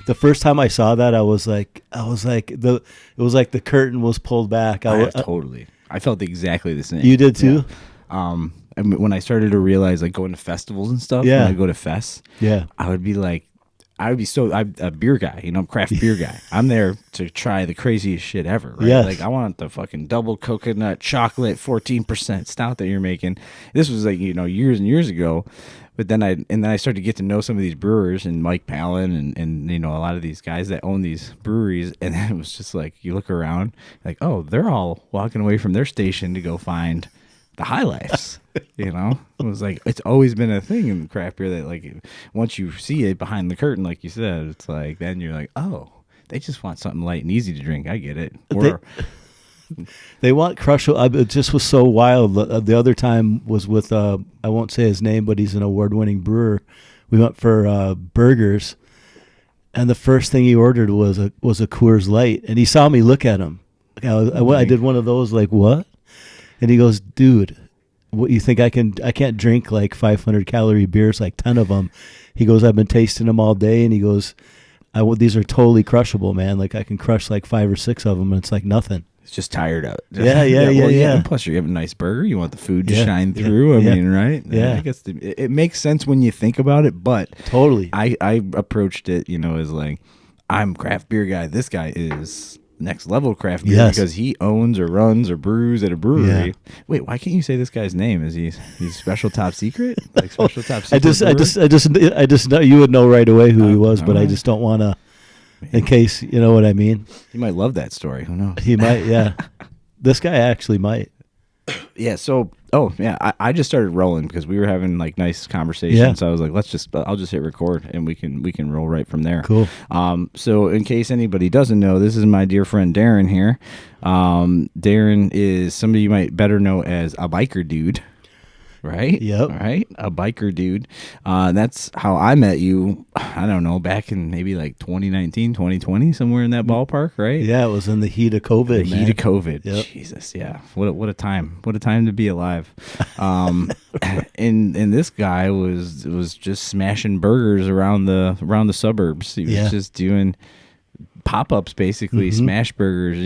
the first time I saw that, it was like the curtain was pulled back. Totally. I felt exactly the same. You did too? Yeah. And when I started to realize, like, going to festivals and stuff, Yeah. when I go to fests, Yeah. I'm a beer guy, I'm a craft beer guy. I'm there to try the craziest shit ever, right? Yes. Like, I want the fucking double coconut chocolate 14% stout that you're making. This was like, years and years ago. But then I started to get to know some of these brewers and Mike Palin and a lot of these guys that own these breweries. And then it was just like, you look around, like, oh, they're all walking away from their station to go find the high lifes. It was like, it's always been a thing in craft beer that, like, once you see it behind the curtain, like you said, it's like, then you're like, oh, they just want something light and easy to drink. I get it. They want crush. It just was so wild. The other time was with I won't say his name, but he's an award-winning brewer. We went for burgers, and the first thing he ordered was a Coors Light, and he saw me look at him. I did one of those, like, what? And he goes, dude, what, you think I can't drink like 500 calorie beers, like 10 of them. He goes, I've been tasting them all day, and he goes, these are totally crushable, man. Like, I can crush like 5 or 6 of them, and it's like nothing. It's just tired of it. Yeah. And plus, you have a nice burger. You want the food to shine through. I mean, right? Yeah. I guess it makes sense when you think about it, but totally. I approached it, as like, I'm a craft beer guy. This guy is next level craft beer because he owns or runs or brews at a brewery. Yeah. Wait, why can't you say this guy's name? Is he's special top secret? Like, special top secret? I just know you would know right away who he was, but I just don't want to. In case, you know what I mean? He might love that story. Who knows? He might, yeah. This guy actually might. Yeah, so, I just started rolling because we were having, like, nice conversations. Yeah. So I was like, I'll just hit record and we can roll right from there. Cool. So in case anybody doesn't know, this is my dear friend Darrin here. Darrin is somebody you might better know as a biker dude. Right? Yep. Right? A biker dude. That's how I met you, I don't know, back in maybe like 2019, 2020, somewhere in that ballpark, right? Yeah, it was in the heat of COVID, heat of COVID. Yep. Jesus, yeah. What a time. What a time to be alive. And this guy was just smashing burgers around the suburbs. He was just doing pop-ups, basically, smash burgers,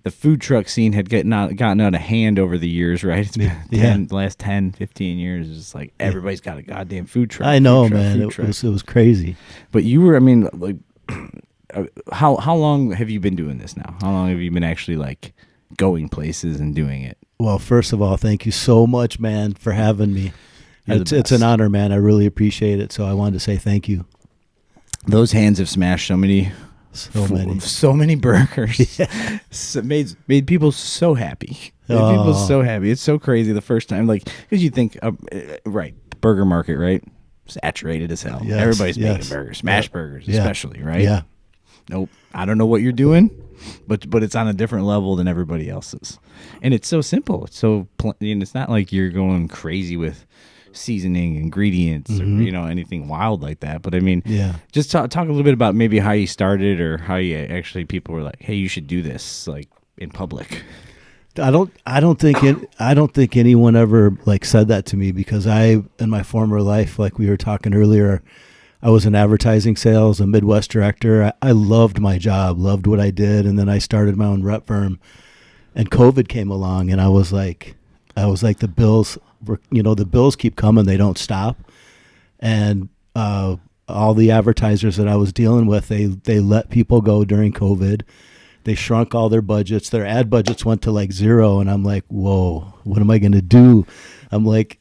the food truck scene had gotten out of hand over the years, right? It's been the last 10, 15 years. It's like everybody's got a goddamn food truck. I know, man. It was crazy. But you were, I mean, like, how long have you been doing this now? How long have you been actually, like, going places and doing it? Well, first of all, thank you so much, man, for having me. It's an honor, man. I really appreciate it. So I wanted to say thank you. Those hands have smashed so many burgers. Yeah. So made people so happy. People so happy. It's so crazy the first time, like, because you think, right, burger market, right, saturated as hell. Yes, Everybody's making burgers, smash burgers, especially, right? Yeah. Nope. I don't know what you're doing, but it's on a different level than everybody else's, and it's so simple. It's so and it's not like you're going crazy with seasoning, ingredients, or anything wild like that. But I mean, just talk a little bit about maybe how you started or how you actually people were like, hey, you should do this, like, in public. I don't think anyone ever, like, said that to me, because in my former life, like we were talking earlier, I was in advertising sales, a Midwest director. I loved my job, loved what I did, and then I started my own rep firm, and COVID came along, and I was like the bills. The bills keep coming; they don't stop, and all the advertisers that I was dealing with, they let people go during COVID. They shrunk all their budgets. Their ad budgets went to like zero, and I'm like, whoa, what am I going to do? I'm like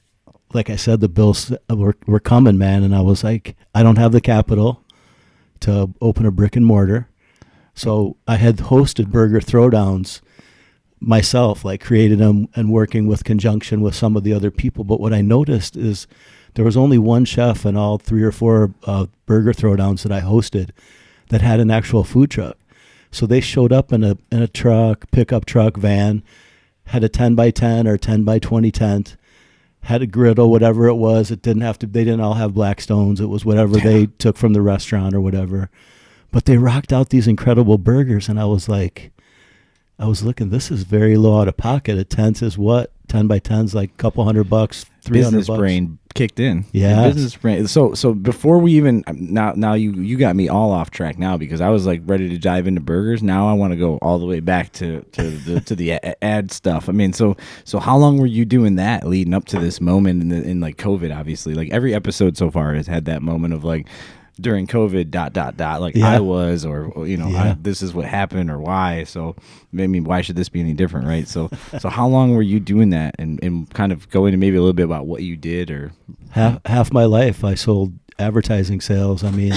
I said, the bills were coming, man, and I was like, I don't have the capital to open a brick and mortar, so I had hosted burger throwdowns myself, like created them and working with conjunction with some of the other people. But what I noticed is there was only one chef in all 3 or 4 burger throwdowns that I hosted that had an actual food truck. So they showed up in a truck, pickup truck, van, had a 10 by 10 or 10 by 20 tent, had a griddle, whatever it was. They didn't all have Blackstones. It was whatever they took from the restaurant or whatever. But they rocked out these incredible burgers, and I was like, I was looking, this is very low out of pocket. A tent is what? 10 by 10's like a couple $100, 300 Business bucks. brain kicked in. Yeah. The business brain. So before we even now you got me all off track now, because I was like ready to dive into burgers. Now I want to go all the way back to the ad stuff. I mean, so how long were you doing that leading up to this moment in like COVID? Obviously, like every episode so far has had that moment of like, during COVID, ... like Yeah. I was, or you know, Yeah. this is what happened, or why. So, I mean, why should this be any different, right? So how long were you doing that, and kind of go into maybe a little bit about what you did, or Half my life, I sold advertising sales. I mean,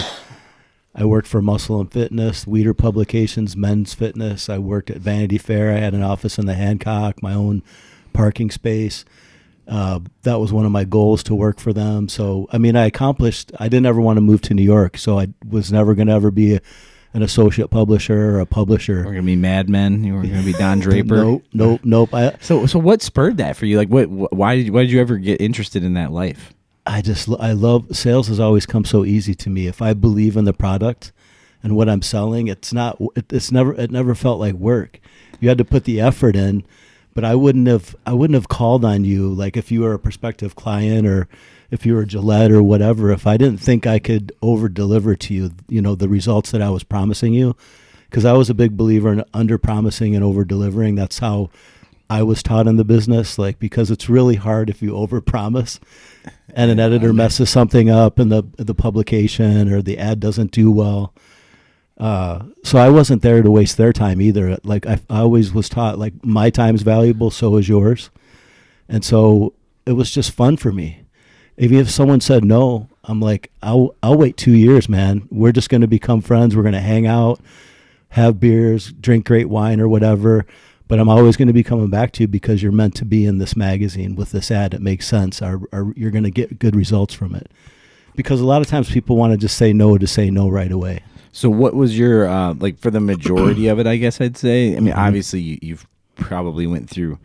I worked for Muscle and Fitness, Weider Publications, Men's Fitness. I worked at Vanity Fair. I had an office in the Hancock, my own parking space. That was one of my goals, to work for them. So, I mean, I didn't ever want to move to New York, so I was never going to ever be an associate publisher or a publisher. we're gonna be Mad Men? You were gonna be Don Draper? Nope. So what spurred that for you? Like, why did you ever get interested in that life? I love sales. Has always come so easy to me. If I believe in the product and what I'm selling, it never felt like work. You had to put the effort in. But I wouldn't have called on you, like if you were a prospective client or if you were Gillette or whatever, if I didn't think I could over deliver to you, you know, the results that I was promising you, because I was a big believer in under promising and over delivering. That's how I was taught in the business, like, because it's really hard if you over promise and an editor messes something up in the publication, or the ad doesn't do well. So I wasn't there to waste their time either. Like I always was taught, like, my time's valuable, so is yours. And so it was just fun for me. Even if someone said no, I'm like, I'll wait 2 years, man. We're just going to become friends. We're going to hang out, have beers, drink great wine or whatever. But I'm always going to be coming back to you because you're meant to be in this magazine with this ad. It makes sense. You're going to get good results from it. Because a lot of times people want to just say no right away. So what was your, like, for the majority of it, I guess I'd say? I mean, obviously you've probably went through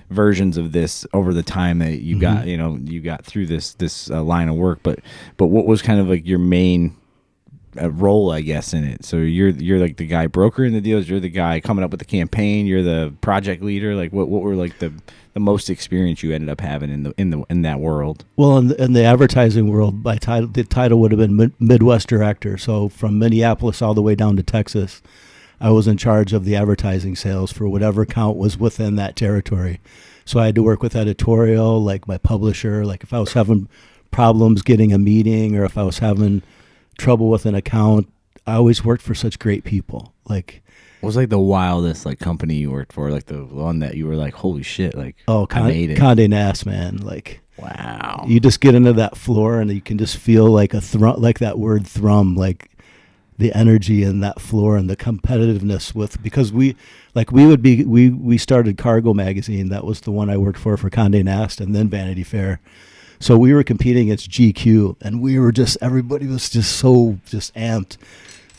versions of this over the time that you got, you got through this line of work, but what was kind of like your main role, I guess, in it? So you're like the guy brokering the deals, you're the guy coming up with the campaign, you're the project leader. Like what were like the most experience you ended up having in that world? Well, in the advertising world, the title would have been Midwest Director. So from Minneapolis all the way down to Texas, I was in charge of the advertising sales for whatever account was within that territory. So I had to work with editorial, like my publisher, like if I was having problems getting a meeting or if I was having trouble with an account. I always worked for such great people. Like, what was like the wildest like company you worked for? Like the one that you were like, holy shit, like, I made it. Condé Nast, man. Like, wow. You just get into that floor and you can just feel like a thrum, like that word thrum, like the energy in that floor and the competitiveness because we started Cargo magazine. That was the one I worked for Condé Nast, and then Vanity Fair. So we were competing against GQ, and everybody was just amped.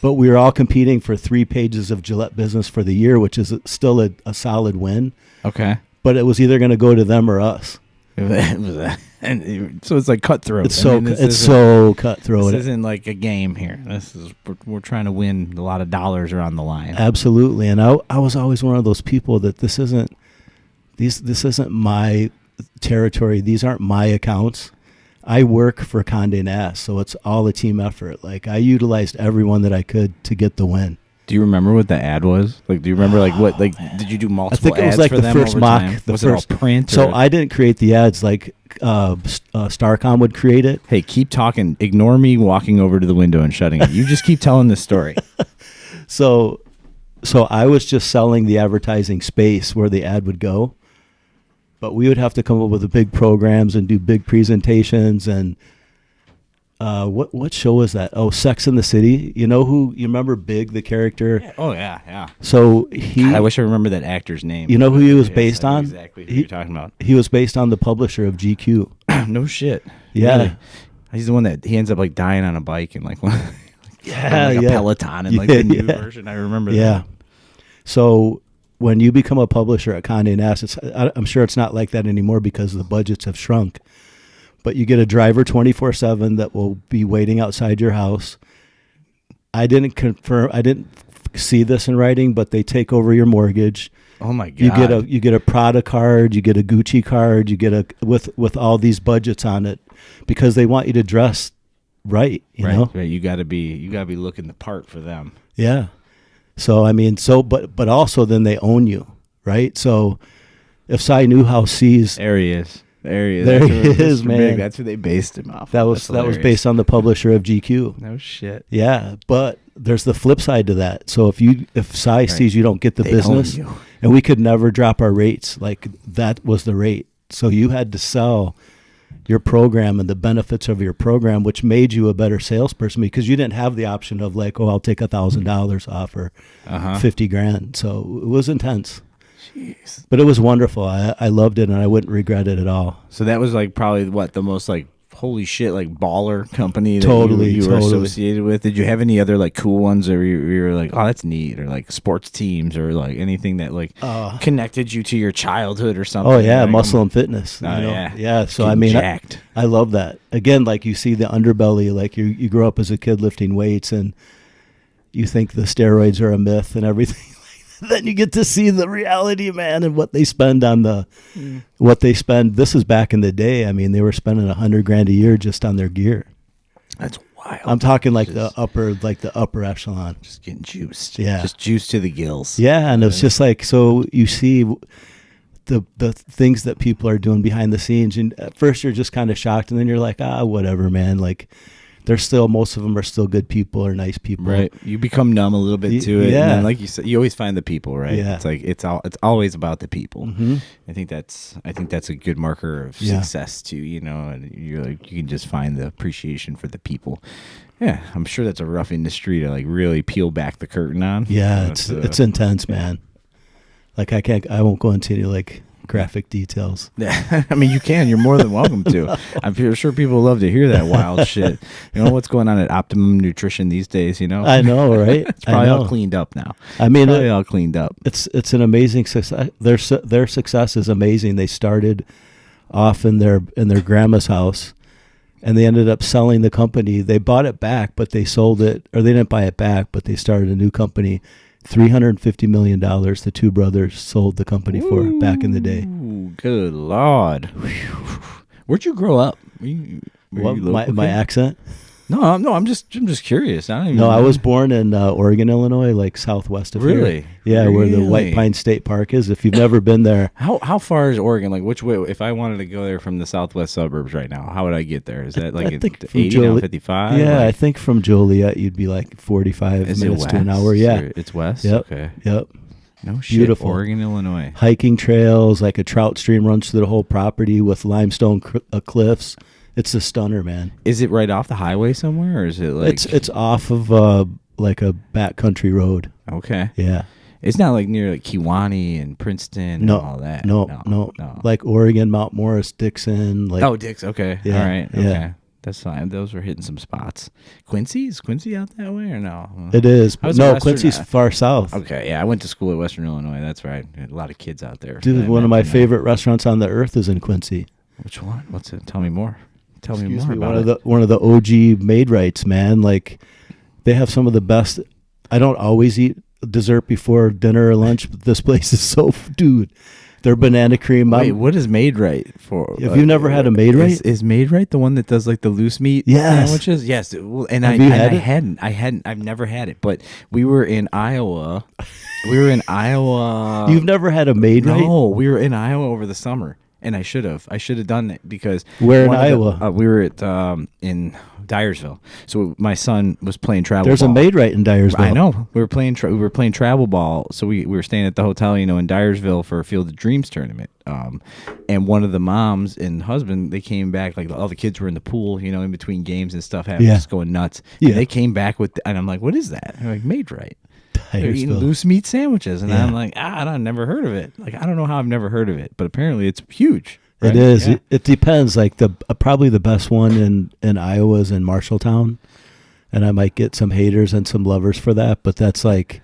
But we were all competing for 3 pages of Gillette business for the year, which is still a solid win. Okay. But it was either going to go to them or us. And so it's like cutthroat. It's so cutthroat. This isn't like a game here. We're trying to win. A lot of dollars are on the line. Absolutely. And I was always one of those people that this isn't my territory. These aren't my accounts. I work for Condé Nast, so it's all a team effort. Like, I utilized everyone that I could to get the win. Do you remember what the ad was? Like, do you remember did you do multiple ads for them? I think it was like the first mock. Was it all print? So I didn't create the ads. Like Starcom would create it. Hey, keep talking. Ignore me walking over to the window and shutting it. You just keep telling this story. So I was just selling the advertising space where the ad would go. But we would have to come up with the big programs and do big presentations. And what show was that? Oh, Sex and the City. You remember Big, the character? Yeah. Oh, yeah. So I wish I remember that actor's name. You know who he was based on? Exactly who you're talking about. He was based on the publisher of GQ. No shit. Yeah. Really? He's the one that he ends up like dying on a bike and like a Peloton and like the new version. I remember that. Yeah. So when you become a publisher at Condé Nast, I'm sure it's not like that anymore because the budgets have shrunk. But you get a driver 24/7 that will be waiting outside your house. I didn't see this in writing, but they take over your mortgage. Oh my god! You get a Prada card, you get a Gucci card, you get a with all these budgets on it because they want you to dress right. You know, right. You got to be looking the part for them. Yeah. So I mean, but also then they own you, right? So if Cy Newhouse sees There he is. There he is, man. Big, that's who they based him off. that was based on the publisher of GQ. No shit. Yeah, but there's the flip side to that. So if Cy sees you don't get the They business, own you. and we could never drop our rates, like that was the rate. So you had to sell your program and the benefits of your program, which made you a better salesperson because you didn't have the option of like, oh, I'll take $1,000 off or $50,000. So it was intense. Jeez. But it was wonderful. I loved it, and I wouldn't regret it at all. So that was like probably what the most like holy shit like baller company that Totally, you were totally. associated with. Did you have any other like cool ones, or you were like, oh, that's neat, or like sports teams, or like anything that like connected you to your childhood or something? Oh yeah, like, muscle and fitness. Oh, you know? yeah. Yeah. So Getting I mean, jacked. I love that. Again, like you see the underbelly, like you grow up as a kid lifting weights, and you think the steroids are a myth and everything. Then you get to see the reality, man, and what they spend on what they spend. This is back in the day. I mean, they were spending $100,000 a year just on their gear. That's wild. I'm talking like the upper echelon. Just getting juiced. Yeah. Just juiced to the gills. Yeah, and it's just like, so you see the things that people are doing behind the scenes, and at first you're just kind of shocked, and then you're like, whatever, man. Like, most of them are still good people or nice people. Right. You become numb a little bit to it. Yeah. And then, like you said, you always find the people, right? Yeah. It's like it's always about the people. Mm-hmm. I think that's a good marker of success too, you know, and you're like you can just find the appreciation for the people. Yeah. I'm sure that's a rough industry to like really peel back the curtain on. Yeah, it's intense, man. Like I won't go into any like graphic details. Yeah, I mean, you can. You're more than welcome to. I'm sure people love to hear that wild shit. You know what's going on at Optimum Nutrition these days? You know, I know, right? It's probably all cleaned up now. I mean, probably all cleaned up. It's an amazing success. Their success is amazing. They started off in their grandma's house, and they ended up selling the company. They bought it back, but they sold it, or they didn't buy it back, but they started a new company. $350 million the two brothers sold the company for back in the day. Ooh, good Lord. Where'd you grow up? Were you My accent? No, I'm just curious. I don't even know. I was born in Oregon, Illinois, like southwest of Really? here. Yeah, where the Really? White Pine State Park is. If you've never been there, How far is Oregon? Like which way? If I wanted to go there from the southwest suburbs right now, how would I get there? Is that like I think from 80 down 55? yeah, I Like, think from Joliet you'd be like 45 is it minutes west? to an hour. Yeah, It's west? Yep. Okay. yep. No shit. Beautiful. Oregon, Illinois. Hiking trails, like a trout stream runs through the whole property with limestone cliffs. It's a stunner, man. Is it right off the highway somewhere, or is it like It's off of like a backcountry road. okay? Yeah. It's not like near like Kewanee and Princeton No, and all that. no. Like Oregon, Mount Morris, Dixon. Like Oh, Dix. Okay. Yeah, All right. yeah. Okay. That's fine. Those were hitting some spots. Quincy? Is Quincy out that way or no? it is. I was No, a Western- Quincy's far south. Okay. Yeah, I went to school at Western Illinois. That's right. A lot of kids out there. Dude, I one of met my them. favorite restaurants on the earth is in Quincy. Which one? What's it? Tell me more. Tell me Excuse more me, about it. one of the OG made rights, man. Like they have some of the best. I don't always eat dessert before dinner or lunch, but this place is so, dude. Their banana cream. Wait, what is Made Right for? Have you never had a Made Right? Is Made Right the one that does like the loose meat Yes. sandwiches? Yes. Well, and Have you had it? I've never had it, but we were in Iowa. You've never had a Made Right? No, we were in Iowa over the summer, and I should have done it because Where in one of the- Iowa? we were at in Dyersville. So my son was playing travel. There's ball. a Made Right in Dyersville. I know. We were playing travel ball. So we were staying at the hotel, you know, in Dyersville for a Field of Dreams tournament. And one of the moms and husband, they came back, like all the kids were in the pool, you know, in between games and stuff, having Yeah. just going nuts. Yeah. And they came back with, and I'm like, what is that? They're like, Made Right. They're eating Dyersville. loose meat sandwiches. And Yeah. I'm like, I've never heard of it. Like, I don't know how I've never heard of it, but apparently it's huge. It right? is. Yeah. It depends. Like probably the best one in Iowa is in Marshalltown, and I might get some haters and some lovers for that. But that's like,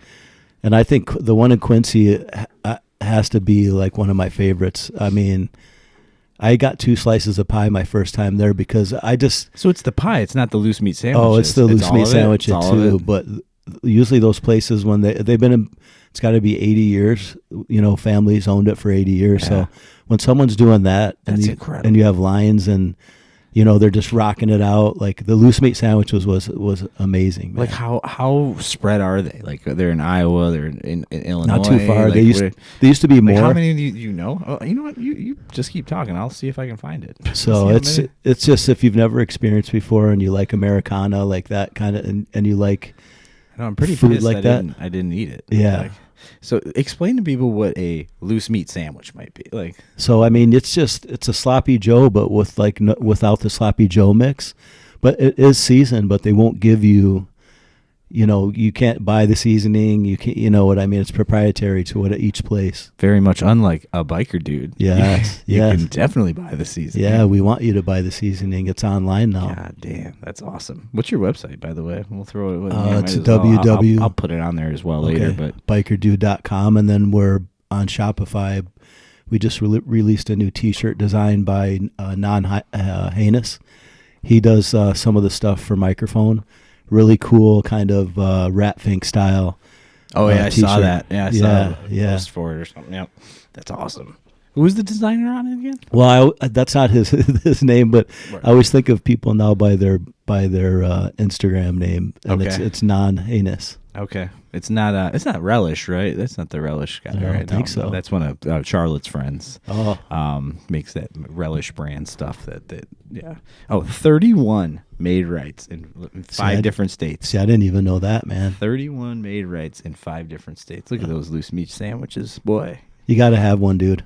and I think the one in Quincy has to be like one of my favorites. I mean, I got 2 slices of pie my first time there because I just So it's the pie. It's not the loose meat sandwich. it's the loose all meat of it? sandwich It's all of too. it? But usually those places when they've been in it's got to be 80 years. Families owned it for 80 years. Yeah. So when someone's doing that, That's incredible. and you have lines and they're just rocking it out. Like the loose meat sandwich was amazing. Man. Like how spread are they? Like they're in Iowa, they're in Illinois. Not too far. Like, They used to be more. How many do you know? Oh, you know what? You just keep talking. I'll see if I can find it. So it's just if you've never experienced before and you like Americana like that kind of and you like I'm pretty food pissed like that. I didn't eat it. Yeah. Like, so explain to people what a loose meat sandwich might be like. So I mean, it's a sloppy Joe, but with without the sloppy Joe mix. But it is seasoned, but they won't give you. You can't buy the seasoning. You can't. You know what I mean? It's proprietary to each place. Very much unlike a biker dude. Yes, you yes. can definitely buy the seasoning. Yeah, we want you to buy the seasoning. It's online now. God damn, that's awesome. What's your website, by the way? We'll throw it. It's www. I'll put it on there as well later. But bikerdude.com, and then we're on Shopify. We just released a new T-shirt designed by Heinous. He does some of the stuff for microphone. Really cool, kind of Rat Fink style. Oh yeah, I T-shirt. saw that. Yeah, I saw a yeah. post for it or something. Yep, that's awesome. Who was the designer on it again? Well, that's not his name, but Right. I always think of people now by their Instagram name, and Okay. it's non-heinous. Okay, it's not Relish, right? That's not the Relish guy, I don't right? think so. That's one of Charlotte's friends. Oh, Makes that Relish brand stuff. Yeah. Oh, 31 made rights in five different states. see, I didn't even know that, man. 31 made rights in 5 different states. Look at those loose meat sandwiches, boy. You got to have one, dude.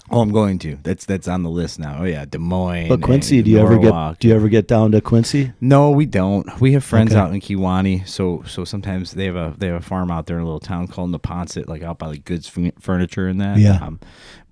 Oh, I'm going to. That's on the list now. Oh yeah, Des Moines. But Quincy, and do you Norwalk. ever get down to Quincy? No, we don't. We have friends Okay. out in Kewanee, so sometimes they have a farm out there in a little town called Neponset, like out by like Goods Furniture and that. Yeah.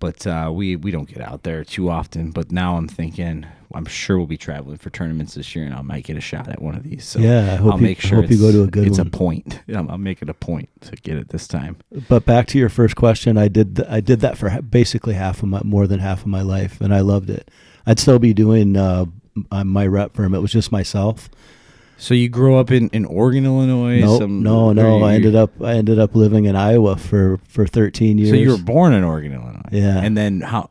But we don't get out there too often. But now I'm thinking, I'm sure we'll be traveling for tournaments this year, and I might get a shot at one of these. So Yeah, I hope I'll you- make sure I hope you go to a good it's one. a point. I'll make it a point to get it this time. But back to your first question, I did that for basically more than half of my life, and I loved it. I'd still be doing my rep firm. It was just myself. So you grew up in Oregon, Illinois? No. I ended up living in Iowa for 13 years. So you were born in Oregon, Illinois. Yeah. And then how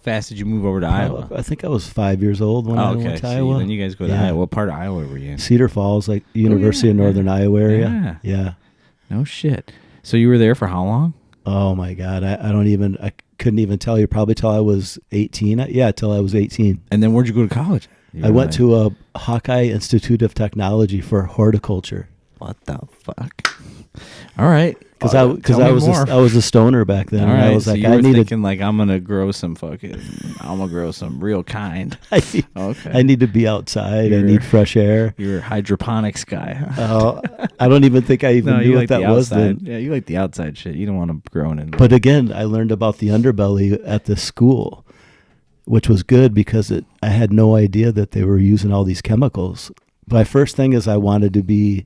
fast did you move over to Iowa? I think I was 5 years old when I went to Iowa. Then you guys go to Yeah. Iowa. What part of Iowa were you in? Cedar Falls, like University of Northern Iowa area. Yeah. No shit. So you were there for how long? Oh my God, I couldn't even tell you. Probably till I was 18. Yeah, till I was 18. And then where'd you go to college? I went to a Hawkeye Institute of Technology for horticulture. What the fuck? All right. Because Tell I me more. was a stoner back then. All And right. I was So like, you I were needed thinking like I'm gonna grow some real kind. Okay. I need to be outside. I You're- need fresh air. You're a hydroponics guy. I don't even think I even knew you what like that the was outside. then. Yeah, you like the outside shit. You don't want them growing in. But again, I learned about the underbelly at this school, which was good because I had no idea that they were using all these chemicals. My first thing is I wanted to be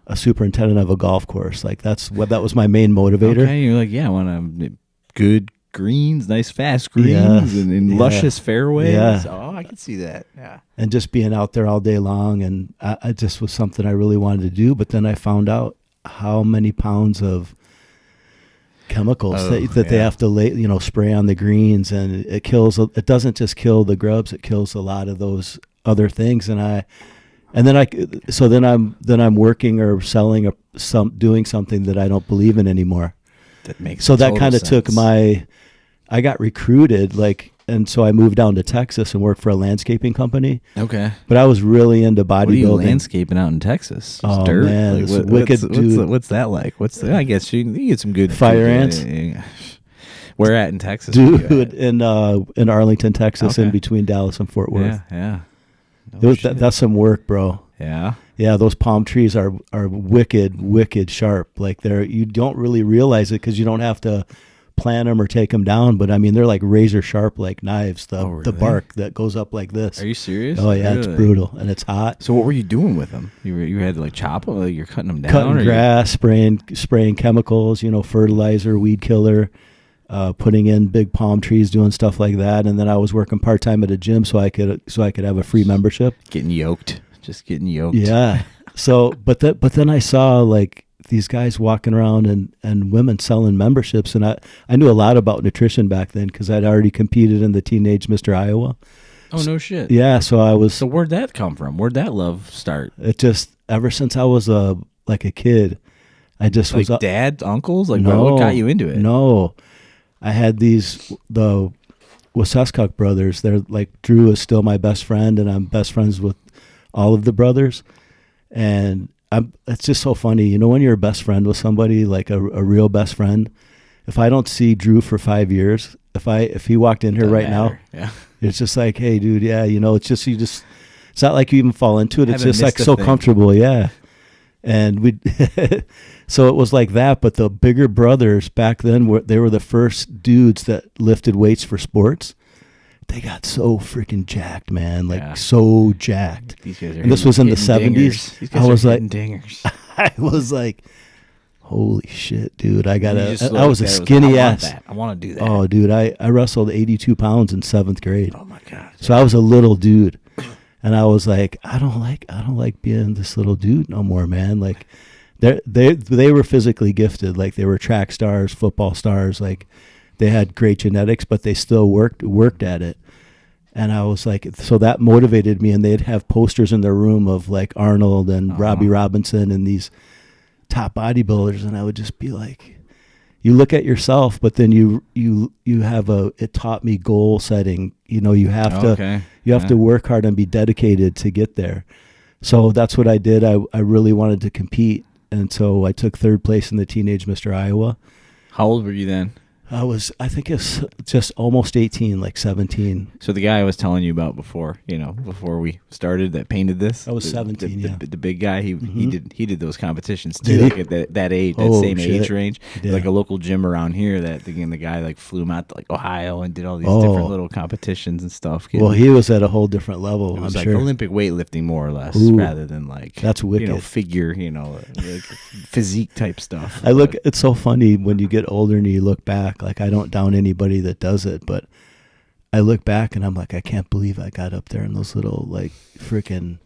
a superintendent of a golf course. Like that was my main motivator. Okay, you're like, yeah, I want good greens, nice fast greens, and luscious fairways. Yeah. Oh, I can see that. Yeah. And just being out there all day long, and I just was something I really wanted to do. But then I found out how many pounds of chemicals that they have to spray on the greens, and it kills. It doesn't just kill the grubs; it kills a lot of those other things. And then I'm working or selling doing something that I don't believe in anymore. That makes So that total kind of took sense. I got recruited, and so I moved down to Texas and worked for a landscaping company. Okay. But I was really into bodybuilding. What are you landscaping out in Texas? Just Oh, dirt? man, Like, it's wicked, dude. What's that like? I guess you get some good Fire good- ants? Where at in Texas? were you Dude, at? in Arlington, Texas, Okay. in between Dallas and Fort Worth. Yeah. That's some work, bro. Yeah. Yeah, those palm trees are wicked sharp. Like you don't really realize it because you don't have to plant them or take them down. But I mean, they're like razor sharp, like knives. The really? bark that goes up like this. Are you serious? Oh yeah, it's Really? brutal and it's hot. So what were you doing with them? You had to like chop them? Like you're cutting them down? Cutting or grass, spraying chemicals, fertilizer, weed killer, putting in big palm trees, doing stuff like that. And then I was working part time at a gym so I could have a free membership. Getting yoked. Just getting yoked. Yeah. So, but then I saw like these guys walking around and women selling memberships. And I knew a lot about nutrition back then because I'd already competed in the Teenage Mr. Iowa. Oh, no shit. Yeah, so I was... So where'd that come from? Where'd that love start? It just, ever since I was a kid, I just like was... dad, uncles? Like, no, what got you into it? No. I had the Waseskuk brothers. They're like, Drew is still my best friend, and I'm best friends with all of the brothers. And it's just so funny. You know, when you're a best friend with somebody, like a real best friend, if I don't see Drew for 5 years, if he walked in here Doesn't right matter. now, Yeah. it's just like, hey, dude, yeah, you know, it's just, it's not like you even fall into it. It's Haven't just like missed a so thing. comfortable. Yeah. And so it was like that. But the bigger brothers back then, they were the first dudes that lifted weights for sports. They got so freaking jacked, man. Like so jacked. These guys are And this was in the hitting 70s. dingers. These guys I was are like, hitting dingers. I was like, holy shit, dude. I You just I was a looked at it, skinny I ass. want that. I want to do that. Oh, dude, I wrestled 82 pounds in 7th grade. Oh my God. So I was a little dude. And I was like, I don't like being this little dude no more, man. Like they were physically gifted. Like they were track stars, football stars. Like they had great genetics, but they still worked at it. And I was like, so that motivated me. And they'd have posters in their room of like Arnold and Robbie Robinson and these top bodybuilders. And I would just be like, you look at yourself, but then you have it taught me goal setting. You know, you have to work hard and be dedicated to get there. So that's what I did. I really wanted to compete. And so I took 3rd place in the Teenage Mr. Iowa. How old were you then? I think it's just almost 18, like 17. So the guy I was telling you about before we started that painted this. I was 17, yeah. The big guy, he did those competitions too, like at that age, that same age range. Yeah. Like a local gym around here that the guy like flew him out to like Ohio and did all these different little competitions and stuff. Well, he was at a whole different level. It was I'm like sure. Olympic weightlifting more or less, rather than like that's wicked. Figure, like physique type stuff. It's so funny when you get older and you look back. Like I don't down anybody that does it, but I look back and I'm like, I can't believe I got up there in those little like freaking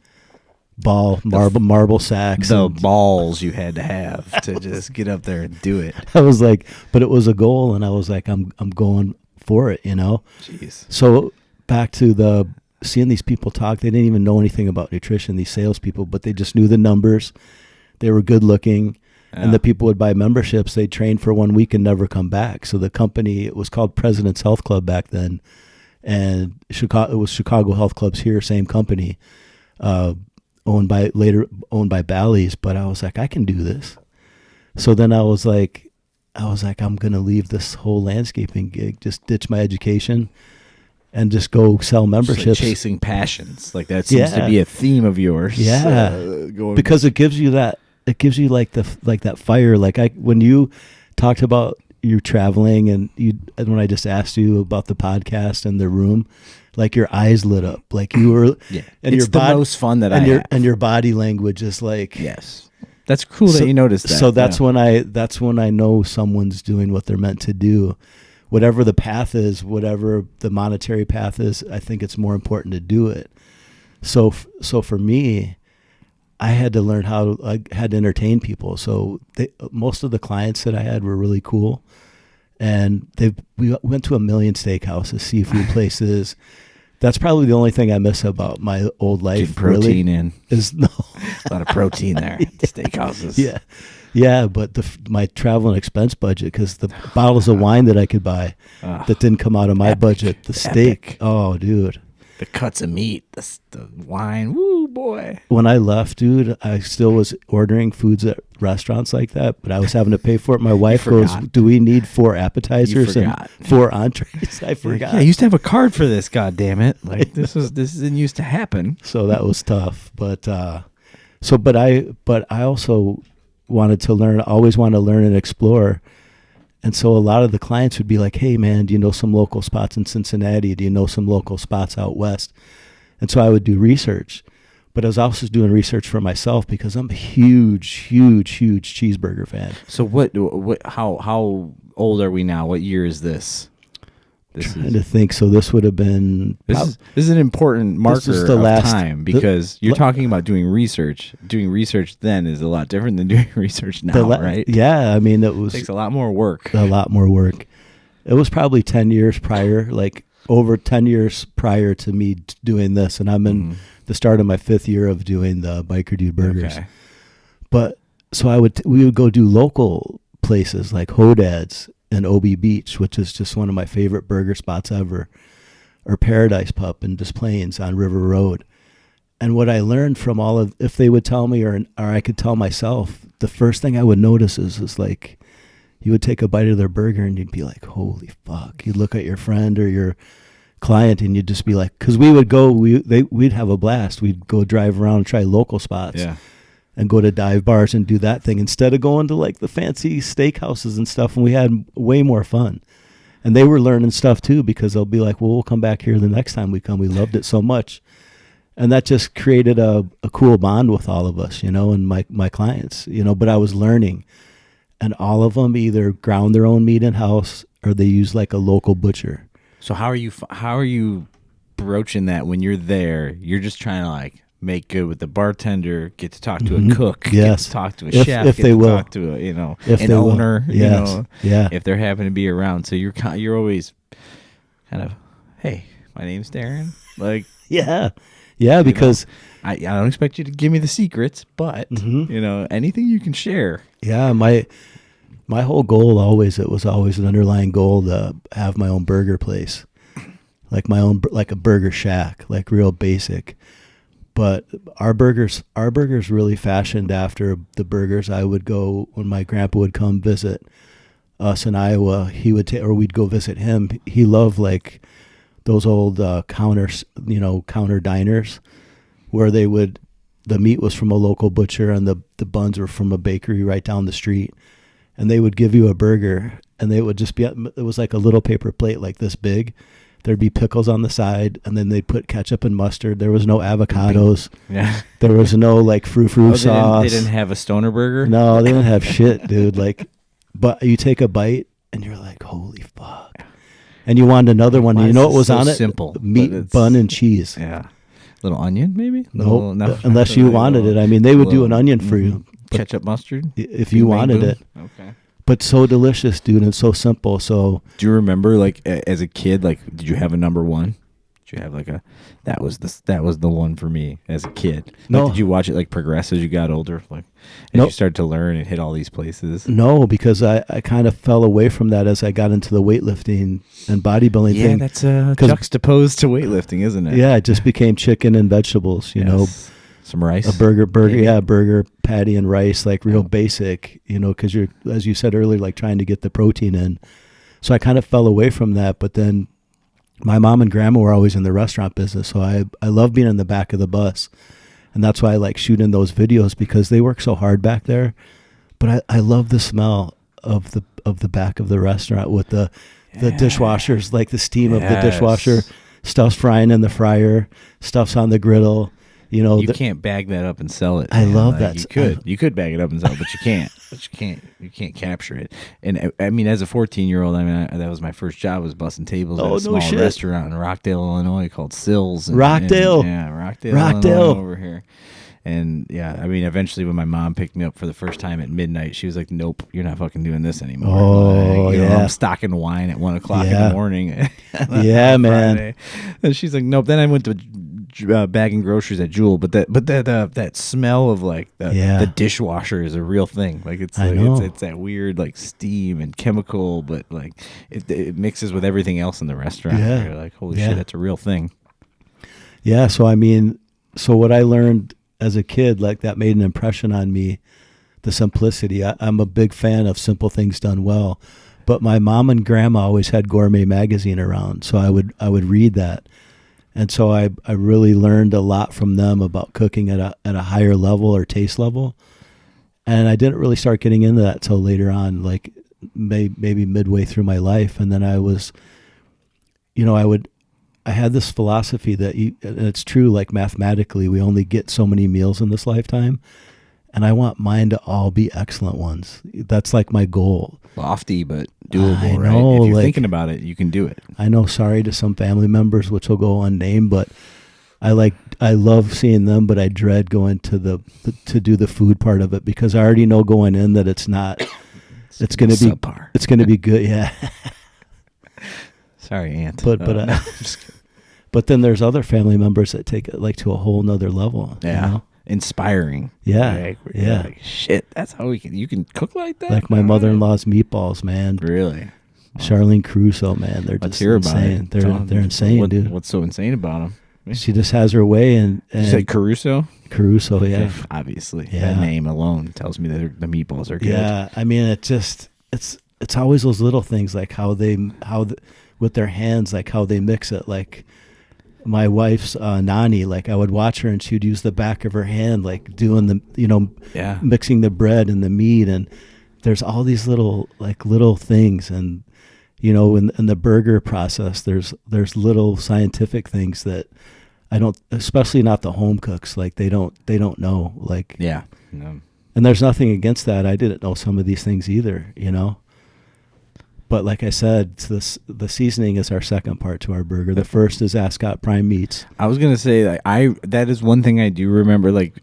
marble sacks. The balls you had to have to just get up there and do it. I was like, but it was a goal, and I was like, I'm going for it, you know. Jeez. So back to seeing these people talk. They didn't even know anything about nutrition, these salespeople, but they just knew the numbers. They were good looking. And the people would buy memberships. They'd train for 1 week and never come back. So the company, it was called President's Health Club back then. And it was Chicago Health Clubs here, same company, owned by Bally's. But I was like, I can do this. So then I was like, I'm going to leave this whole landscaping gig, just ditch my education and just go sell memberships. Like chasing passions. Like that seems to be a theme of yours. Yeah. Because it gives you that. It gives you like that fire. Like when you talked about you traveling and when I just asked you about the podcast and the room, like your eyes lit up, like you were, and it's the most fun that I have. And your body language is like, yes, that's cool that you noticed that. So that's when I know someone's doing what they're meant to do, whatever the path is, whatever the monetary path is. I think it's more important to do it. So for me, I had to learn I had to entertain people. So most of the clients that I had were really cool. And we went to 1 million steakhouses, seafood places. That's probably the only thing I miss about my old life. Get protein in. Is a lot of protein there. Steakhouses. Yeah. Yeah, but my travel and expense budget, because the bottles of wine that I could buy that didn't come out of my budget, the steak. Oh, dude. The cuts of meat, the wine, woo, boy. When I left, dude, I still was ordering foods at restaurants like that, but I was having to pay for it. My wife goes, do we need 4 appetizers and 4 entrees? I forgot. Yeah, I used to have a card for this, God damn it. Like, this didn't used to happen. So that was tough. But I also wanted to learn, always wanted to learn and explore. And so a lot of the clients would be like, hey, man, do you know some local spots in Cincinnati? Do you know some local spots out west? And so I would do research. But I was also doing research for myself because I'm a huge cheeseburger fan. So how old are we now? What year is this? Trying to think. So this would have been. This is an important marker the of last time, because you're talking about doing research. Doing research then is a lot different than doing research now, right? Yeah, I mean, it takes a lot more work. A lot more work. It was probably 10 years prior, like over 10 years prior to me doing this, and I'm in the start of my 5th year of doing the Biker Dude Burgers. Okay. But so we would go do local places like Hodad's and OB Beach, which is just one of my favorite burger spots ever, or Paradise Pup in Des Plaines on River Road. And what I learned from all of, if they would tell me or I could tell myself, the first thing I would notice is like, you would take a bite of their burger and you'd be like, holy fuck. You'd look at your friend or your client and you'd just be like, because we would go, we'd have a blast. We'd go drive around and try local spots. Yeah. And go to dive bars and do that thing instead of going to like the fancy steakhouses and stuff. And we had way more fun. And they were learning stuff too, because they'll be like, well, we'll come back here the next time we come. We loved it so much. And that just created a cool bond with all of us, and my clients, but I was learning. And all of them either ground their own meat in-house or they use like a local butcher. So how are you broaching that when you're there? You're just trying to like make good with the bartender, get to talk to a cook, get to talk to a chef, if get they to will. talk to an owner, Yeah. if they're happen to be around. So you're always kind of, hey, my name's Darrin. Like, yeah, because I don't expect you to give me the secrets, but anything you can share. Yeah, my whole goal it was always an underlying goal to have my own burger place, like like a burger shack, like real basic. But our burgers really fashioned after the burgers I would go when my grandpa would come visit us in Iowa. He would or we'd go visit him. He loved like those old counter diners where the meat was from a local butcher and the buns were from a bakery right down the street. And they would give you a burger and they would just it was like a little paper plate like this big. There'd be pickles on the side, and then they'd put ketchup and mustard. There was no avocados. Yeah. There was no like frou-frou sauce. They didn't have a stoner burger? No, they didn't have shit, dude. Like, but you take a bite and you're like, holy fuck. And you wanted another one. And you know what was on it? Simple. Meat, bun, and cheese. Yeah. Little onion, maybe? No, unless you wanted it. I mean, they would do an onion for you. Ketchup, mustard? If you wanted it. Okay. But so delicious, dude, and so simple. So, do you remember, like, as a kid, like, did you have a number one? Did you have like that was the one for me as a kid? Like, no. Did you watch it like progress as you got older, like as you started to learn and hit all these places? No, because I kind of fell away from that as I got into the weightlifting and bodybuilding thing. Yeah, that's juxtaposed to weightlifting, isn't it? Yeah, it just became chicken and vegetables. You know. Some rice, a burger, burger patty and rice, like real basic, because you're, as you said earlier, like trying to get the protein in. So I kind of fell away from that. But then my mom and grandma were always in the restaurant business, so I love being in the back of the bus, and that's why I like shooting those videos because they work so hard back there. But I love the smell of the back of the restaurant with the dishwashers, like the steam of the dishwasher, stuff's frying in the fryer, stuff's on the griddle. You can't bag that up and sell it. I love that. You could bag it up and sell it, but you can't. You can't capture it. And I mean, as a 14-year-old, I mean, that was my first job, was busting tables at a small restaurant in Rockdale, Illinois, called Sills. Rockdale, Illinois, over here. And yeah, I mean, eventually when my mom picked me up for the first time at midnight, she was like, "Nope, you're not fucking doing this anymore." Oh, I'm stocking wine at 1:00 in the morning. Yeah, man. Friday. And she's like, "Nope." Then I went to bagging groceries at Jewel, but that smell of like the dishwasher is a real thing. Like it's that weird like steam and chemical, but like it mixes with everything else in the restaurant. Yeah. You're like, holy shit, that's a real thing. Yeah. So I mean, what I learned as a kid, like that made an impression on me. The simplicity. I'm a big fan of simple things done well. But my mom and grandma always had Gourmet magazine around, so I would read that. And so I really learned a lot from them about cooking at a higher level or taste level. And I didn't really start getting into that till later on, like maybe midway through my life. And then I was, I had this philosophy that and it's true, like mathematically, we only get so many meals in this lifetime. and I want mine to all be excellent ones. That's like my goal. Lofty, but doable, I know, right? If you're like, thinking about it, you can do it. I know, sorry to some family members, which will go unnamed, but I love seeing them, but I dread going to to do the food part of it, because I already know going in that it's not. It's going to be subpar. It's going to be good, yeah. Sorry, Aunt. But no, but then there's other family members that take it like to a whole nother level. yeah, You know? Inspiring. Yeah, Like, yeah. like, shit, that's how you can cook like that. Like my mother-in-law's meatballs, man. Really. Charlene Crusoe, man. They're Let's just hear about insane. it. They're insane, dude. What's so insane about them? She just has her way, and You said Caruso? Caruso, yeah. Obviously. Yeah. That name alone tells me that the meatballs are good. Yeah, I mean, it's always those little things, like with their hands, like how they mix it. Like my wife's Nani, like I would watch her and she'd use the back of her hand, like doing the, mixing the bread and the meat. And there's all these little things. And, in the burger process, there's little scientific things that I don't, especially not the home cooks, like they don't know, like, Yeah. No. and there's nothing against that. I didn't know some of these things either, But like I said, the seasoning is our second part to our burger. The first is Ascot prime meats. I was gonna say, like, that is one thing I do remember. Like,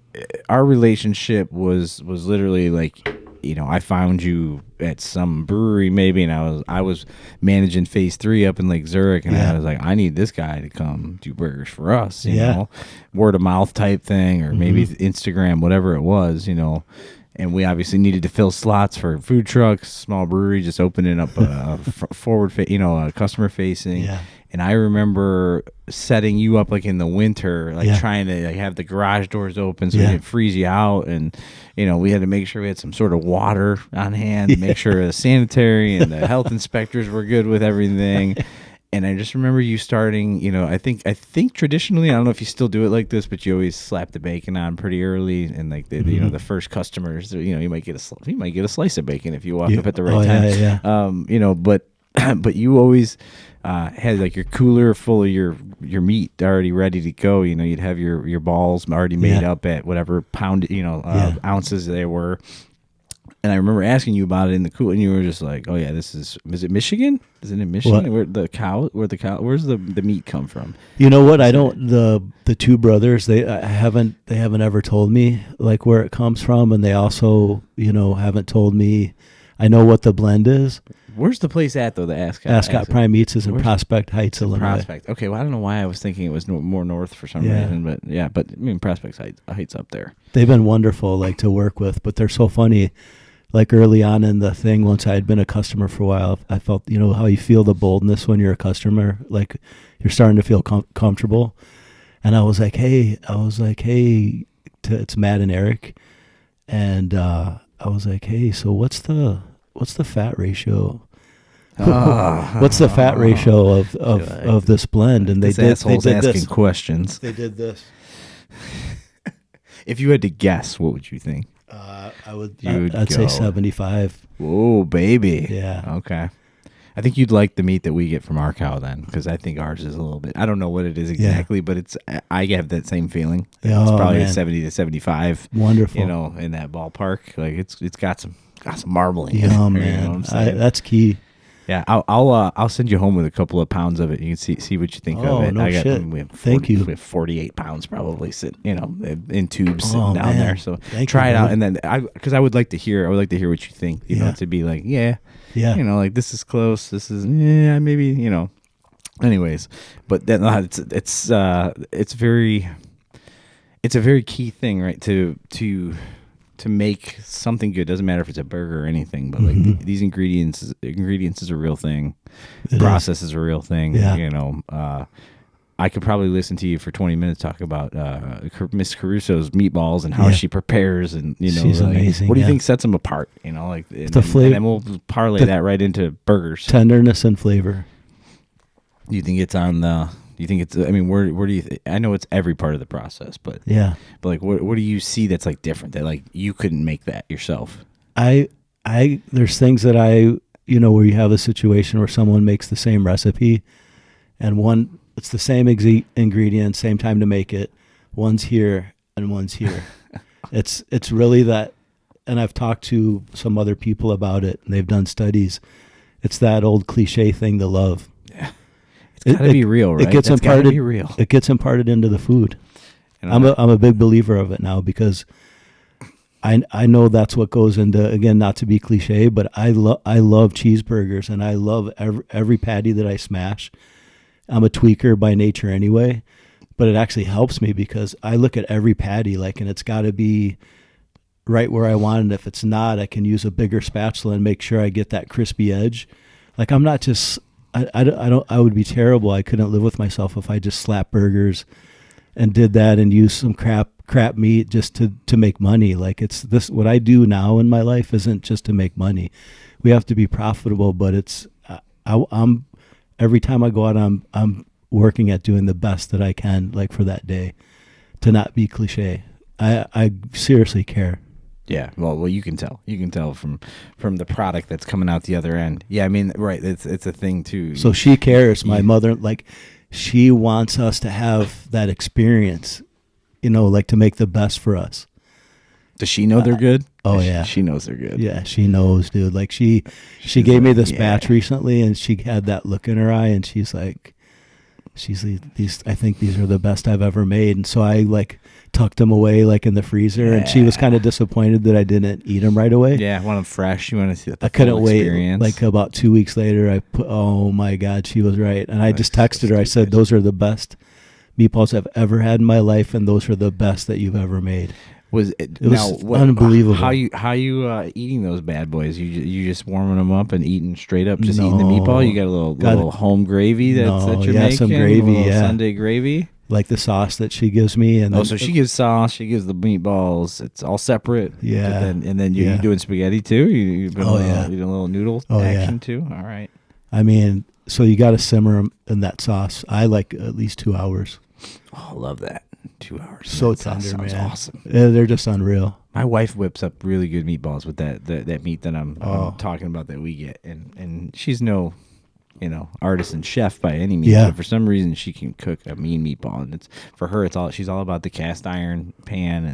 our relationship was literally like, I found you at some brewery maybe, and I was managing phase 3 up in Lake Zurich, and I was like, I need this guy to come do burgers for us. You know, word of mouth type thing, or maybe Instagram, whatever it was. And we obviously needed to fill slots for food trucks, small brewery, just opening up a customer facing. Yeah. And I remember setting you up like in the winter, like trying to have the garage doors open so it didn't freeze you out. And, we had to make sure we had some sort of water on hand, make sure the sanitary and the health inspectors were good with everything. And I just remember you starting, I think traditionally, I don't know if you still do it like this, but you always slap the bacon on pretty early, and like the first customers, you might get a slice of bacon if you walk up at the right time. Yeah. But you always had like your cooler full of your meat already ready to go. You'd have your balls already made up at whatever pound, ounces they were. And I remember asking you about it in the cool, and you were just like, "Oh yeah, is it Michigan? Is it in Michigan? Where's the meat come from?" You know what? I don't. The two brothers, they haven't ever told me like where it comes from, and they also haven't told me. I know what the blend is. Where's the place at though? The Ascot Prime Meats is in Prospect Heights, Illinois. Prospect. Okay, well I don't know why I was thinking it was more north for some reason, but I mean Prospect Heights up there. They've been wonderful, like to work with, but they're so funny. Like early on in the thing, once I had been a customer for a while, I felt, how you feel the boldness when you're a customer, like you're starting to feel comfortable. And I was like, hey, it's Matt and Eric. And I was like, hey, so what's the fat ratio? What's the fat ratio of this blend? And they did asking this. questions. They did this. If you had to guess, what would you think? I'd say 75. Whoa, baby. Yeah. Okay. I think you'd like the meat that we get from our cow then, because I think ours is a little bit. I don't know what it is exactly, but I have that same feeling. It's probably a 70 to 75. Wonderful. In that ballpark. Like it's got some marbling. Yeah, in it, man. That's key. Yeah, I'll send you home with a couple of pounds of it. You can see what you think of it. No shit. Thank you. We have 48 pounds probably in tubes sitting down there. So try it out, and then because I would like to hear what you think. To be like, like this is close. This is maybe Anyways, but then it's a very key thing, right? To make something good, doesn't matter if it's a burger or anything, but like these ingredients is a real thing. Process is a real thing. Yeah. I could probably listen to you for 20 minutes talk about Miss Caruso's meatballs and how she prepares, and she's amazing. What do you think sets them apart? The flavor, and then we'll parlay that right into burgers. Tenderness and flavor. You think it's on the? You think it's? I mean, where do you? I know it's every part of the process, but like, what do you see that's like different that like you couldn't make that yourself? There's things that where you have a situation where someone makes the same recipe, and it's the same ingredient, same time to make it. One's here and one's here, It's really that, and I've talked to some other people about it, and they've done studies. It's that old cliche thing, the love. Yeah. It's got to be real, right? It gets That's gotta imparted. be real. It gets imparted into the food. I'm a big believer of it now because I know that's what goes into, again, not to be cliche, but I love cheeseburgers, and I love every patty that I smash. I'm a tweaker by nature anyway, but it actually helps me because I look at every patty and it's got to be right where I want it. If it's not, I can use a bigger spatula and make sure I get that crispy edge. I'm not just I would be terrible. I couldn't live with myself if I just slapped burgers and did that and used some crap meat just to make money. It's this, what I do now in my life isn't just to make money. We have to be profitable, but it's I'm every time I go out, I'm working at doing the best that I can, for that day, to not be cliche. I seriously care. Yeah, well, you can tell. You can tell from the product that's coming out the other end. Yeah, I mean, right? It's a thing too. So she cares. My mother, she wants us to have that experience, to make the best for us. Does she know they're good? Oh yeah, she knows they're good. Yeah, she knows, dude. She gave me this batch recently, and she had that look in her eye, and she's like, these. I think these are the best I've ever made, and so I tucked them away in the freezer, and she was kind of disappointed that I didn't eat them right away. Yeah, I want them fresh. You want to see the I couldn't wait. Experience. About 2 weeks later, oh my God, she was right, and I just texted her. I said, "Those are the best meatballs I've ever had in my life, and those are the best that you've ever made." It was unbelievable. How you eating those bad boys? You just warming them up and eating straight up, just eating the meatball. You got a little home gravy that you're making. Some gravy, Sunday gravy. The sauce that she gives me, and so she gives sauce, she gives the meatballs. It's all separate. Yeah, and then you doing spaghetti too. You've been eating a little noodle action too. All right. I mean, so you got to simmer them in that sauce. I like at least 2 hours. Oh, I love that. 2 hours. So tender, man. Awesome. Yeah, they're just unreal. My wife whips up really good meatballs with that meat that I'm talking about that we get, and she's no artisan chef by any means. Yeah. But for some reason, she can cook a mean meatball, and she's all about the cast iron pan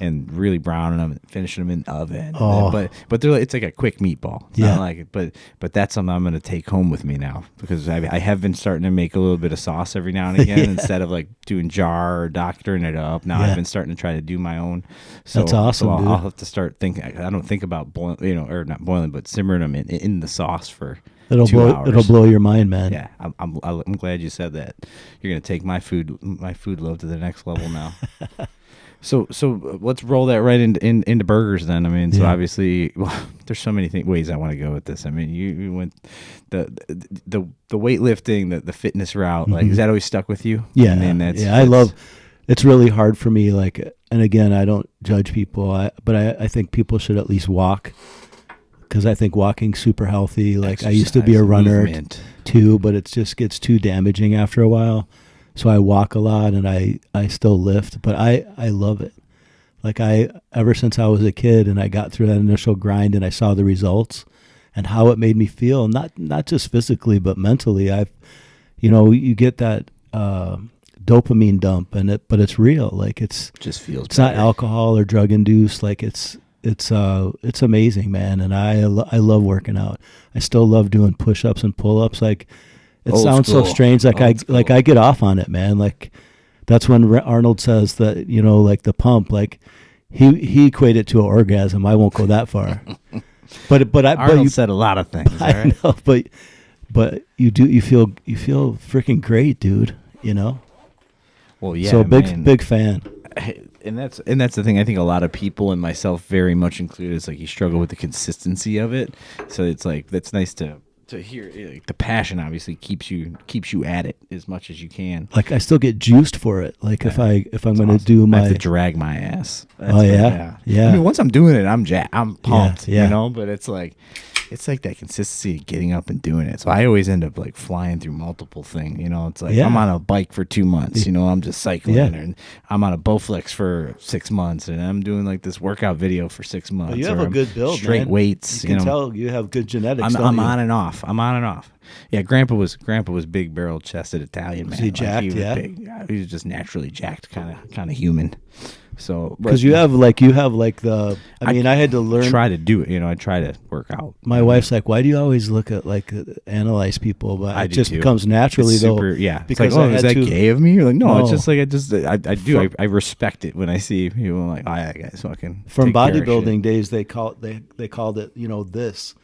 and really browning them and finishing them in the oven. Oh. But it's like a quick meatball. It's not but that's something I'm going to take home with me now, because I have been starting to make a little bit of sauce every now and again instead of doing jar or doctoring it up. Now I've been starting to try to do my own. So that's awesome. So I'll have to start thinking. I don't think about boiling, or not boiling, but simmering them in the sauce for. It'll blow your mind, man. Yeah, I'm glad you said that. You're gonna take my food love to the next level now. So let's roll that right into burgers then. I mean, so obviously, there's so many ways I want to go with this. I mean, you went the weightlifting, the fitness route. Is that always stuck with you? Yeah, I love. It's really hard for me. And again, I don't judge people. But I think people should at least walk. Because I think walking's super healthy. Exercise, I used to be a runner too, but it just gets too damaging after a while. So I walk a lot, and I still lift, but I love it. Ever since I was a kid and I got through that initial grind and I saw the results and how it made me feel, not just physically but mentally. You get that dopamine dump, but it's real. It's just feels. It's better. Not alcohol or drug induced. It's amazing, man, and I love working out. I still love doing push-ups and pull-ups. It sounds so strange. I get off on it, man. That's when Arnold says that, the pump. He equated it to an orgasm. I won't go that far. Arnold said a lot of things. I know, but you feel freaking great, dude. Well, yeah. So big fan. And that's the thing. I think a lot of people, and myself very much included, is you struggle with the consistency of it. So it's that's nice to hear. The passion obviously keeps you at it as much as you can. I still get juiced for it. If I'm going to do my, I have to drag my ass. Yeah. I mean, once I'm doing it, I'm pumped. Yeah. But it's that consistency of getting up and doing it. So I always end up flying through multiple things. I'm on a bike for 2 months. I'm just cycling, and I'm on a Bowflex for 6 months, and I'm doing this workout video for 6 months. Well, you have a good build, straight man. weights. You can tell you have good genetics. I'm on and off. Yeah, Grandpa was big barrel chested Italian man. Was he jacked? He was big. he's just naturally jacked, kind of human. So because you have like the. I mean, I had to learn. Try to do it. I try to work out. My wife's like, "Why do you always look at analyze people?" But I it just too. comes naturally It's though. super, yeah, because it's like, is that gay of me? You're like, no, it's just like I do. I respect it when I see people like, oh, yeah, guys, fucking. From bodybuilding days, they called it this,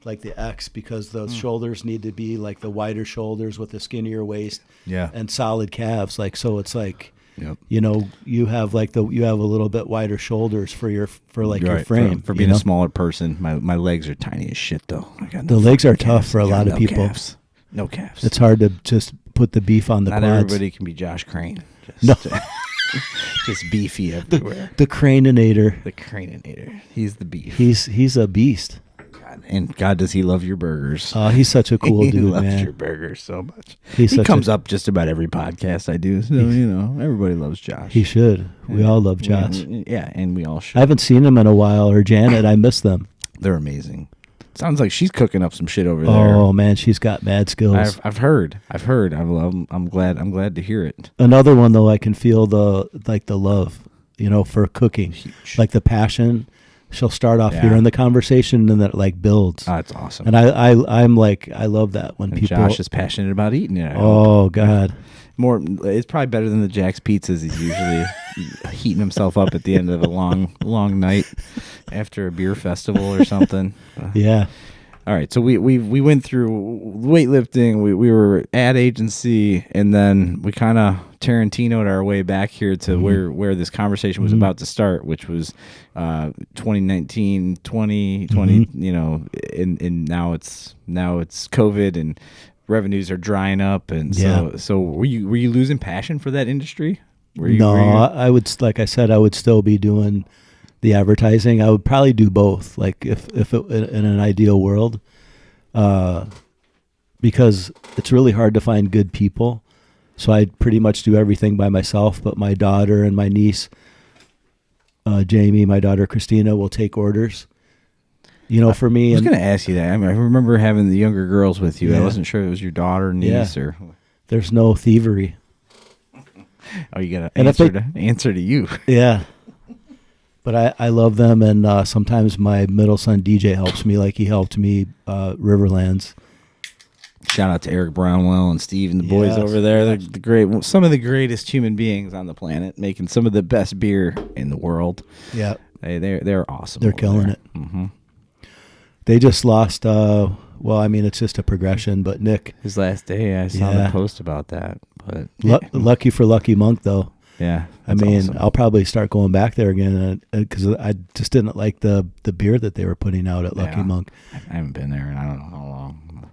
like the X, because the shoulders need to be like the wider shoulders with a skinnier waist, and solid calves. Like so, it's like. Yep. You have you have a little bit wider shoulders for your frame. For being a smaller person, my legs are tiny as shit though. The legs are tough for a lot of people. Calves. No calves. It's hard to just put the beef on the Not quads. everybody can be Josh Crane. Just beefy everywhere. The Craneinator. The Craneinator. He's the beef. He's a beast. And God, does he love your burgers? Oh, he's such a cool dude, he loves man. your burgers so much. He comes up just about every podcast I do. So, everybody loves Josh. He should. We all love Josh. Yeah, and we all should. I haven't seen him in a while, or Janet. I miss them. They're amazing. Sounds like she's cooking up some shit over there. Oh, man, she's got mad skills. I've heard. I'm glad to hear it. Another one, though, I can feel the love, for cooking. Huge. Like the passion. She'll start off here in the conversation and then it builds. Oh, that's awesome. And I'm like, I love that when people. Josh is passionate about eating it. Oh God. It's probably better than the Jack's pizzas. He's usually heating himself up at the end of a long night after a beer festival or something. Yeah. All right, so we went through weightlifting. We were ad agency, and then we kind of Tarantino'd our way back here to where this conversation was about to start, which was 2019, 2020. And now it's COVID, and revenues are drying up, and so were you losing passion for that industry? I would, like I said, I would still be doing the advertising. I would probably do both, like if it, in an ideal world, because it's really hard to find good people. So I pretty much do everything by myself. But my daughter and my niece, Jamie, my daughter Christina, will take orders. For me, I was going to ask you that. I remember having the younger girls with you. Yeah. I wasn't sure if it was your daughter, niece, or. There's no thievery. Oh, you got to answer to you. Yeah. But I love them, and sometimes my middle son DJ helps me, like he helped me Riverlands. Shout out to Eric Brownwell and Steve and the boys over there. They're some of the greatest human beings on the planet, making some of the best beer in the world. Yeah, they're awesome. They're killing it. Mm-hmm. They just lost. It's just a progression. But Nick, his last day, I saw the post about that. But lucky for Lucky Monk, though. Yeah, awesome. I'll probably start going back there again because I just didn't like the beer that they were putting out at Lucky Monk. I haven't been there in I don't know how long.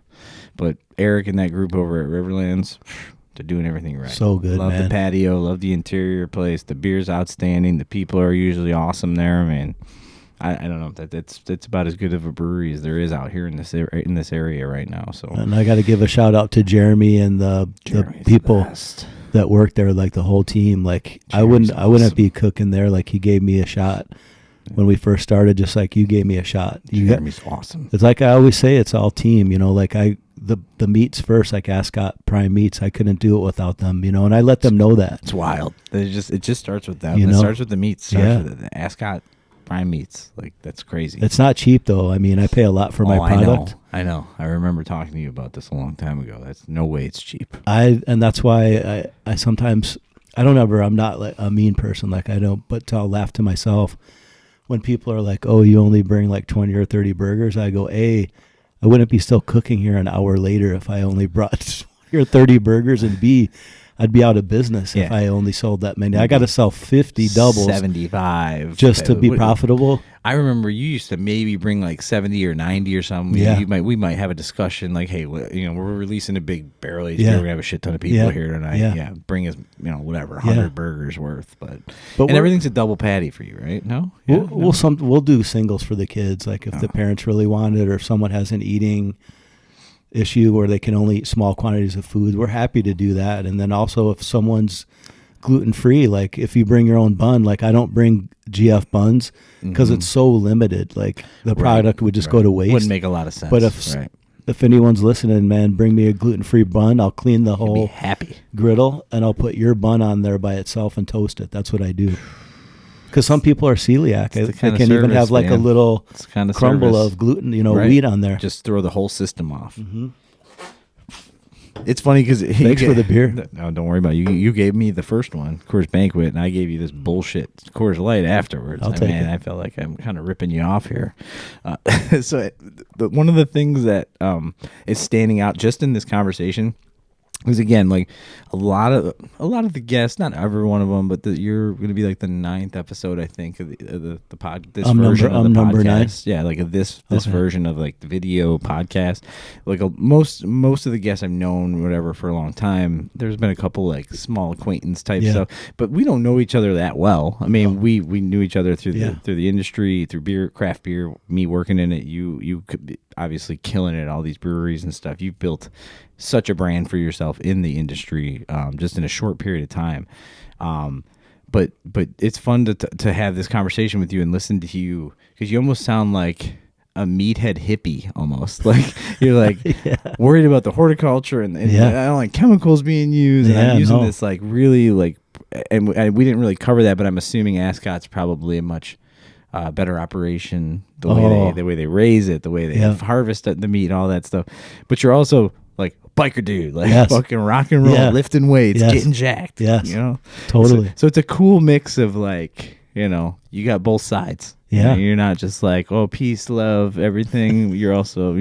But Eric and that group over at Riverlands, they're doing everything right. So good, love man. The patio, love the interior place. The beer's outstanding. The people are usually awesome there. I don't know if it's about as good of a brewery as there is out here in this area right now. So, and I got to give a shout out to Jeremy and the people that work there, like the whole team. Like Jeremy's I wouldn't be cooking there. Like he gave me a shot when we first started, just like you gave me a shot. Jeremy's awesome. It's like I always say, it's all team. Like the meats first, like Ascot Prime Meats, I couldn't do it without them. And I let them know that. It's wild. It just starts with them. It starts with the meats. With the Ascot Prime Meats. Like that's crazy. It's not cheap though. I pay a lot for my product. I know. I remember talking to you about this a long time ago. That's no way it's cheap. And that's why I sometimes I'm not like a mean person, like I don't, but I'll laugh to myself when people are like, "Oh, you only bring like 20 or 30 burgers." I go, "A, I wouldn't be still cooking here an hour later if I only brought 20 or 30 burgers, and B, I'd be out of business if I only sold that many. I got to sell 50 doubles, 75, just to be profitable." I remember you used to maybe bring like 70 or 90 or something. Yeah. We might have a discussion like, hey, we're releasing a big barrel aged beer. We're gonna have a shit ton of people here tonight. Yeah, bring us, whatever, 100 burgers worth. But everything's a double patty for you, right? No, we'll do singles for the kids, like if the parents really want it, or if someone has an eating issue where they can only eat small quantities of food, we're happy to do that. And then also if someone's gluten-free, like if you bring your own bun, like I don't bring GF buns because it's so limited, like the product would just go to waste. Wouldn't make a lot of sense. But if if anyone's listening, man, bring me a gluten-free bun. I'll clean the Be whole happy. griddle, and I'll put your bun on there by itself and toast it. That's what I do. Because some people are celiac. It's the They kind of can't even have service, like a man. little It's the kind of crumble service. of gluten, Right. wheat on there. Just throw the whole system off. Mhm. It's funny because Thanks for the beer. No, don't worry about it. You gave me the first one, Coors Banquet, and I gave you this bullshit Coors Light afterwards. I'll take it. I felt like I'm kind of ripping you off here. So one of the things that is standing out just in this conversation is, again, like a lot of the guests, not every one of them, but you're going to be like the 9th episode, I think, of the pod. This version of the number podcast. 9. Yeah, like this Okay. version of like the video podcast. Like most of the guests I've known, whatever, for a long time. There's been a couple like small acquaintance type stuff, but we don't know each other that well. I mean, we knew each other through the industry, through beer, craft beer. Me working in it, you could be obviously killing it at all these breweries and stuff. You've built such a brand for yourself in the industry, just in a short period of time. But it's fun to have this conversation with you and listen to you, because you almost sound like a meathead hippie almost. Like you're like worried about the horticulture and I don't like chemicals being used. And I'm using this like really like, and we didn't really cover that, but I'm assuming Ascot's probably a much better operation, the way they raise it, the way they harvest the meat, all that stuff. But you're also like biker dude, like fucking rock and roll, lifting weights, getting jacked. Yes. You know? Totally. So it's a cool mix of like, you got both sides. Yeah. You're not just like, oh, peace, love, everything. You're also,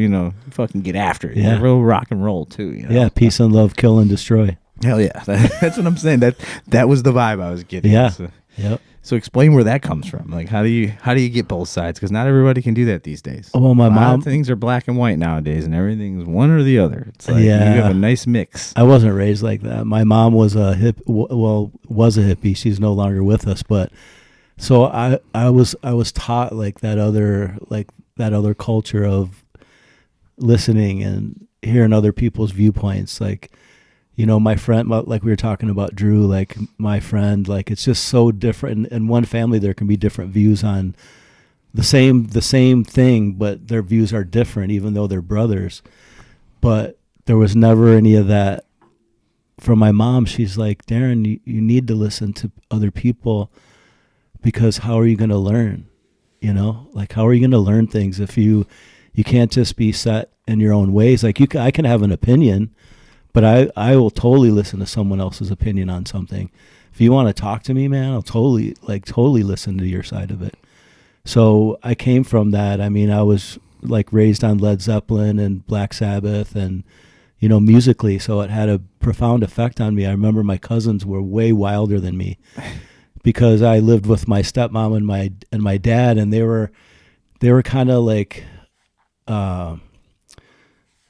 fucking get after it. Yeah. You're real rock and roll too. Yeah. Peace and love, kill and destroy. Hell yeah. That's what I'm saying. That was the vibe I was getting. Yeah. So, Yep. so explain where that comes from. Like, how do you get both sides? Because not everybody can do that these days. Oh, well, my mom. Things are black and white nowadays, and everything's one or the other. It's like you have a nice mix. I wasn't raised like that. My mom was a was a hippie. She's no longer with us, but so I was taught like that other culture of listening and hearing other people's viewpoints. Like, my friend, like we were talking about Drew, like my friend, like it's just so different. In one family, there can be different views on the same thing, but their views are different, even though they're brothers. But there was never any of that from my mom. She's like, Darrin, you need to listen to other people, because how are you going to learn? Like how are you going to learn things if you can't just be set in your own ways? Like I can have an opinion, but I will totally listen to someone else's opinion on something. If you want to talk to me, man, I'll totally listen to your side of it. So I came from that. I mean, I was like raised on Led Zeppelin and Black Sabbath and, musically. So it had a profound effect on me. I remember my cousins were way wilder than me because I lived with my stepmom and my dad, and they were kind of like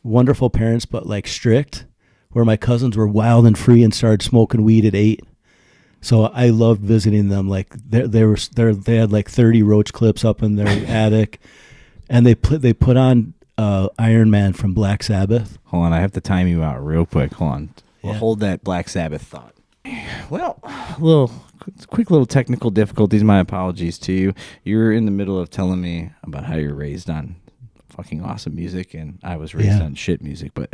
wonderful parents, but like strict, where my cousins were wild and free and started smoking weed at 8. So I loved visiting them. Like they had like 30 roach clips up in their attic, and they put on Iron Man from Black Sabbath. Hold on, I have to time you out real quick. Hold on. We'll Yeah. hold that Black Sabbath thought. Well, quick little technical difficulties. My apologies to you. You're in the middle of telling me about how you're raised on fucking awesome music, and I was raised on shit music, but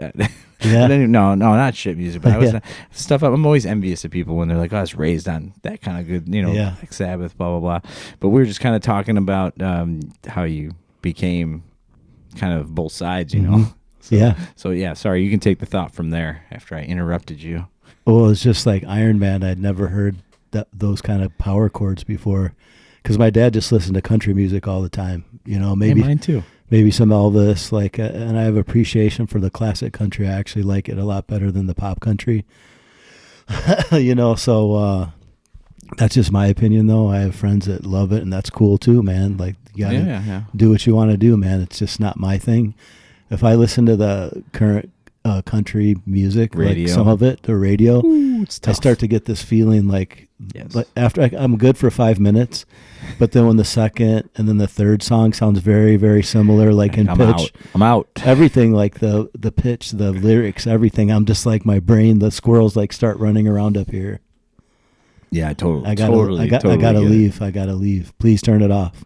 no, not shit music, but I was stuff. I'm always envious of people when they're like, "Oh, I was raised on that kind of good, Black Sabbath, blah blah blah." But we were just kind of talking about how you became kind of both sides, So sorry, you can take the thought from there after I interrupted you. Well, it's just like Iron Man. I'd never heard those kind of power chords before, because my dad just listened to country music all the time. Maybe mine too. Maybe some Elvis, and I have appreciation for the classic country. I actually like it a lot better than the pop country. So that's just my opinion, though. I have friends that love it, and that's cool too, man. Like, you gotta do what you want to do, man. It's just not my thing. If I listen to the current country music, radio, like some of it, the radio, I start to get this feeling like after I'm good for 5 minutes, but then when the second and then the third song sounds very, very similar, like in pitch, I'm out. Everything, like the pitch, the lyrics, everything. I'm just like, my brain, the squirrels like start running around up here. Yeah, I gotta leave. I gotta leave. Please turn it off.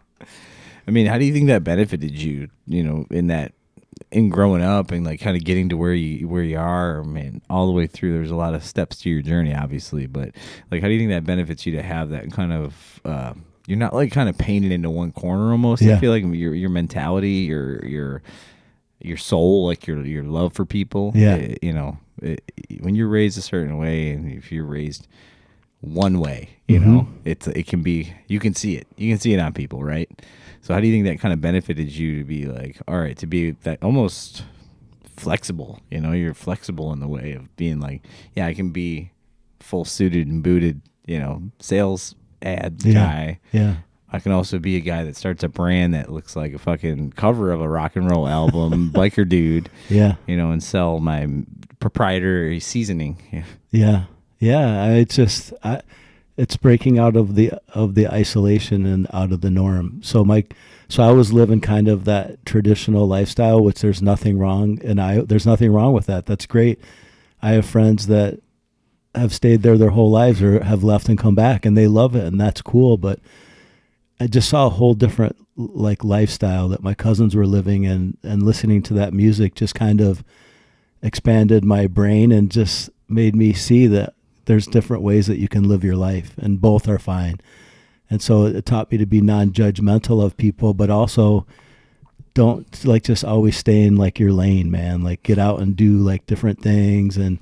I mean, how do you think that benefited you? In that in growing up and like kind of getting to where you are, man, all the way through, there's a lot of steps to your journey, obviously, but like, how do you think that benefits you to have that kind of you're not like kind of painted into one corner almost? Yeah. I feel like your mentality, your soul, like your love for people, Yeah. when you're raised a certain way, and if you're raised one way, you Mm-hmm. know, it can be, you can see it on people, right? So how do you think that kind of benefited you to be like, all right, to be that almost flexible, you're flexible in the way of being like, yeah, I can be full suited and booted, sales ad guy. Yeah. I can also be a guy that starts a brand that looks like a fucking cover of a rock and roll album, biker dude, Yeah. and sell my proprietary seasoning. Yeah. Yeah. Yeah. It's breaking out of the isolation and out of the norm. So I was living kind of that traditional lifestyle, which there's nothing wrong. And there's nothing wrong with that. That's great. I have friends that have stayed there their whole lives or have left and come back and they love it. And that's cool. But I just saw a whole different like lifestyle that my cousins were living in, and listening to that music just kind of expanded my brain and just made me see that there's different ways that you can live your life and both are fine. And so it taught me to be non-judgmental of people, but also don't like just always stay in like your lane, man. Like get out and do like different things and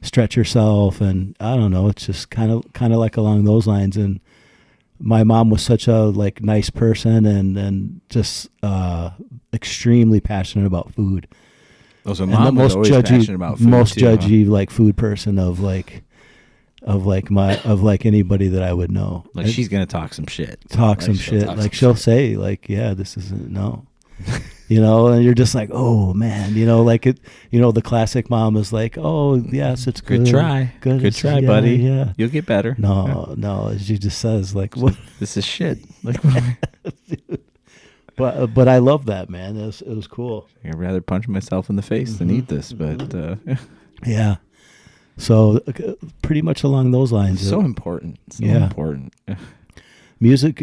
stretch yourself. And I don't know, it's just kind of like along those lines. And my mom was such a like nice person and just extremely passionate about food. Oh, so mom was always passionate about food most too, judgy like food person of anybody that I would know. Like she's gonna talk some shit. Like she'll say like, yeah, this isn't no. And you're just like, oh man, like it, the classic mom is like, oh yes, it's good. Good try, yeah, buddy. Yeah, you'll get better. No, she just says like, what? This is shit. Like, Dude. But I love that, man. It was cool. I'd rather punch myself in the face than eat this, but yeah. So pretty much along those lines. It's so important. Important. Music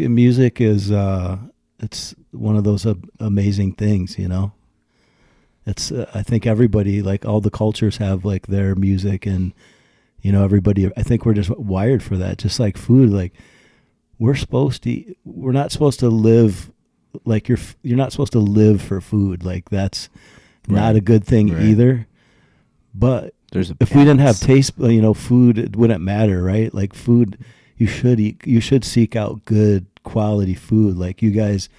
is it's one of those amazing things, It's I think everybody, like all the cultures have like their music, and everybody, I think we're just wired for that. Just like food, like we're not supposed to live like you're not supposed to live for food. Like that's not a good thing either. But if we didn't have taste, food, it wouldn't matter, right? Like food, you should eat. You should seek out good quality food. Like you guys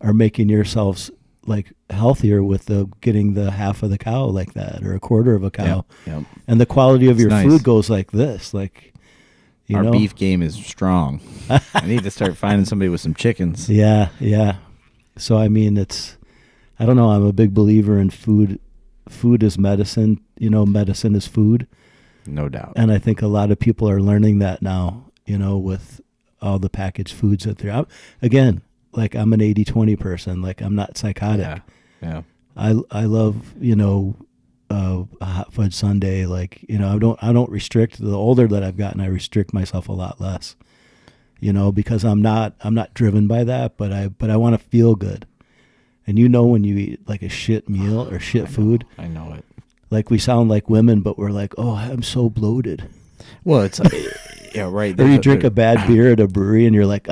are making yourselves like healthier with getting the half of the cow like that, or a quarter of a cow. Yep. And the quality of your nice. food goes like this. Like our beef game is strong. I need to start finding somebody with some chickens. Yeah. So I mean, I don't know. I'm a big believer in food. Food is medicine. Medicine is food. No doubt. And I think a lot of people are learning that now, with all the packaged foods that they're out. Again, like I'm an 80-20 person. Like I'm not psychotic. Yeah. I love, a hot fudge sundae. Like, I don't restrict. The older that I've gotten, I restrict myself a lot less, because I'm not driven by that, but I want to feel good. And when you eat like a shit meal or shit food, I know it. Like we sound like women, but we're like, oh, I'm so bloated. Well, it's yeah, right. Or you drink a bad beer at a brewery and you're like,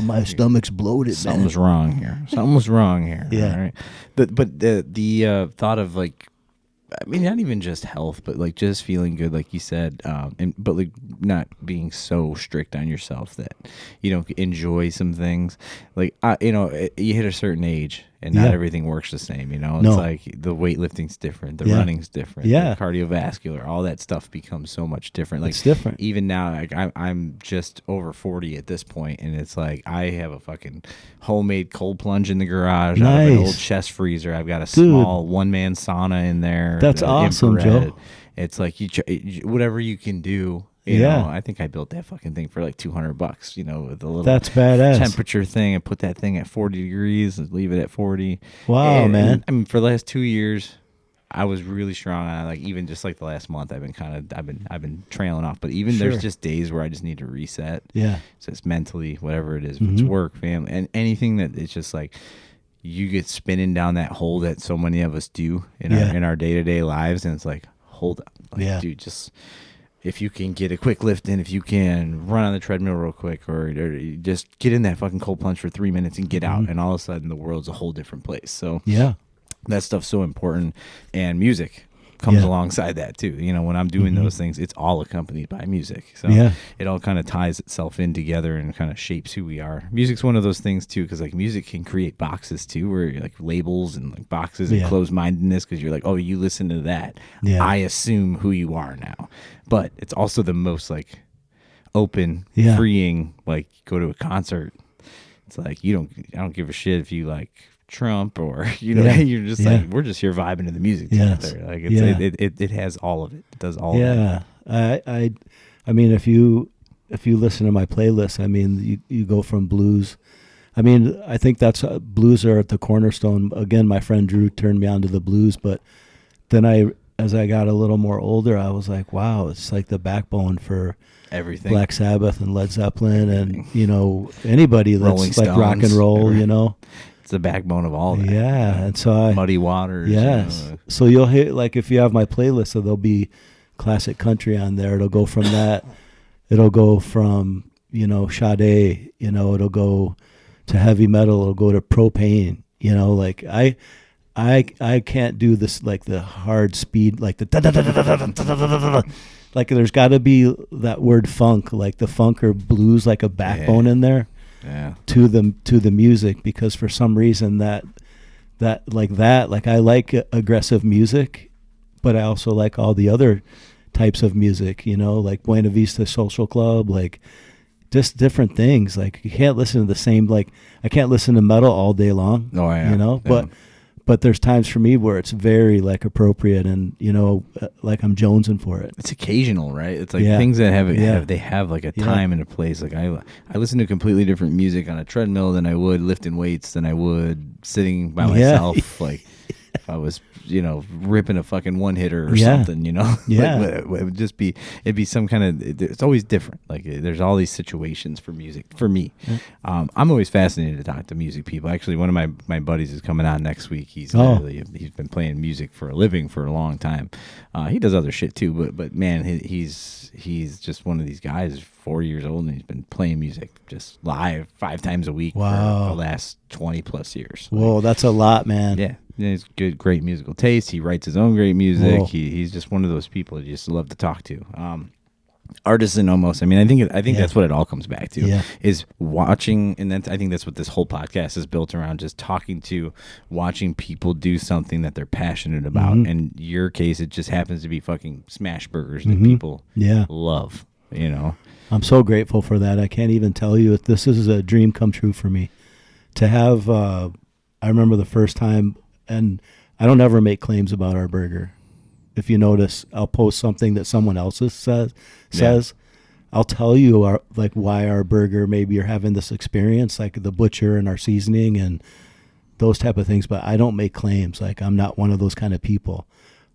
my stomach's bloated. Something's wrong here. Something's wrong here. Yeah. All right. But the thought of like, I mean, not even just health, but like just feeling good, like you said, but like not being so strict on yourself that you don't enjoy some things. Like, you hit a certain age and not everything works the same. It's like the weightlifting's different, the running's different, the cardiovascular, all that stuff becomes so much different. Like, it's different. Even now, like I'm just over 40 at this point, and it's like I have a fucking homemade cold plunge in the garage. Nice. I have an old chest freezer. I've got a small one-man sauna in there. That's awesome, infrared. Joe. It's like whatever you can do. I think I built that fucking thing for like $200. With a little that's badass temperature thing. I put that thing at 40 degrees and leave it at 40. Wow, man! I mean, for the last 2 years, I was really strong on it. Like even just like the last month, I've been trailing off. But even there's just days where I just need to reset. Yeah. So it's mentally, whatever it is, if it's work, family, and anything that it's just like. you get spinning down that hole that so many of us do in our day-to-day lives, and it's like, hold up, like, dude, just if you can get a quick lift in, if you can run on the treadmill real quick, or just get in that fucking cold plunge for 3 minutes and get out, and all of a sudden the world's a whole different place. So that stuff's so important, and music comes alongside that too. You know, when I'm doing those things, it's all accompanied by music. So it all kind of ties itself in together and kind of shapes who we are. Music's one of those things too, because like music can create boxes too, where you're like labels and like boxes and closed-mindedness, because you're like, oh, you listen to that, I assume who you are now. But it's also the most like open, freeing. Like, go to a concert, it's like I don't give a shit if you like Trump or you're just like, we're just here vibing to the music together. Like it has all of it. It does all of it. I mean, if you listen to my playlist, I mean, you go from blues. I mean, I think that's blues are at the cornerstone. Again, my friend Drew turned me on to the blues, but then as I got a little more older, I was like, wow, it's like the backbone for everything. Black Sabbath and Led Zeppelin and anybody that's Rolling like Stones, rock and roll, It's the backbone of all that. Yeah, and so Muddy Waters. Yes. So you'll hear, like, if you have my playlist, so there'll be classic country on there. It'll go from that. It'll go from, Sade, it'll go to heavy metal. It'll go to propane, like I can't do this, like the hard speed, like the like there's got to be that word funk, like the funk or blues, like a backbone in there. To the music, because for some reason that I like aggressive music, but I also like all the other types of music, like Buena Vista Social Club, like just different things. Like you can't listen to the same, like I can't listen to metal all day long. But there's times for me where it's very like appropriate, and like I'm jonesing for it. It's occasional, right? It's like things that have like a time and a place. Like I listen to completely different music on a treadmill than I would lifting weights, than I would sitting by myself. Like if I was ripping a fucking one hitter or something, like, it would just be, it'd be some kind of, it's always different. Like there's all these situations for music for me. I'm always fascinated to talk to music people. Actually, one of my buddies is coming on next week. He's been playing music for a living for a long time. He does other shit too, but man, he's just one of these guys, 4 years old, and he's been playing music just live 5 times a week for the last 20 plus years. Whoa, that's a lot, man. Yeah. He's great musical taste. He writes his own great music. He's just one of those people you just love to talk to. Artisan almost. I mean, I think that's what it all comes back to is watching, and I think that's what this whole podcast is built around, just watching people do something that they're passionate about. In your case, it just happens to be fucking smashburgers that people love, I'm so grateful for that. I can't even tell you. This is a dream come true for me to have. I remember the first time, and I don't ever make claims about our burger. If you notice, I'll post something that someone else says. I'll tell you why our burger, maybe you're having this experience, like the butcher and our seasoning and those type of things. But I don't make claims. Like I'm not one of those kind of people.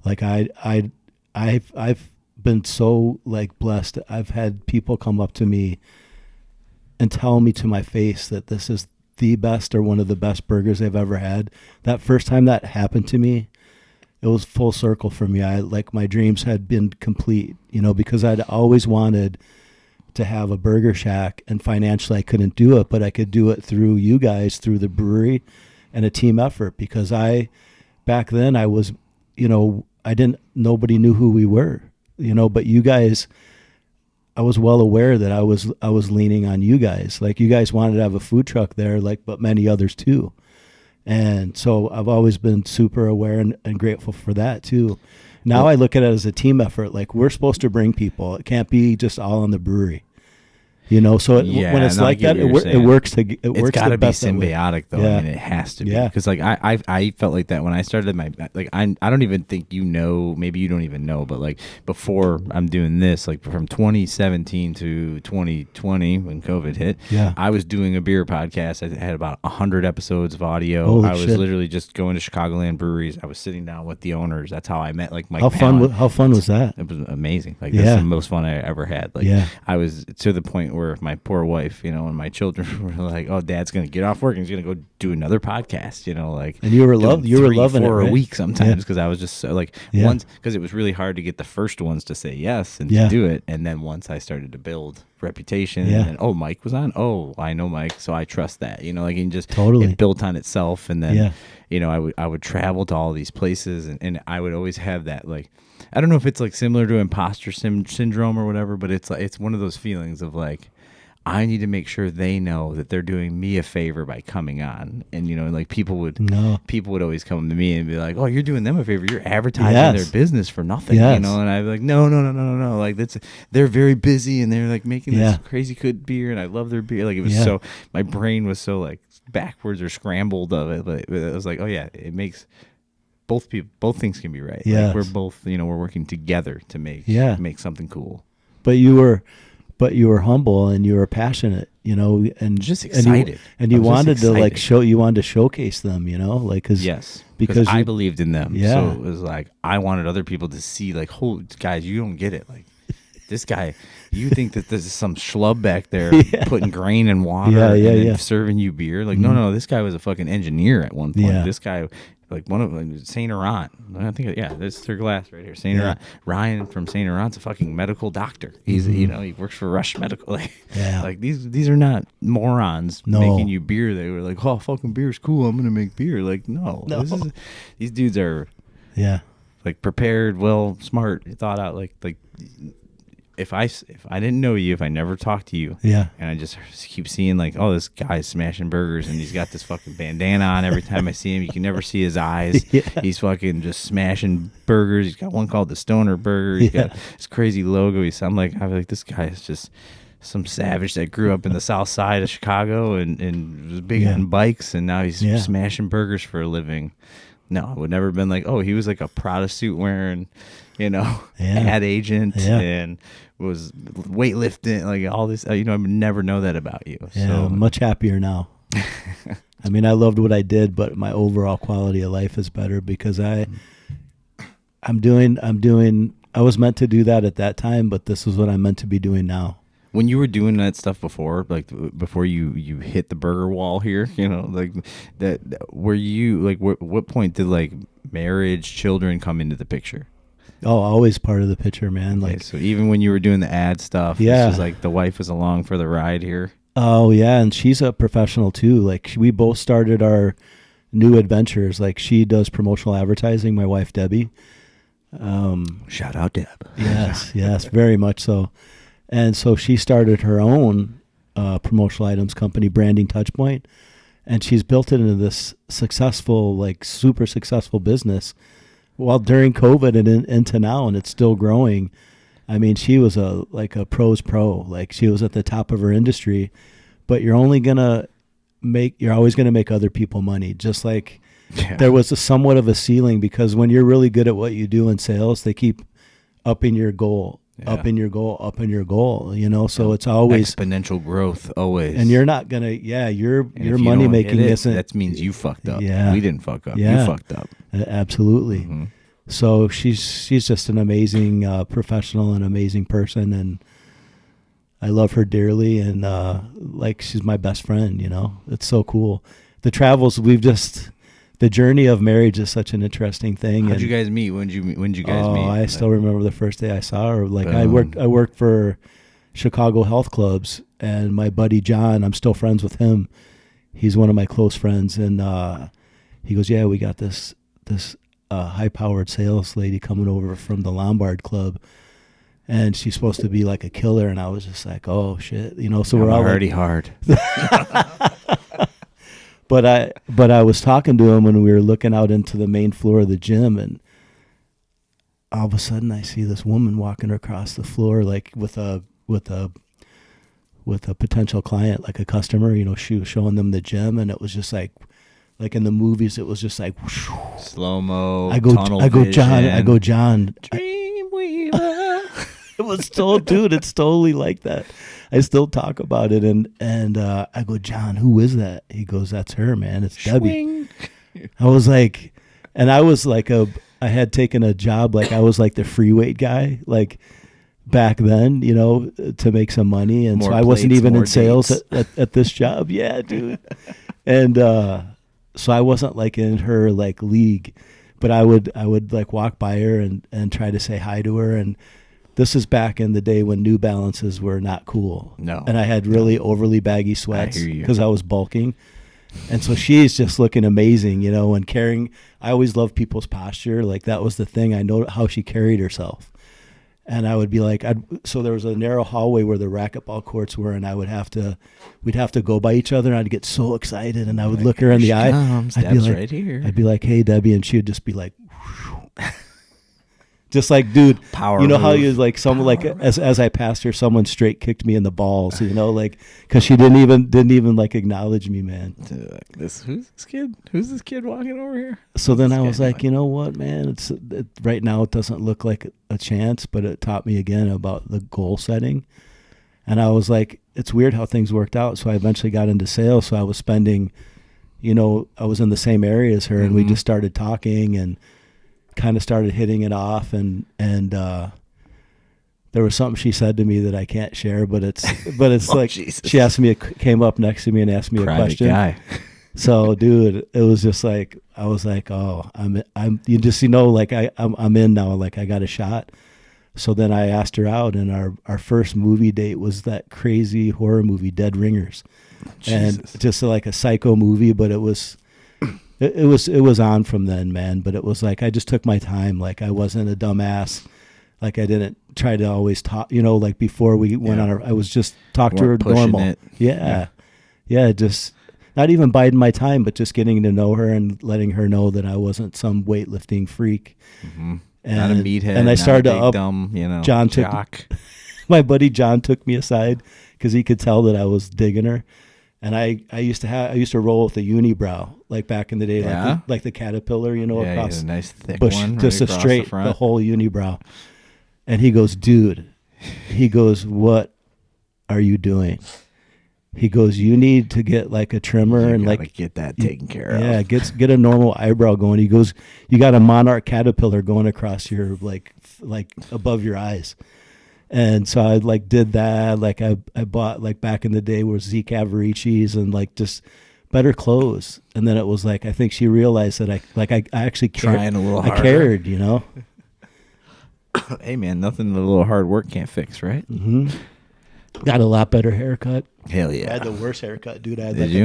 Like I've been so like blessed. I've had people come up to me and tell me to my face that this is the best or one of the best burgers they've ever had. That first time that happened to me, it was full circle for me. My dreams had been complete, because I'd always wanted to have a burger shack, and financially I couldn't do it, but I could do it through you guys, through the brewery and a team effort, because back then I was, nobody knew who we were, but you guys, I was well aware that I was leaning on you guys. Like you guys wanted to have a food truck there, but many others too. And so I've always been super aware and grateful for that too. Now I look at it as a team effort. Like we're supposed to bring people. It can't be just all on the brewery. So when it's like that, it works. It's got to be symbiotic, though. I mean, it has to be, because like I felt like that when I started I don't even think maybe you don't even know, but like before I'm doing this, like from 2017 to 2020 when COVID hit, I was doing a beer podcast. I had about 100 episodes of audio. Holy I was shit. literally just going to Chicagoland breweries. I was sitting down with the owners. That's how I met like Mike. How fun was that? It was amazing. Like that's the most fun I ever had. Like I was to the point point where my poor wife, and my children were like, "Oh, Dad's gonna get off work and he's gonna go do another podcast," like. And you were loving it, for right? a week sometimes because I was just so, like once because it was really hard to get the first ones to say yes and to do it, and then once I started to build reputation, and then, Mike was on. Oh, I know Mike, so I trust that. Like and just it built on itself, and then I would travel to all these places, and I would always have that like. I don't know if it's like similar to imposter syndrome or whatever, but it's like it's one of those feelings of like I need to make sure they know that they're doing me a favor by coming on, and like people would always come to me and be like, "Oh, you're doing them a favor. You're advertising their business for nothing," and I'd be like, "No, like they're very busy and they're like making this crazy good beer, and I love their beer." Like it was so my brain was so like backwards or scrambled of it, but it was like, oh yeah, it makes. Both things can be right. Yeah, like we're both, we're working together to make something cool. But you were humble and you were passionate, and just excited, and you wanted to like showcase them, like because I believed in them. Yeah, so it was like I wanted other people to see, like, oh, guys, you don't get it, like. This guy, you think that this is some schlub back there putting grain in water and serving you beer? Like, no, this guy was a fucking engineer at one point. This guy, like one of them, Saint Laurent. I think, this is their glass right here. Saint Laurent. Ryan from Saint Laurent's a fucking medical doctor. He's, he works for Rush Medical. Like these are not morons making you beer. They were like, oh, fucking beer's cool. I'm gonna make beer. Like, no. These dudes are, like prepared, well, smart, thought out, like. If I didn't know you, if I never talked to you, and I just keep seeing like, oh, this guy's smashing burgers and he's got this fucking bandana on every time I see him. You can never see his eyes. He's fucking just smashing burgers. He's got one called the Stoner Burger. He's got this crazy logo. I'm like, this guy is just some savage that grew up in the south side of Chicago and was big on bikes, and now he's smashing burgers for a living. No, I would never have been like, oh, he was like a Prada suit wearing, ad agent and was weightlifting, like all this. I would never know that about you. Yeah, so I'm much happier now. I mean, I loved what I did, but my overall quality of life is better because I'm doing. I was meant to do that at that time, but this is what I'm meant to be doing now. When you were doing that stuff before, like before you hit the burger wall here, like that, were you like what point did like marriage, children come into the picture? Oh, always part of the picture, man. Okay, like, so even when you were doing the ad stuff, this was like the wife was along for the ride here. Oh yeah, and she's a professional too. Like we both started our new adventures. Like she does promotional advertising. My wife Debbie. Shout out Deb. Yes, very much so. And so she started her own promotional items company, Branding Touchpoint, and she's built it into this successful, like super successful business. Well, during COVID and into now, and it's still growing. I mean, she was a pro's pro. Like she was at the top of her industry, but you're always gonna make other people money. Just like there was somewhat of a ceiling, because when you're really good at what you do in sales, they keep upping your goal. Up in your goal, so it's always exponential growth, always. And you're not gonna, your money making isn't. That means you fucked up. Yeah, we didn't fuck up. You fucked up. Absolutely. Mm-hmm. So she's just an amazing professional, an amazing person, and I love her dearly. And like she's my best friend. It's so cool. The travels the journey of marriage is such an interesting thing. How'd you guys meet? When did you guys meet? I still remember the first day I saw her. Like I worked for Chicago health clubs, and my buddy John, I'm still friends with him. He's one of my close friends, and he goes, "Yeah, we got this high-powered sales lady coming over from the Lombard Club, and she's supposed to be like a killer." And I was just like, "Oh shit," So we're all already hard. But I was talking to him when we were looking out into the main floor of the gym, and all of a sudden I see this woman walking across the floor, like with a potential client, like a customer. She was showing them the gym, and it was just like in the movies, it was just like slow mo. I go, John. Dreamweaver. It was dude, it's totally like that. I still talk about it, and I go, John, who is that? He goes, that's her, man. It's Debbie. I was like, and I was like I had taken a job, like I was like the free weight guy, like back then, to make some money. And More so I wasn't plates, even more in sales dates. at this job. Yeah, dude. And so I wasn't like in her like league, but I would like walk by her and try to say hi to her. And this is back in the day when New Balances were not cool. No. And I had really overly baggy sweats hear you. because I was bulking. And so she's just looking amazing, and carrying. I always loved people's posture. Like that was the thing. I know how she carried herself. And I would be like, so there was a narrow hallway where the racquetball courts were, and we'd have to go by each other, and I'd get so excited, and I would look her in the eye. I'd be like, right here. I'd be like, hey, Debbie, and she would just be like, just like, dude, Power you know how move. you like someone like as I passed her, someone straight kicked me in the balls, like because she didn't even like acknowledge me, man. Who's this kid? Who's this kid walking over here? So then I was like, you know what, man? Right now it doesn't look like a chance, but it taught me again about the goal setting. And I was like, it's weird how things worked out. So I eventually got into sales. So I was spending, I was in the same area as her, and we just started talking and kind of started hitting it off. And there was something she said to me that I can't share, but it's Oh, like Jesus. she asked me, came up next to me and asked me Private a question. guy. So, dude, it was just like I was like, oh, I'm you just like I'm in now. Like I got a shot. So then I asked her out, and our first movie date was that crazy horror movie, Dead Ringers, and just like a psycho movie. But it was on from then, man. But it was like I just took my time. Like I wasn't a dumbass. Like I didn't try to always talk. Like before we went on, I was just talk to her normal. It. Yeah, just. Not even biding my time, but just getting to know her and letting her know that I wasn't some weightlifting freak. Mm-hmm. And, not a meathead. And I started not a big, to up. dumb, John jock. My buddy John took me aside because he could tell that I was digging her. And I used to roll with a unibrow, like back in the day, like the caterpillar, across a nice thick bush, one, just right a straight, the whole unibrow. And he goes, dude, what are you doing? He goes, you need to get like a trimmer and like get that taken care of. Yeah, get a normal eyebrow going. He goes, you got a monarch caterpillar going across your like above your eyes. And so I like did that. Like I bought like back in the day were Zeke Avericis and like just better clothes. And then it was like I think she realized that I actually cared. Trying a little harder. I cared, Hey man, nothing a little hard work can't fix, right? Mm-hmm. Got a lot better haircut. Hell yeah. I had the worst haircut, dude. I had Did like you?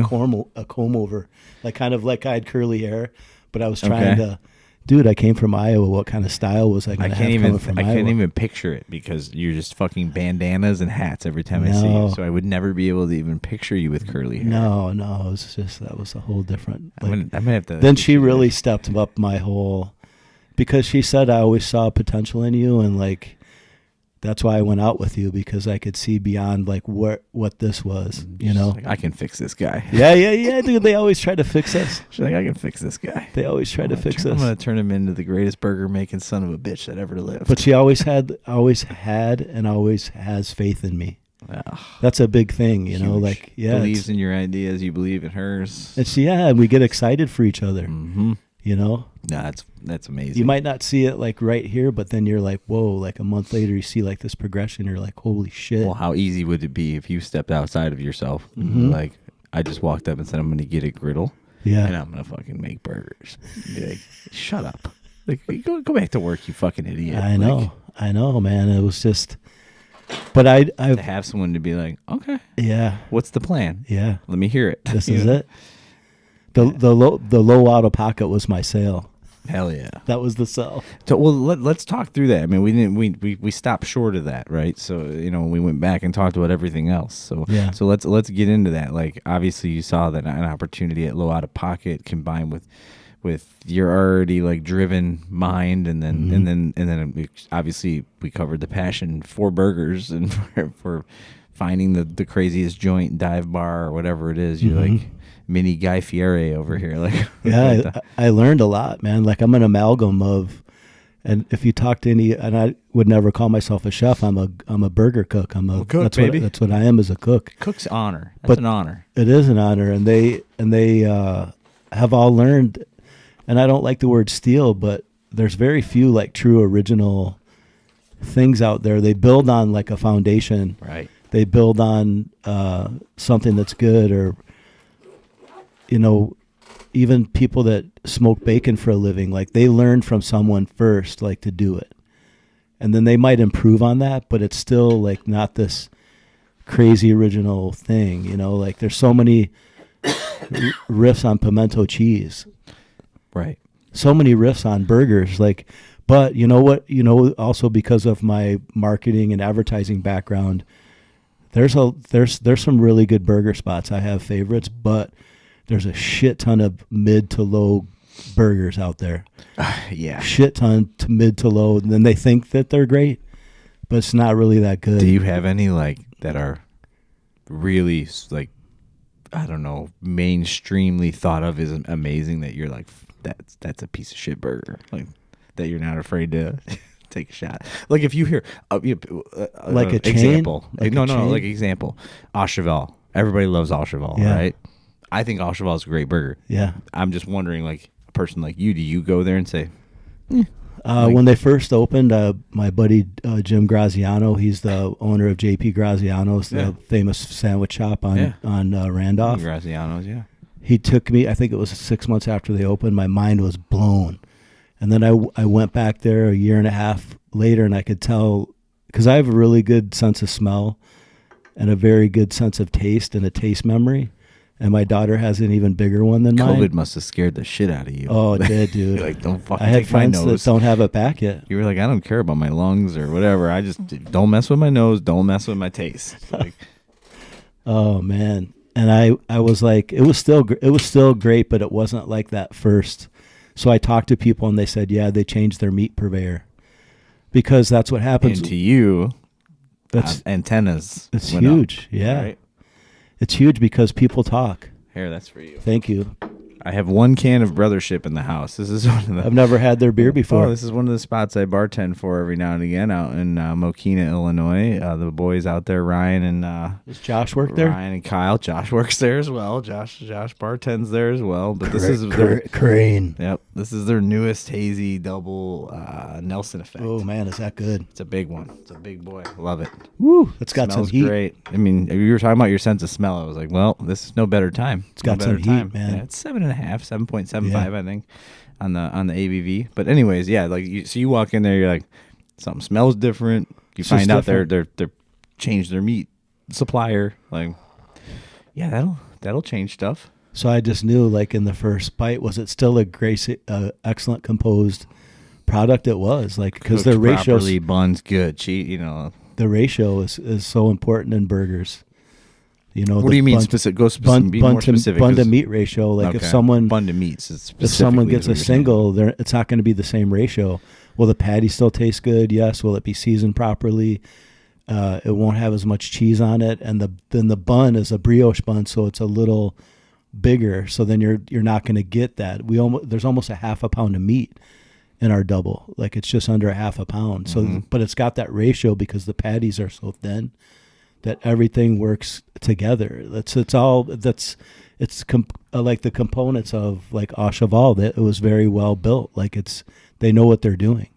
a comb over, like kind of like I had curly hair, but I was trying to. Dude, I came from Iowa. What kind of style was I going to have coming from Iowa? I can't even picture it because you're just fucking bandanas and hats every time I see you. So I would never be able to even picture you with curly hair. No, it was just that was a whole different. Like, I'm gonna have to. Then she really stepped up my whole, because she said I always saw potential in you, and like. That's why I went out with you, because I could see beyond like what this was, Like, I can fix this guy. Yeah, dude. They always try to fix us. She's like, I can fix this guy. They always try to fix us. I'm gonna turn him into the greatest burger making son of a bitch that ever lived. But she always had, and always has faith in me. That's a big thing, Huge. Like believes in your ideas, you believe in hers. And we get excited for each other. Mm-hmm. No, that's amazing. You might not see it like right here, but then you're like, whoa, like a month later you see like this progression, you're like, holy shit. Well, how easy would it be if you stepped outside of yourself? Mm-hmm. Like, I just walked up and said, I'm going to get a griddle. Yeah. And I'm going to fucking make burgers. Be like, shut up. Like, go back to work, you fucking idiot. I know, man. It was just, but I to have someone to be like, okay. Yeah. What's the plan? Yeah. Let me hear it. This is it. The low out of pocket was my sale. Hell yeah. That was the sell. So, well, let's talk through that. I mean, we stopped short of that, right? So, we went back and talked about everything else. So, yeah. So let's get into that. Like, obviously, you saw that an opportunity at low out of pocket combined with your already like driven mind, and then Mm-hmm. and then obviously we covered the passion for burgers and for finding the craziest joint, dive bar, or whatever it is. You're Mm-hmm. like mini Guy Fieri over here. Like, yeah, I learned a lot, man. Like, I'm an amalgam of, and if you talk to any, and I would never call myself a chef. I'm a burger cook. I'm a cook, that's baby. That's what I am as a cook. Cook's honor. That's an honor. It is an honor, and they have all learned. And I don't like the word steal, but there's very few like true original things out there. They build on like a foundation. Right. They build on something that's good, or even people that smoke bacon for a living, like they learn from someone first, like to do it, and then they might improve on that, but it's still like not this crazy original thing. Like there's so many riffs on pimento cheese, Right. so many riffs on burgers, like. But you know what? Also because of my marketing and advertising background, there's some really good burger spots. I have favorites, but there's a shit ton of mid to low burgers out there. Yeah. Shit ton to mid to low, and then they think that they're great, but it's not really that good. Do you have any like that are really like, I don't know, mainstreamly thought of as amazing that you're like, that's a piece of shit burger, like that you're not afraid to take a shot? Like if you hear like a chain? Example, Like no, a chain? like example, Au Cheval. Everybody loves Au Cheval, Yeah. right? I think Au Cheval is a great burger. Yeah. I'm just wondering, like a person like you, do you go there and say, When they first opened, my buddy Jim Graziano, he's the owner of JP Graziano's, Yeah. the famous sandwich shop on Randolph. Graziano's? Yeah. He took me, I think it was 6 months after they opened, my mind was blown. And then I went back there a year and a half later, and I could tell, because I have a really good sense of smell and a very good sense of taste and a taste memory. And my daughter has an even bigger one than mine. COVID must have scared the shit out of you. Oh, it did, dude. You're like, don't fucking I had take my friends that nose. don't have it back yet. You were like, I don't care about my lungs or whatever. I just don't mess with my nose. Don't mess with my taste. Like, Oh man. And I was like, it was still great, but it wasn't like that first. So I talked to people and they said, yeah, they changed their meat purveyor, because that's what happens. and to you, That's antennas. it's went up, huge. Yeah. right? It's huge because people talk. Here, that's for you. Thank you. I have one can of Brothership in the house. This is one of the. I've never had their beer before. Oh, this is one of the spots I bartend for every now and again out in Mokina, Illinois. The boys out there, Ryan and Does Josh work there? Ryan and Kyle. Josh works there as well. Josh bartends there as well. But this is their Crane. Yep, this is their newest hazy double Nelson effect. Oh man, is that good? It's a big one. It's a big boy. Love it. Woo! It's got Smells some heat. great. I mean, you were talking about your sense of smell. I was like, well, this is no better time. It's got no some better heat, time. man. Yeah, it's 7.5, 7.75, Yeah. I think, on the ABV. But anyways, yeah, like so you walk in there, you're like, something smells different. You It's find just out different. they're changed their meat supplier. Like, yeah, that'll change stuff. So I just knew, like in the first bite, was it still a great, excellent composed product? It was, like, because the Cooked ratio, properly, buns good. the ratio is so important in burgers. What do you mean specific? Go specific. Be more specific. Bun to 'cause- meat ratio. Like if okay. someone bun to meats, is if someone specifically gets is a what you're saying. single, it's not going to be the same ratio. Will the patty still taste good? Yes. Will it be seasoned properly? It won't have as much cheese on it, and then the bun is a brioche bun, so it's a little bigger. So then you're not going to get that. There's almost a half a pound of meat in our double. Like it's just under a half a pound. So, but it's got that ratio because the patties are so thin that everything works together. Like the components of like Au Cheval, that it was very well built. Like they know what they're doing.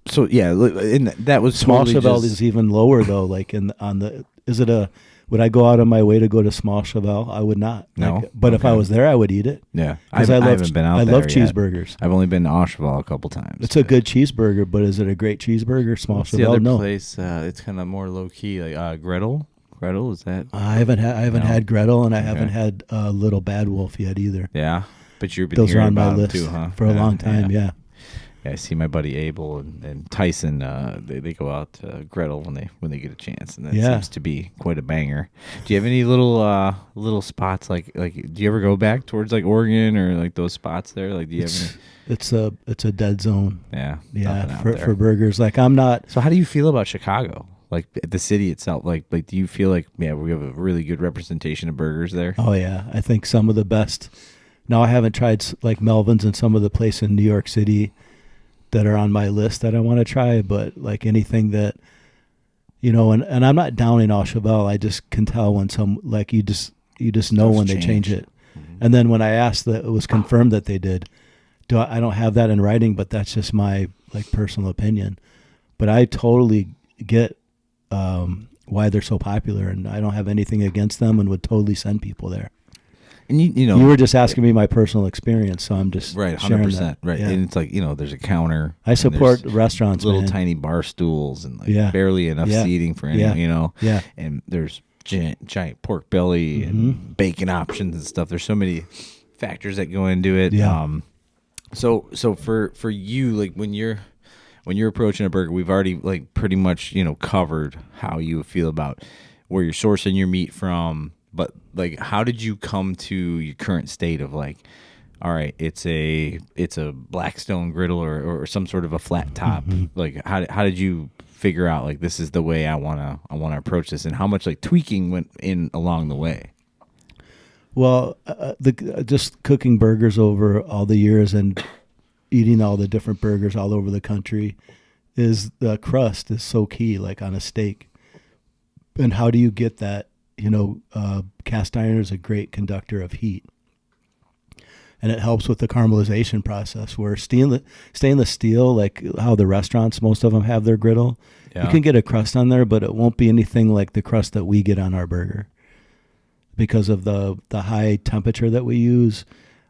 So yeah, and that was Small totally Cheval just- is even lower though. Like would I go out of my way to go to Small Cheval? I would not. No? Like, but if I Okay. was there, I would eat it. Yeah, Because I I love haven't been out I there love yet. cheeseburgers. I've only been to Au Cheval a couple times. It's a good cheeseburger, but is it a great cheeseburger? Small What's the Cheval, other no. place? It's kind of more low key, like Gretel. Gretel, is that? I haven't No. had Gretel, and I Okay. haven't had Little Bad Wolf yet either. Yeah, but you've been Those are hearing on my about them list too, huh? for a long time. Yeah. Yeah, I see my buddy Abel and Tyson. They go out to Gretel when they get a chance, and that Yeah. seems to be quite a banger. Do you have any little spots like do you ever go back towards like Oregon or like those spots there? Like, do you have any? It's a dead zone. Yeah, nothing Yeah, out for there. burgers. Like I'm not. So how do you feel about Chicago? Like the city itself? Like do you feel like we have a really good representation of burgers there? Oh yeah, I think some of the best. Now I haven't tried like Melvin's and some of the place in New York City that are on my list that I want to try, but like anything that, and I'm not downing Au Cheval. I just can tell when you just know Stuff's when they change changed. it. And then when I asked that, it was confirmed that they did. I don't have that in writing, but that's just my like personal opinion. but I totally get why they're so popular, and I don't have anything against them, and would totally send people there. And you know, you were just asking me my personal experience, so I'm just right, 100%, right. Yeah. And it's like, you know, there's a counter. I support restaurants, little man. tiny bar stools and like Yeah. barely enough Yeah. seating for any, Yeah. you know. Yeah. And there's giant pork belly and bacon options and stuff. There's so many factors that go into it. Yeah. So for you, like when you're approaching a burger, we've already like pretty much, you know, covered how you feel about where you're sourcing your meat from, but like how did you come to your current state of like, all right, it's a Blackstone griddle or some sort of a flat top. Like how did you figure out like this is the way I wanna approach this, and how much like tweaking went in along the way? Well, just cooking burgers over all the years and eating all the different burgers all over the country, is the crust is so key, like on a steak. And how do you get that? You know, cast iron is a great conductor of heat, and it helps with the caramelization process. Where stainless steel, like how the restaurants, most of them have their griddle, you can get a crust on there, but it won't be anything like the crust that we get on our burger because of the high temperature that we use.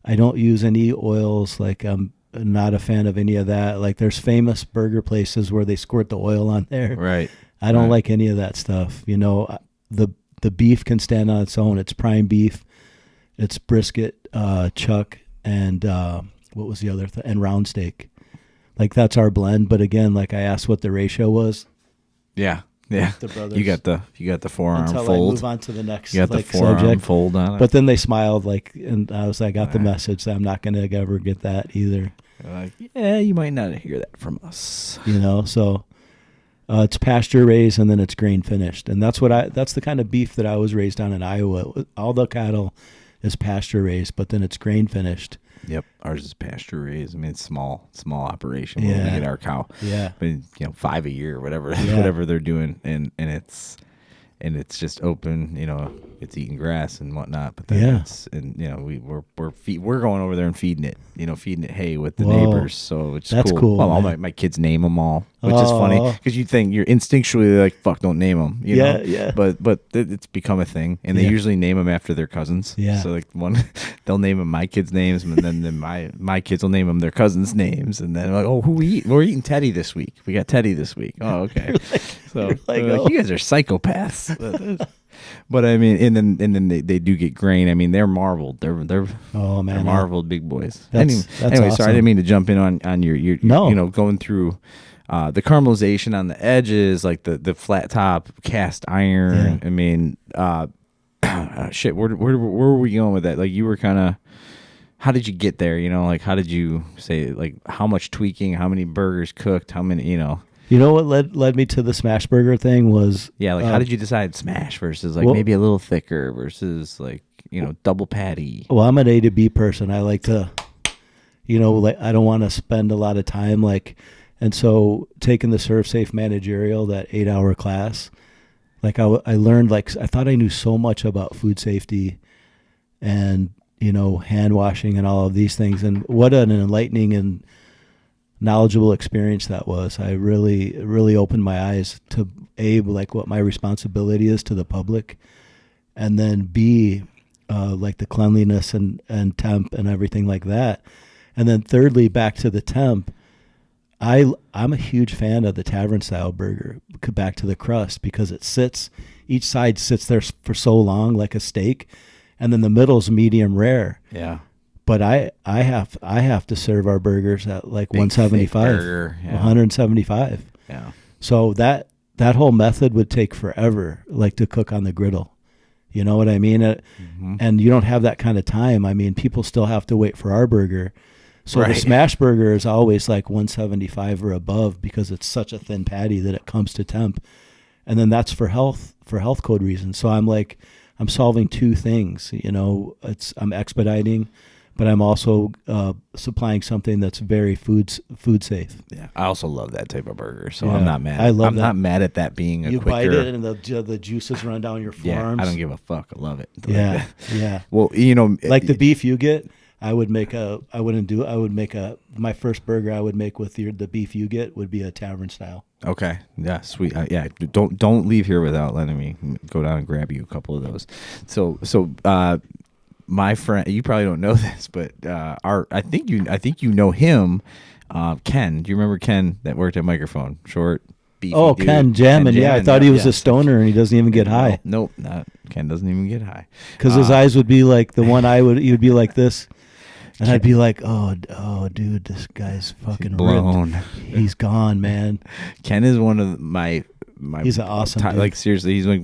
I don't use any oils. Like I'm not a fan of any of that. Like there's famous burger places where they squirt the oil on there. Right. I don't like any of that stuff. You know, the beef can stand on its own. It's prime beef. It's brisket, chuck, and what was the other thing? And round steak. Like that's our blend. But again, like I asked what the ratio was. Yeah. The brothers. You got the forearm until fold. I move on to the next. You got like, the forearm subject. fold on it. But then they smiled, like, and I got the message that I'm not going to ever get that either. They're like, yeah, you might not hear that from us. You know, so it's pasture raised and then it's grain finished, and that's the kind of beef that I was raised on in Iowa. All the cattle is pasture raised, but then it's grain finished. Yep, ours is pasture raised. I mean, it's small operation. Yeah. When we get our cow. Yeah, but you know, 5 a year, whatever, Yeah. whatever they're doing, and it's just open. You know, it's eating grass and whatnot. But then it's, and you know, we're going over there and feeding it. You know, feeding it hay with the neighbors. So it's that's cool. Well, all my kids name them all, which is funny because you think you're instinctually like, fuck, don't name them. You know? Yeah. But it's become a thing, and they usually name them after their cousins. Yeah. So like they'll name them my kids' names, and then my kids will name them their cousins' names, and then like, oh, who we eat? We're eating Teddy this week. We got Teddy this week. Oh, okay. So you guys are psychopaths. But I mean, and then they do get grain. I mean, they're marveled. They're oh man, they're marveled big boys. That's anyway, awesome. sorry, I didn't mean to jump in on your No. you know, going through the caramelization on the edges, like the flat top cast iron. Yeah. I mean, shit. Where were we going with that? Like you were kind of. How did you get there? You know, like how did you say, like how much tweaking, how many burgers cooked, how many, you know. You know what led me to the smash burger thing was like how did you decide smash versus like maybe a little thicker versus like, you know, double patty? Well, I'm an A to B person. I like to, you know, like I don't want to spend a lot of time and so taking the Serve Safe managerial, that 8-hour class, like I learned, like I thought I knew so much about food safety and, you know, hand washing and all of these things, and what an enlightening and knowledgeable experience that was. I really, really opened my eyes to like what my responsibility is to the public, and then B, like the cleanliness and temp and everything like that. And then thirdly, back to the temp, I'm a huge fan of the tavern style burger, back to the crust, because each side sits there for so long like a steak, and then the middle's medium rare. Yeah. But I have to serve our burgers at like Big 175, burger, 175. Yeah. So that whole method would take forever, like to cook on the griddle. You know what I mean? And you don't have that kind of time. I mean, people still have to wait for our burger. So the smash burger is always like 175 or above because it's such a thin patty that it comes to temp. And then that's for health code reasons. So I'm solving two things. You know, I'm expediting, but I'm also supplying something that's very food safe. Yeah, I also love that type of burger, so Yeah, I'm not mad. I love I'm that. not mad at that being a You quicker. bite it and the juices run down your forearms. Yeah, I don't give a fuck. I love it. Yeah, yeah. Well, you know, Like the beef you get, my first burger I would make with the beef you get would be a tavern style. Okay. Yeah. Sweet. Yeah. Don't leave here without letting me go down and grab you a couple of those. So my friend, you probably don't know this, but I think you know him, Ken. Do you remember Ken that worked at Microphone? Short, beefy Oh, dude. Ken Jammin. Yeah, I thought he was yeah. a stoner and he doesn't even get high. Nope. Not Ken doesn't even get high. Because his eyes would be like the one eye would. He would be like this, and I'd be like, "Oh, dude, this guy's fucking blown. ripped. He's gone, man." Ken is one of my. He's an awesome dude. Like seriously, he's like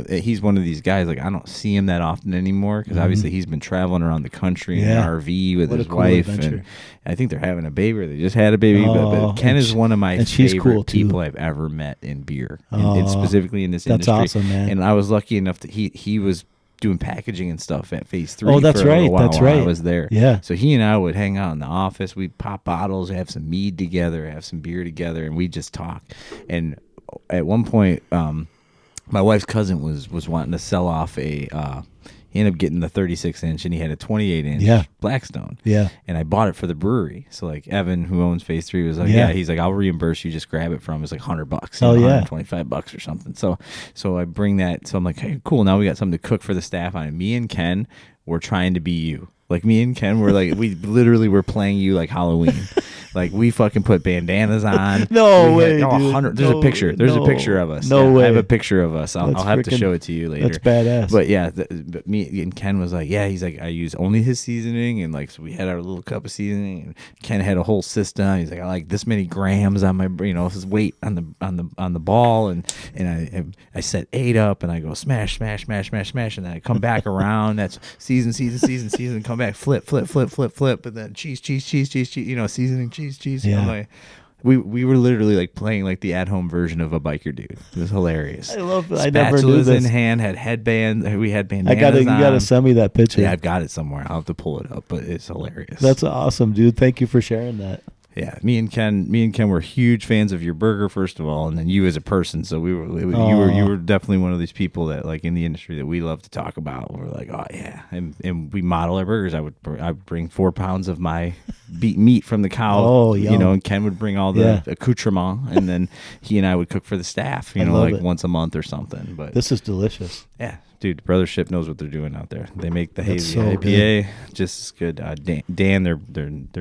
he's one of these guys. Like I don't see him that often anymore because obviously he's been traveling around the country in an RV with his wife, and I think they're having a baby. Or they just had a baby. But Ken is one of my favorite people I've ever met in beer, and specifically in this industry. That's awesome, man. And I was lucky enough that he was doing packaging and stuff at Phase 3. Oh, that's for a right. while That's while right. I was there. Yeah. So he and I would hang out in the office. We'd pop bottles, have some mead together, have some beer together, and we'd just talk. And at one point, my wife's cousin was wanting to sell off he ended up getting the 36-inch, and he had a 28-inch Blackstone. Yeah. And I bought it for the brewery. So like Evan, who owns Phase 3, was like, yeah, he's like, I'll reimburse you. Just grab it from. It's like $100. Oh yeah, $125 or something. So I bring that. So I'm like, hey, cool. Now we got something to cook for the staff on it. Me and Ken were trying to be you. Like me and Ken were like, we literally were playing you like Halloween. Like we fucking put bandanas on. No way, dude. There's a picture. There's a picture of us. No way. I have a picture of us. I'll have to show it to you later. That's badass. But yeah, but me and Ken was like, yeah, he's like, I use only his seasoning, and like, so we had our little cup of seasoning. And Ken had a whole system. He's like, I like this many grams on my, this weight on the ball, and I set 8 up, and I go smash, and then I come back around. That's season, come back, flip, and then cheese, seasoning, cheese. Yeah. Like, we were literally like playing like the at-home version of a biker dude. It was hilarious. I love it. I never knew this. Spatulas in hand, had headbands. We had bandanas. You gotta send me that picture. Yeah, I've got it somewhere. I'll have to pull it up, but it's hilarious. That's awesome, dude. Thank you for sharing that. Yeah, me and Ken were huge fans of your burger, first of all, and then you as a person. So you were definitely one of these people that like in the industry that we love to talk about. We're like, oh yeah, and we model our burgers. I'd bring 4 pounds of my meat from the cow. Oh, yum. And Ken would bring all the accoutrement, and then he and I would cook for the staff. Once a month or something. But this is delicious. Yeah. Dude, Brothership knows what they're doing out there. They make the hazy so IPA just as good. Dan, their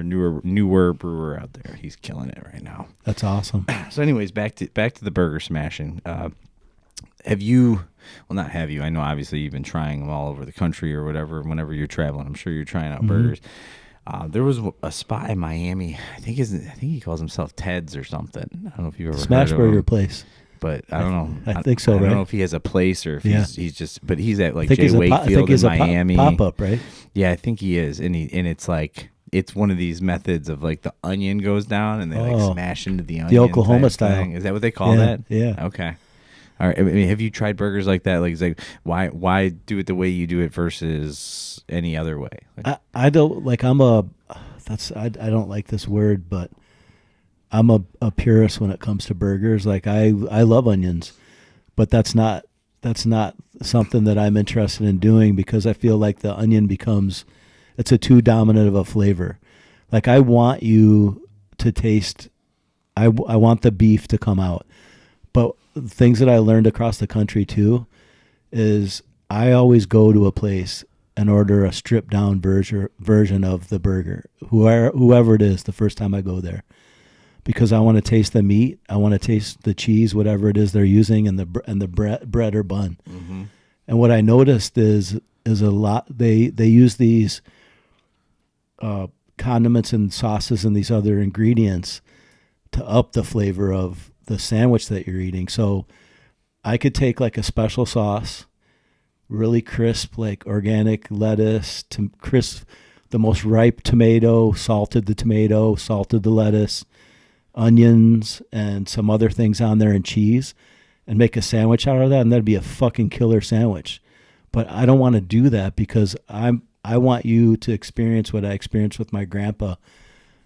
newer brewer out there, he's killing it right now. That's awesome. So, anyways, back to the burger smashing. Have you? Well, not have you. I know obviously you've been trying them all over the country or whatever. Whenever you're traveling, I'm sure you're trying out burgers. There was a spot in Miami. I think he calls himself Ted's or something. I don't know if you've ever heard of Smashburger him. place. But I don't know. I think so, I right? don't know if he has a place or if he's just. But he's at like I think Jay he's Wakefield in Miami. Pop up, right? Yeah, I think he is, and it's like it's one of these methods of like the onion goes down and they like smash into the onion. The Oklahoma style. Thing. Is that what they call that? Yeah. Okay. All right. I mean, have you tried burgers like that? Like, it's like why do it the way you do it versus any other way? Like, I don't like. I don't like this word, but I'm a purist when it comes to burgers. Like I love onions, but that's not something that I'm interested in doing because I feel like the onion it's a too dominant of a flavor. Like I want you to taste, I want the beef to come out. But things that I learned across the country too is I always go to a place and order a stripped down version of the burger, whoever it is, the first time I go there. Because I want to taste the meat, I want to taste the cheese, whatever it is they're using, and the bread or bun. Mm-hmm. And what I noticed is a lot they use these condiments and sauces and these other ingredients to up the flavor of the sandwich that you're eating. So I could take like a special sauce, really crisp, like organic lettuce, to crisp the most ripe tomato, salted the lettuce, onions and some other things on there and cheese, and make a sandwich out of that, and that'd be a fucking killer sandwich. But I don't want to do that because I want you to experience what I experienced with my grandpa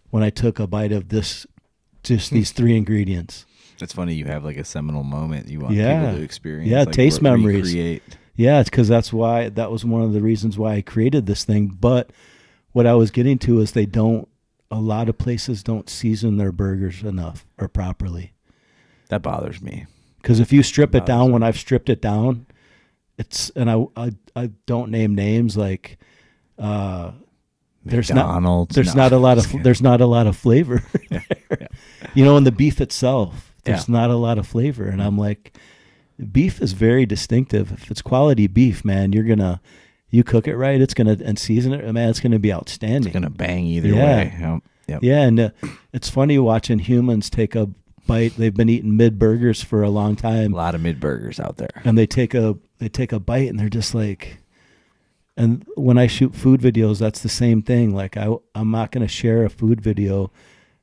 when I took a bite of these 3 ingredients. It's funny you have like a seminal moment you want people to experience. Yeah, like taste memories. Recreate. Yeah, it's because that was one of the reasons why I created this thing. But what I was getting to is a lot of places don't season their burgers enough or properly. That bothers me. Because if you strip it down, when I've stripped it down, and I don't name names like there's McDonald's. not a lot of flavor. Yeah. You know, in the beef itself, there's not a lot of flavor, and I'm like, beef is very distinctive. If it's quality beef, man, you cook it right, and season it, man, it's gonna be outstanding. It's gonna bang either way. Yep. Yeah, and it's funny watching humans take a bite. They've been eating mid burgers for a long time. A lot of mid burgers out there, and they take a bite, and they're just like. And when I shoot food videos, that's the same thing. Like I'm not gonna share a food video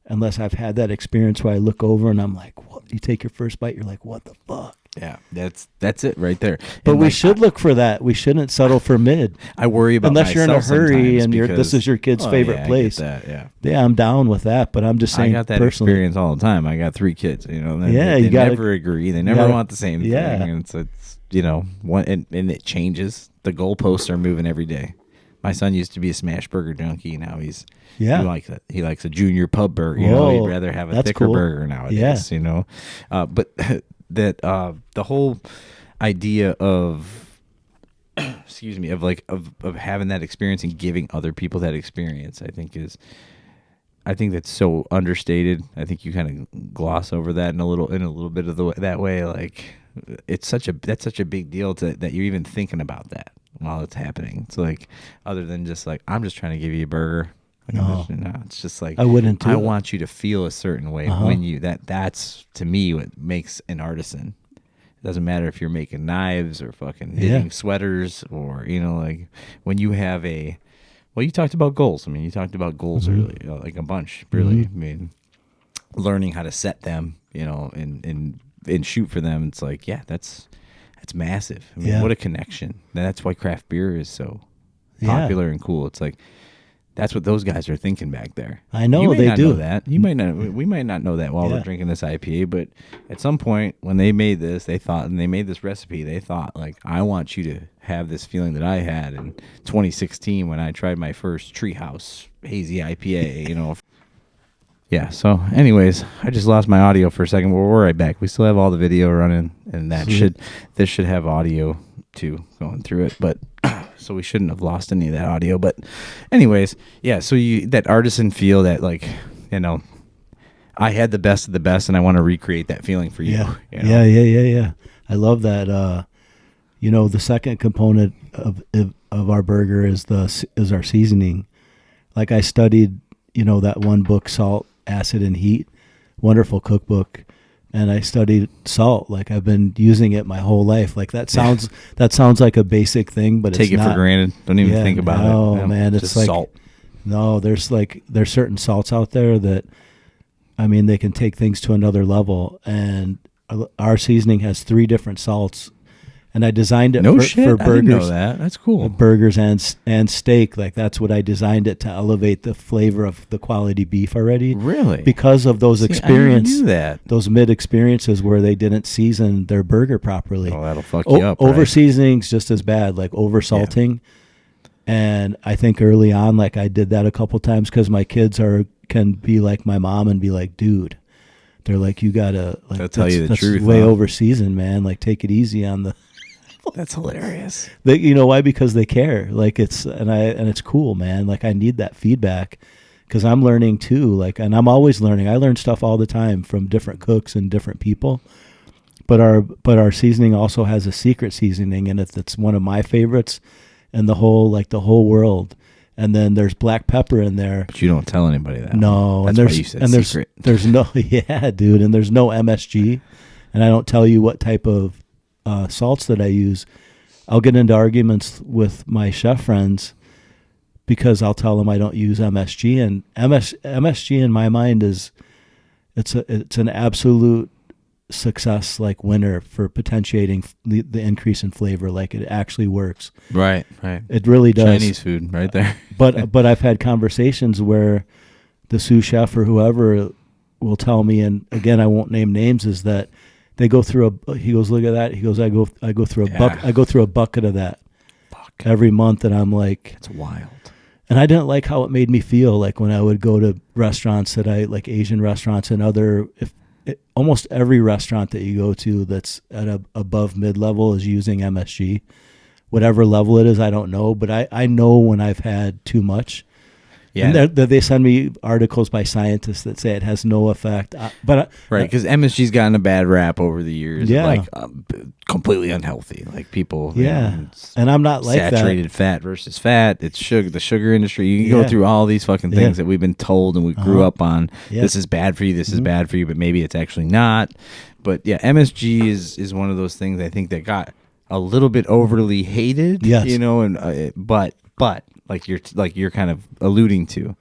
unless I've had that experience where I look over and I'm like, what? You take your first bite, you're like, what the fuck? Yeah, that's it right there. But and we should look for that. We shouldn't settle for mid. I worry about unless you're in a hurry and this is your kid's favorite place. I get that, yeah, I'm down with that. But I'm just saying, I got that personally, experience all the time. I got 3 kids. You know, they you never agree. They never want the same thing. And it's you know, and it changes. The goalposts are moving every day. My son used to be a smashburger junkie. Now he likes a junior pub burger. You know, he'd rather have a thicker burger nowadays. You know, but that the whole idea of excuse me of having that experience and giving other people that experience, I think that's so understated. I think you kind of gloss over that in a little bit of that way. Like that's such a big deal that you're even thinking about that while it's happening. It's like, other than just like, I'm just trying to give you a burger. No, it's just like, I wouldn't. I want you to feel a certain way when that's to me what makes an artisan. It doesn't matter if you're making knives or fucking knitting sweaters, or you know, like when you have you talked about goals. I mean, you talked about goals earlier, like a bunch. Really, I mean, learning how to set them, you know, and shoot for them. It's like, that's massive. I mean, what a connection. That's why craft beer is so popular and cool. It's like, that's what those guys are thinking back there. I know they do. Know that. You might not. We might not know that while we're drinking this IPA. But at some point, when they made this, they thought, and they made this recipe, they thought, like, I want you to have this feeling that I had in 2016 when I tried my first Treehouse Hazy IPA. You know. Yeah. So, anyways, I just lost my audio for a second. We're right back. We still have all the video running, and this should have audio too going through it, but. So we shouldn't have lost any of that audio. But anyways, yeah, so that artisan feel that, like, you know, I had the best of the best and I want to recreate that feeling for you. Yeah, you know? yeah. I love that. You know, the second component of our burger is our seasoning. Like, I studied, you know, that one book, Salt, Acid, and Heat, wonderful cookbook. And I studied salt. Like, I've been using it my whole life. Like, that sounds like a basic thing, but take it's not. Take it for granted. Don't even think about it. Oh, man, it's like salt. No, there's certain salts out there that, I mean, they can take things to another level. And our seasoning has 3 different salts. And I designed it for burgers. I didn't know that. That's cool. Burgers and steak. Like, that's what I designed it to elevate the flavor of the quality beef already. Really? Because of those experiences. I knew that. Those mid experiences where they didn't season their burger properly. Oh, that'll fuck you up. Over seasoning's just as bad, like over salting. Yeah. And I think early on, like, I did that a couple times because my kids can be like my mom and be like, dude. They're like, you gotta, like, they'll tell you the truth. Way over seasoned, man. Like, take it easy on the. That's hilarious. You know why? Because they care. Like, it's cool, man. Like, I need that feedback because I'm learning too. Like, and I'm always learning. I learn stuff all the time from different cooks and different people. But our seasoning also has a secret seasoning, and it's one of my favorites in the whole world. And then there's black pepper in there. But you don't tell anybody that. No, that's why you said secret. There's no dude, and there's no MSG, and I don't tell you what type of salts that I use. I'll get into arguments with my chef friends because I'll tell them I don't use MSG, and MSG in my mind it's an absolute success, like, winner for potentiating the increase in flavor. Like, it actually works. Right. It really does. Chinese food right there. but I've had conversations where the sous chef or whoever will tell me, and again, I won't name names, is that they go through he goes, look at that. He goes, I go through a bucket of that every month. And I'm like, it's wild. And I didn't like how it made me feel. Like, when I would go to restaurants like Asian restaurants and almost every restaurant that you go to that's at a above mid-level is using MSG. Whatever level it is, I don't know, but I know when I've had too much. Yeah. And they send me articles by scientists that say it has no effect. Right, because MSG's gotten a bad rap over the years. Yeah. Like completely unhealthy. Like people. Yeah. You know, And I'm not like saturated that. fat versus fat. It's sugar. The sugar industry. You can go through all these fucking things that we've been told and we grew up on. Yeah. This is bad for you. This is bad for you. But maybe it's actually not. But yeah, MSG is one of those things I think that got a little bit overly hated. Yes. You know, and but like you're kind of alluding to,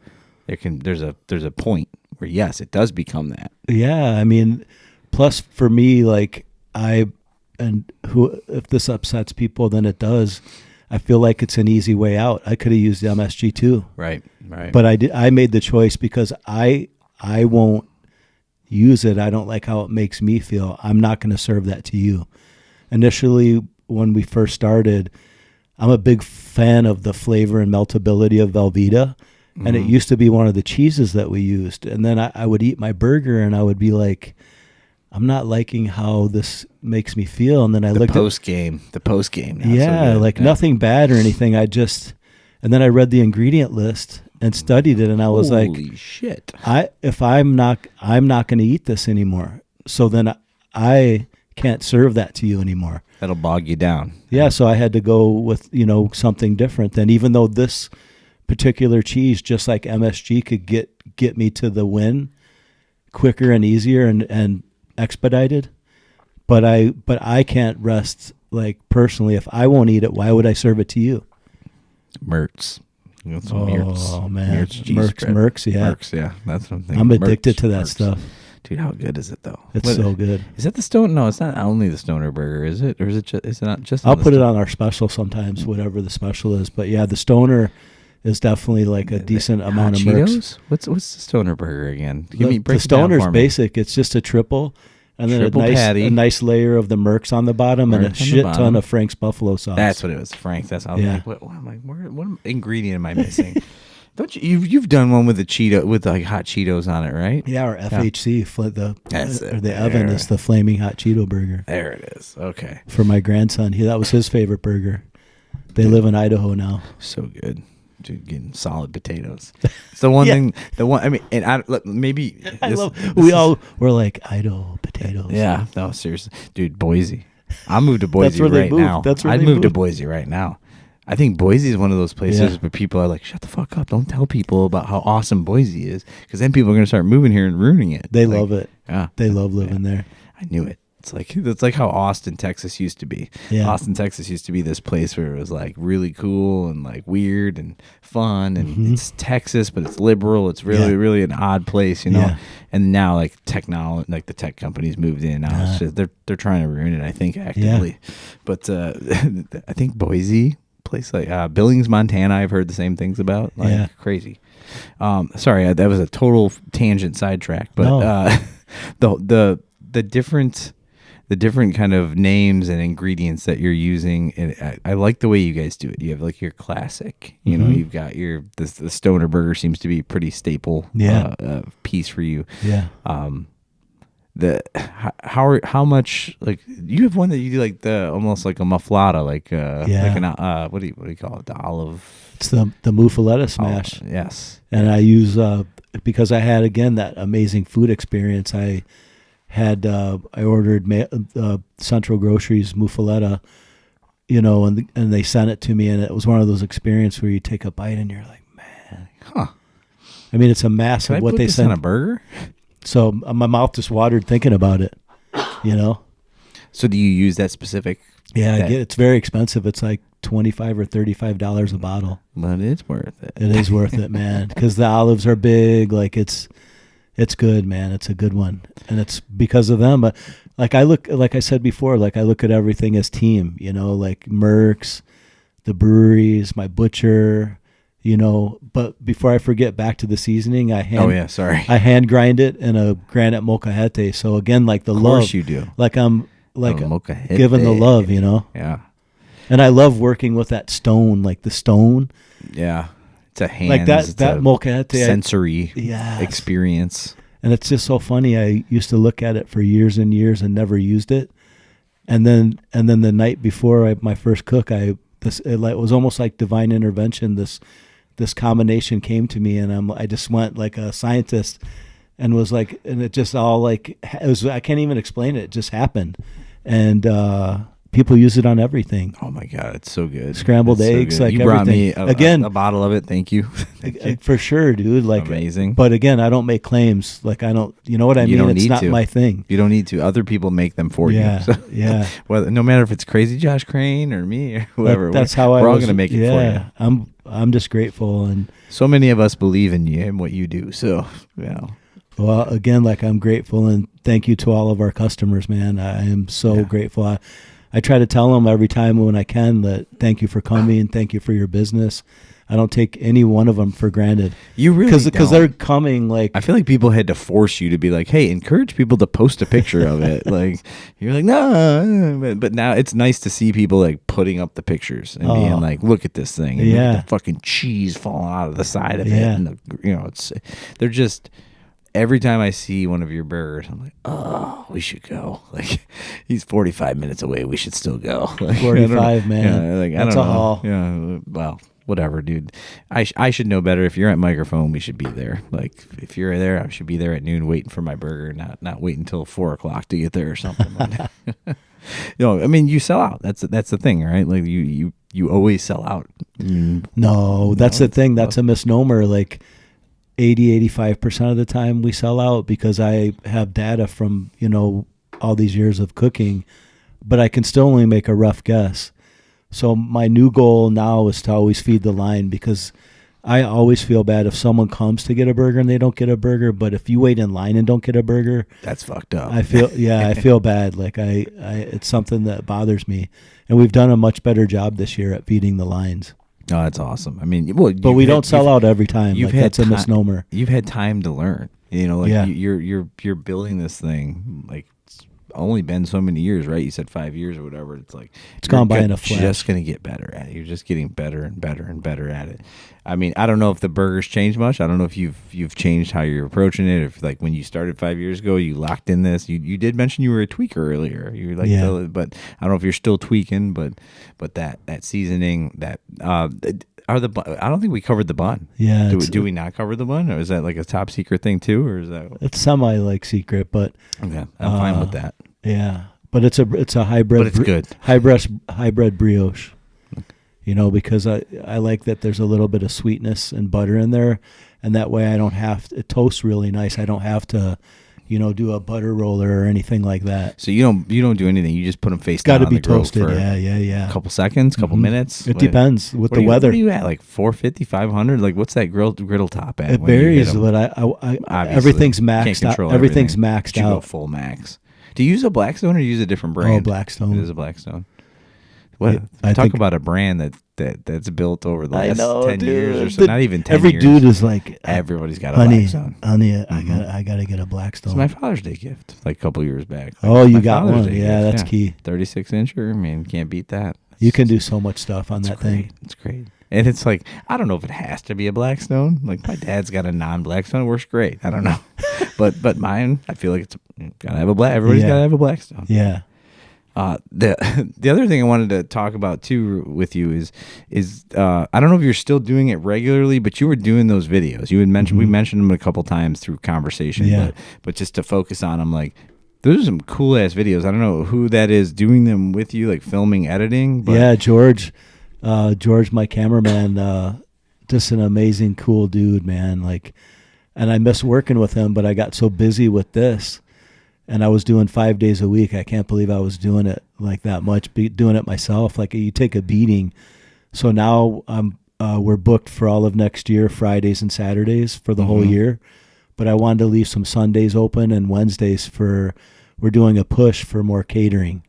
there's a point where yes, it does become that. Yeah, I mean, plus for me, like if this upsets people, then it does. I feel like it's an easy way out. I could have used MSG too. Right. But I made the choice because I won't use it. I don't like how it makes me feel. I'm not going to serve that to you. Initially, when we first started, I'm a big fan of the flavor and meltability of Velveeta. And it used to be one of the cheeses that we used. And then I would eat my burger and I would be like, I'm not liking how this makes me feel. And then I looked at the post game. Yeah, so nothing bad or anything. And then I read the ingredient list and studied it. And I was like, holy shit. I'm not going to eat this anymore. So then I can't serve that to you anymore. That'll bog you down. Yeah, so I had to go with, something different. And even though this particular cheese, just like MSG, could get me to the win quicker and easier and expedited, but I can't rest, like, personally. If I won't eat it, why would I serve it to you? Mertz. Oh, man. Mertz, yeah. Mertz, yeah. That's what I'm thinking. I'm addicted to that stuff. Dude, how good is it though? It's so good. Is that the stone? No, it's not only the Stoner Burger, is it? Or is it not just? I'll put it on our special sometimes, whatever the special is. But yeah, the Stoner is definitely like a decent amount of Mercs. What's the Stoner Burger again? The Stoner's basic. It's just a triple, and then a nice layer of the Mercs on the bottom, and a shit ton of Frank's buffalo sauce. That's what it was, Frank. That's how. Yeah. What ingredient am I missing? Don't you've done one with the Cheeto with like hot Cheetos on it, right? Yeah, or FHC, the oven is the flaming hot Cheeto burger. There it is. Okay. For my grandson, that was his favorite burger. They live in Idaho now. So good. Dude, getting solid potatoes. It's the one thing. The one. I mean, and maybe we all were like Idaho potatoes. Yeah. No, seriously, dude. Boise. I'll move to Boise right now. I'd move to Boise right now. I think Boise is one of those places where people are like, shut the fuck up. Don't tell people about how awesome Boise is, because then people are going to start moving here and ruining it. They love it. Yeah. They love living there. I knew it. It's like how Austin, Texas used to be. Yeah. Austin, Texas used to be this place where it was like really cool and like weird and fun, and it's Texas, but it's liberal. It's really, really an odd place, you know. Yeah. And now like technology, like the tech companies moved in. Now it's just, they're trying to ruin it, I think, actively. Yeah. But I think Boise, place like Billings, Montana, I've heard the same things about. Like crazy. Sorry, that was a total tangent sidetrack, but the different kind of names and ingredients that you're using, and I like the way you guys do it. You have like your classic, you know, you've got the Stoner Burger seems to be a pretty staple piece for you. Yeah. How much, like, you have one that you do like the almost like a mufflata, like an what do you call it, the olive? It's the muffaletta smash. Yes. And I use because I had, again, that amazing food experience. I ordered Central Groceries muffaletta, and they sent it to me, and it was one of those experiences where you take a bite and you're like, man, I mean, it's a mass of what they sent. On a burger. So my mouth just watered thinking about it, So do you use that specific? Yeah, it's very expensive. It's like $25 or $35 a bottle. But it's worth it. It is worth it, man, because the olives are big. Like it's good, man. It's a good one, and it's because of them. But like I said before, like I look at everything as team. Like Merck's, the breweries, my butcher. But before I forget, back to the seasoning, I hand grind it in a granite molcajete. So again, like the love. Of course you do. Like I'm like giving the love, Yeah. And I love working with that stone, like the stone. Yeah. It's a hand. Like that molcajete. Sensory experience. And it's just so funny. I used to look at it for years and years and never used it. And then the night before my first cook, it was almost like divine intervention. This combination came to me, and I just went like a scientist, and was like, and it just all like, it was, I can't even explain it. It just happened. And people use it on everything. Oh my God, it's so good. Scrambled eggs, like you everything. brought me a bottle of it. Thank you. For sure, dude. Like amazing. But again, I don't make claims. Like I don't, you know what I mean? Don't it's need not to. my thing. You don't need to. Other people make them for you. So, Yeah. Well, no matter if it's Crazy Josh Crane or me or whoever, That's how we're all going to make it for you. I'm just grateful, and so many of us believe in you and what you do. So, yeah. Well, again, like I'm grateful, and thank you to all of our customers, man. I am so grateful. I try to tell them every time when I can that thank you for coming, thank you for your business. I don't take any one of them for granted. You really don't. Because they're coming like... I feel like people had to force you to be like, hey, encourage people to post a picture of it. Like, you're like, no. But now it's nice to see people like putting up the pictures and being like, look at this thing. And look at the fucking cheese falling out of the side of it. And they're just... Every time I see one of your burgers, I'm like, oh, we should go. Like, he's 45 minutes away. We should still go. Like, 45, man. Yeah, like, that's I don't a know. haul. Yeah, well, whatever, dude. I should know better. If you're at Microphone, we should be there. Like, if you're there, I should be there at noon waiting for my burger, not wait until 4 o'clock to get there or something. I mean, you sell out. That's the thing, right? Like, you always sell out. No, that's the thing. That's a misnomer. Like, 85% of the time we sell out because I have data from, all these years of cooking, but I can still only make a rough guess. So my new goal now is to always feed the line, because I always feel bad if someone comes to get a burger and they don't get a burger, but if you wait in line and don't get a burger, that's fucked up. I feel bad. Like it's something that bothers me, and we've done a much better job this year at feeding the lines. Oh, that's awesome. I mean, but we don't sell out every time. Like, that's a misnomer. You've had time to learn. You're building this thing. Like, it's only been so many years, right? You said 5 years or whatever. It's like it's gone by in a flash. Just gonna get better at it. You're just getting better and better and better at it. I mean, I don't know if the burgers changed much. I don't know if you've changed how you're approaching it. If like when you started 5 years ago, you locked in this. You did mention you were a tweaker earlier. You were like, but I don't know if you're still tweaking. But that seasoning, I don't think we covered the bun. Yeah. Do we not cover the bun, or is that like a top secret thing too, or is that? It's semi like secret, but okay, I'm fine with that. Yeah, but it's a hybrid. But it's good. Hybrid brioche. Okay. Because I like that there's a little bit of sweetness and butter in there, and that way I don't have to, it toasts really nice. I don't have to, do a butter roller or anything like that. So you don't do anything. You just put them face down. Got to be toasted. For Yeah. A couple seconds, couple minutes. It depends with the weather. What are you at? Like 450, 500? Like what's that griddle top at? It varies, but I everything's maxed out. Everything's maxed out. You go full max. Do you use a Blackstone or do you use a different brand? Oh, Blackstone. It is a Blackstone. What? I talk about a brand that's built over the last 10 years or so. Not even 10 every years. Every dude is like, everybody's got a Blackstone. Honey, I gotta get a Blackstone. It's my Father's Day gift, like a couple years back. Oh, you got one? Yeah, that's key. 36-incher. I mean, can't beat that. You can do so much stuff on that thing. It's great. And it's like, I don't know if it has to be a Blackstone. Like, my dad's got a non-Blackstone. It works great. I don't know. but mine, I feel like it's gotta have a everybody's gotta have a Blackstone. Yeah. The other thing I wanted to talk about too with you is I don't know if you're still doing it regularly, but you were doing those videos. You had mentioned we mentioned them a couple times through conversation. Yeah. But just to focus on them, like, those are some cool ass videos. I don't know who that is doing them with you, like filming, editing. But yeah, George, my cameraman, just an amazing, cool dude, man. Like, and I miss working with him, but I got so busy with this. And I was doing 5 days a week. I can't believe I was doing it like that much, doing it myself. Like, you take a beating. So now we're booked for all of next year, Fridays and Saturdays for the whole year. But I wanted to leave some Sundays open and Wednesdays we're doing a push for more catering.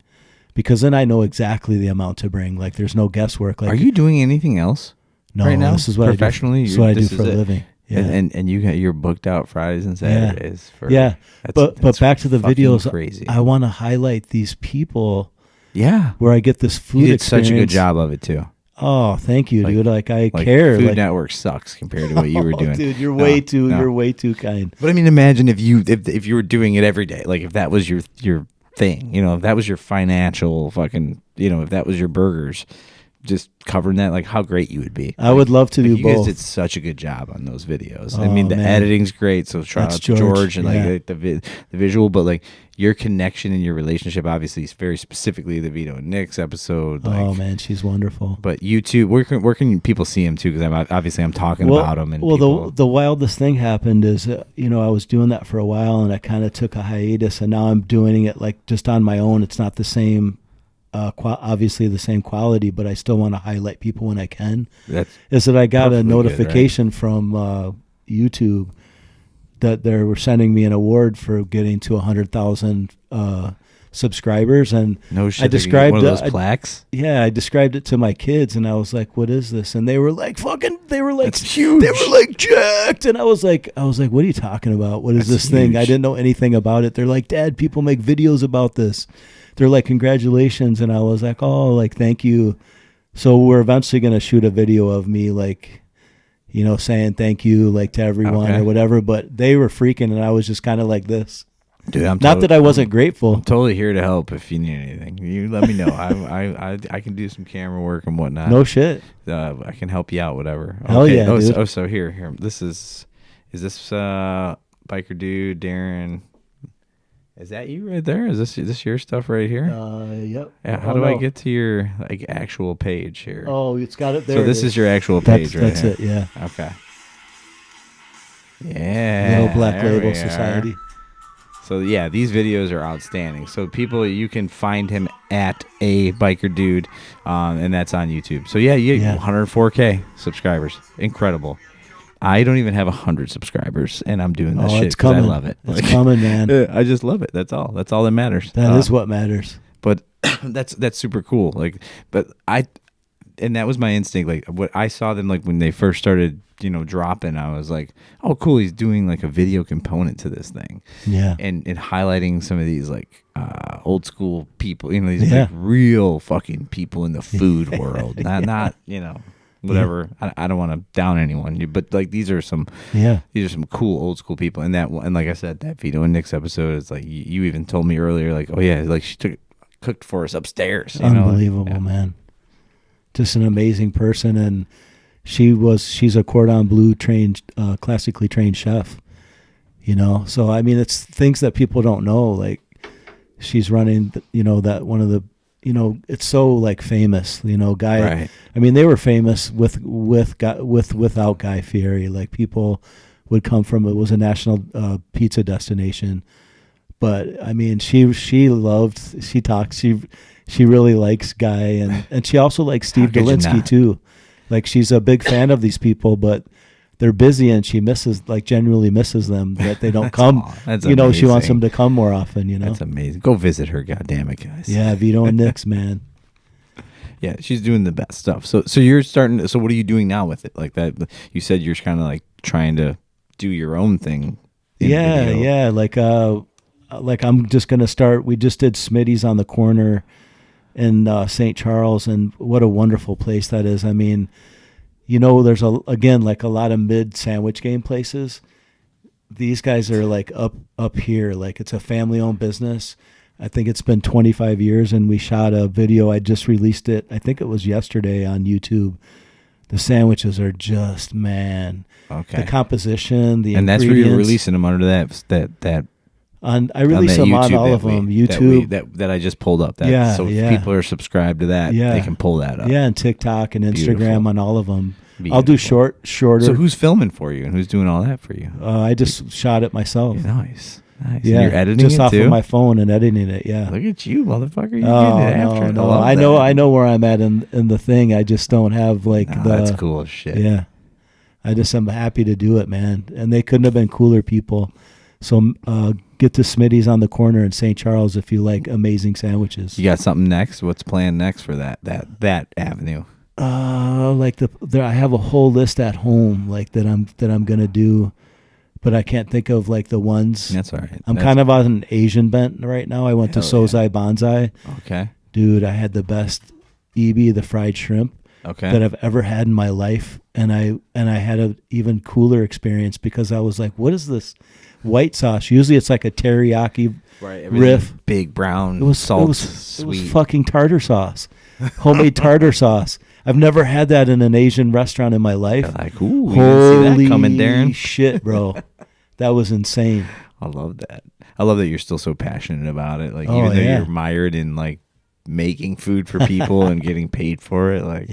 Because then I know exactly the amount to bring. Like, there's no guesswork. Like, are you doing anything else right now? This is what professionally? This is what I do for a living. Yeah. And you're booked out Fridays and Saturdays. Yeah. But back to the videos, crazy. I want to highlight these people. Yeah. Where I get this food You did experience. such a good job of it too. Oh, thank you, Like- dude. Like I Like, care. Food Like, Network sucks compared to what you were doing. dude, you're No, way too. no. You're way too kind. But I mean, imagine if you were doing it every day. Like if that was your thing, if that was your financial fucking, if that was your burgers, just covering that, like how great you would be. I would love to do you guys both. did such a good job on those videos. Oh, I mean, the man. editing's great. So shout That's out to George and yeah. like the visual, but like your connection and your relationship, obviously, is very specifically the Vito and Nick's episode. Like, Oh man, she's wonderful. but YouTube, where can people see him too? Because I'm talking about him. And people, the wildest thing happened is, I was doing that for a while, and I kind of took a hiatus, and now I'm doing it like just on my own. It's not the same, obviously the same quality, but I still want to highlight people when I can. Is that I got a perfectly good, notification from YouTube that they were sending me an award for getting to 100,000 subscribers, and no shit. I described one of those plaques. I described it to my kids, and I was like, "What is this?" And they were like, That's huge. They were like jacked, and I was like, "What are you talking about? What is That's this thing?" huge. I didn't know anything about it. They're like, "Dad, people make videos about this." They're like, "Congratulations," and I was like, "Oh, like thank you." So we're eventually gonna shoot a video of me like, saying thank you like to everyone Okay. or whatever. But they were freaking, and I was just kind of like this. Dude, I'm Not that I wasn't grateful. I'm totally here to help if you need anything. You let me know. I can do some camera work and whatnot. No shit. I can help you out, whatever. Hell yeah, dude. So here. This is this biker dude, Darrin? Is that you right there? Is this your stuff right here? Yep. Yeah. How do I get to your like actual page here? Oh, it's got it there. so this is your actual page, right? That's here. it. Yeah. Okay. Yeah. Little Black there Label we are. Society. So yeah, these videos are outstanding. So people, you can find him at a biker dude, and that's on YouTube. So yeah, 104K subscribers, incredible. I don't even have 100 subscribers, and I'm doing this shit it's because I coming. love it. It's coming, man. I just love it. That's all. That's all that matters. That is what matters. But that's super cool. Like, and that was my instinct. Like, what I saw them like when they first started, dropping. I was like, oh, cool. He's doing like a video component to this thing. Yeah. And highlighting some of these like old school people. These like real fucking people in the food world. Not whatever. I don't want to down anyone, but like these are some cool old school people. And like I said, that Vito and Nick's episode is like you even told me earlier, like, oh yeah, like she cooked for us upstairs. Unbelievable, man. Just an amazing person, and she's a cordon bleu trained, classically trained chef. So I mean, it's things that people don't know. Like she's running, that one of the. It's so like famous, Guy. Right. I mean, they were famous without Guy Fieri. Like people would come from. It was a national pizza destination, but I mean, she really likes Guy, and she also likes Steve How could you Dolinsky not? too. Like she's a big fan of these people, but they're busy, and she genuinely misses them that they don't come. That's she wants amazing. them to come more often. That's amazing. Go visit her, goddammit, guys. Yeah, Vito and Nick's, man. Yeah, she's doing the best stuff. So you're starting. So what are you doing now with it? Like that, you said you're kind of like trying to do your own thing. Yeah. Like I'm just gonna start. We just did Smitty's on the corner in St. Charles, and what a wonderful place that is. I mean, there's a lot of mid sandwich game places. These guys are like up here. Like it's a family owned business. I think it's been 25 years, and we shot a video. I just released it. I think it was yesterday on YouTube. The sandwiches are just, man. Okay. The composition, the and that's where ingredients. you're releasing them under that. I release them on all of them. YouTube. That I just pulled up. So if people are subscribed to that, they can pull that up. Yeah, and TikTok and Instagram Beautiful. on all of them. Beautiful. I'll do shorter. So who's filming for you and who's doing all that for you? I just shot it myself. Nice. Yeah, and you're editing just it off too? of my phone and editing it. Yeah. Look at you, motherfucker! You're Oh, getting it after. no. I I know where I'm at in the thing. I just don't have that's cool as shit. Yeah. I'm happy to do it, man. And they couldn't have been cooler people. So get to Smitty's on the corner in St. Charles if you like amazing sandwiches. You got something next? What's planned next for that avenue? I have a whole list at home that I'm gonna do, but I can't think of like the ones. That's all right. I'm kind of on an Asian bent right now. I went to Hell yeah. Sozai Bonsai. Okay. Dude, I had the best ebi, the fried shrimp. that I've ever had in my life. And I had an even cooler experience because I was like, what is this white sauce? Usually it's like a teriyaki riff. Big brown, it was sweet. It was fucking tartar sauce. Homemade tartar sauce. I've never had that in an Asian restaurant in my life. You're like, ooh, you didn't see that coming, Darrin. Shit, bro. That was insane. I love that. I love that you're still so passionate about it. Like, even though you're mired in like making food for people and getting paid for it. Like,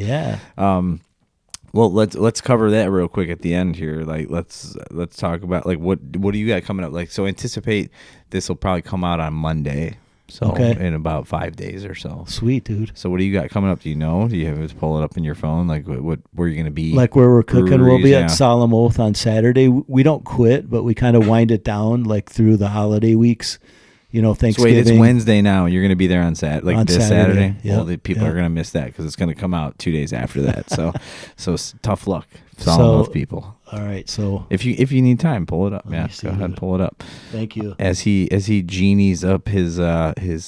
well, let's cover that real quick at the end here. Like, let's talk about like what do you got coming up? Like, so anticipate this will probably come out on Monday. So in about 5 days or so. Sweet, dude. So what do you got coming up? Do you know? Do you have to pull it up in your phone? Like what where you're going to be? Like where we're cooking, we'll be at Solemn Oath on Saturday. We don't quit, but we kind of wind it down like through the holiday weeks. You know, Thanksgiving. So wait, it's Wednesday now. You're going to be there on Saturday, like this Saturday. Yep. Well, the people are going to miss that because it's going to come out 2 days after that. So tough luck, Solemn Oath people. All right, so if you need time, pull it up. Yeah, go ahead and pull it up. Thank you. As he genies up his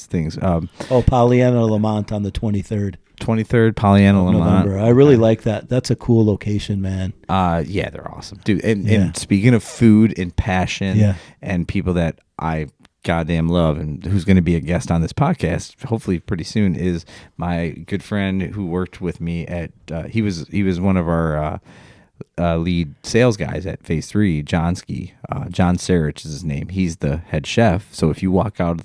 things. Pollyanna Lamont on the 23rd. 23rd, Pollyanna Lamont. November. I really like that. That's a cool location, man. Yeah, they're awesome, dude. And speaking of food and passion, and people that I goddamn love, and who's going to be a guest on this podcast hopefully pretty soon, is my good friend who worked with me at. He was one of our lead sales guys at Phase 3, Johnski. John Sarich is his name. He's the head chef. So if you walk out of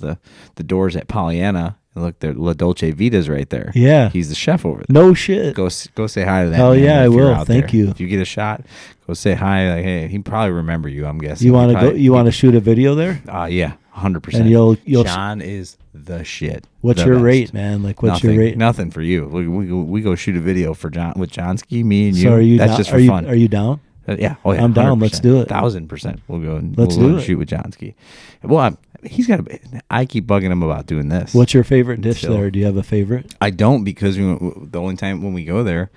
the doors at Pollyanna and look, there, La Dolce Vita's right there. Yeah, he's the chef over there. No shit. Go say hi to that. Oh yeah, I will. Thank you. If you get a shot, go say hi. Like, hey, he probably remember you. I'm guessing. You want to go? You want to shoot a video there? Yeah, 100%. And you'll John is the shit. What's your rate, man? Like, what's your rate? Nothing for you. We go shoot a video for John with Johnski, me and you. So are you That's down? just for fun. Are you down? Yeah. Oh yeah. I'm down. 100%. Let's do it. 1,000%. We'll go and Let's do it. Shoot with Johnski. Well, he's got. I keep bugging him about doing this. What's your favorite dish there? Do you have a favorite? I don't, because the only time when we go there,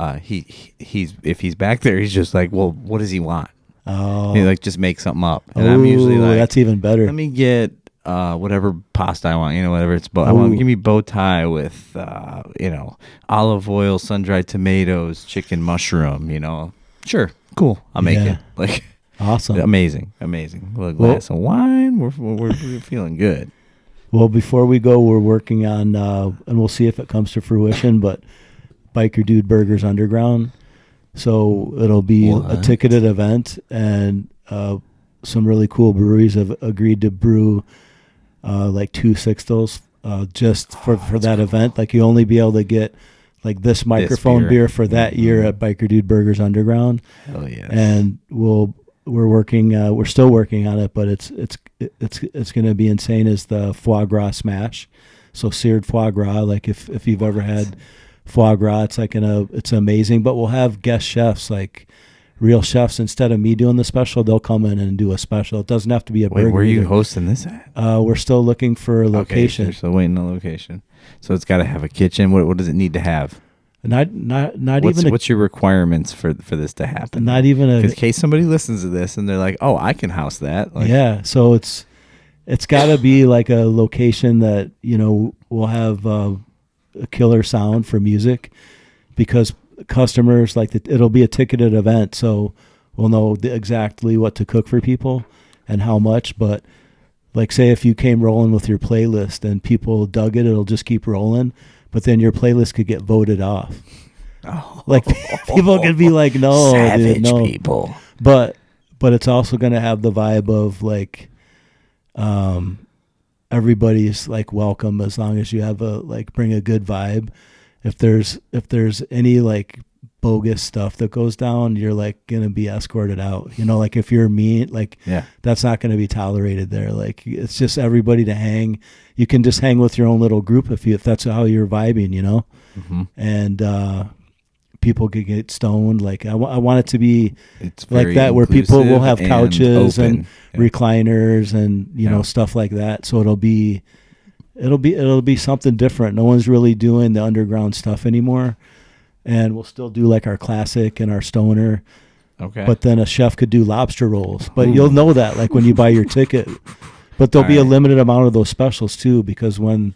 if he's back there, he's just like, well, what does he want? Oh, he like just make something up, and I'm usually like, that's even better. Let me get whatever pasta I want, whatever it's. I want, give me bow tie with olive oil, sun dried tomatoes, chicken mushroom. Sure, cool. I'll make it. Like, awesome, amazing. A glass of wine. We're feeling good. Well, before we go, we're working on, and we'll see if it comes to fruition, but Biker Dude Burgers Underground. So it'll be a ticketed event, and some really cool breweries have agreed to brew like 2 sixtels just for that event. Like, you only be able to get like this microphone beer for that year at Biker Dude Burgers Underground. Hell yes. And we're still working on it, but it's going to be insane. Is the foie gras smash. So seared foie gras, like if you've ever had foie gras, it's like it's amazing. But we'll have guest chefs, like real chefs. Instead of me doing the special, they'll come in and do a special. It doesn't have to be a burger. Wait, where are you hosting this at? We're still looking for a location. Okay, so still waiting on a location. So it's got to have a kitchen. What does it need to have? What's your requirements for this to happen? Not even in case somebody listens to this and they're like, oh, I can house that. Like, yeah. So it's got to be like a location that will have a killer sound for music, because customers it'll be a ticketed event, so we'll know exactly what to cook for people and how much. But like, say if you came rolling with your playlist and people dug it, it'll just keep rolling. But then your playlist could get voted off. Oh. Like, people could be like, no, savage dude, no. people. But it's also going to have the vibe of like, everybody's like welcome, as long as you have bring a good vibe. If there's any like bogus stuff that goes down, you're like going to be escorted out. Like if you're mean, like, that's not going to be tolerated there. Like, it's just everybody to hang. You can just hang with your own little group if that's how you're vibing, Mm-hmm. And people could get stoned. Like, I want it to be like that, where people will have couches and recliners and stuff like that. So it'll be something different. No one's really doing the underground stuff anymore. And we'll still do like our classic and our stoner. Okay. But then a chef could do lobster rolls. But you'll know that like when you buy your ticket. But there'll be a limited amount of those specials too, because when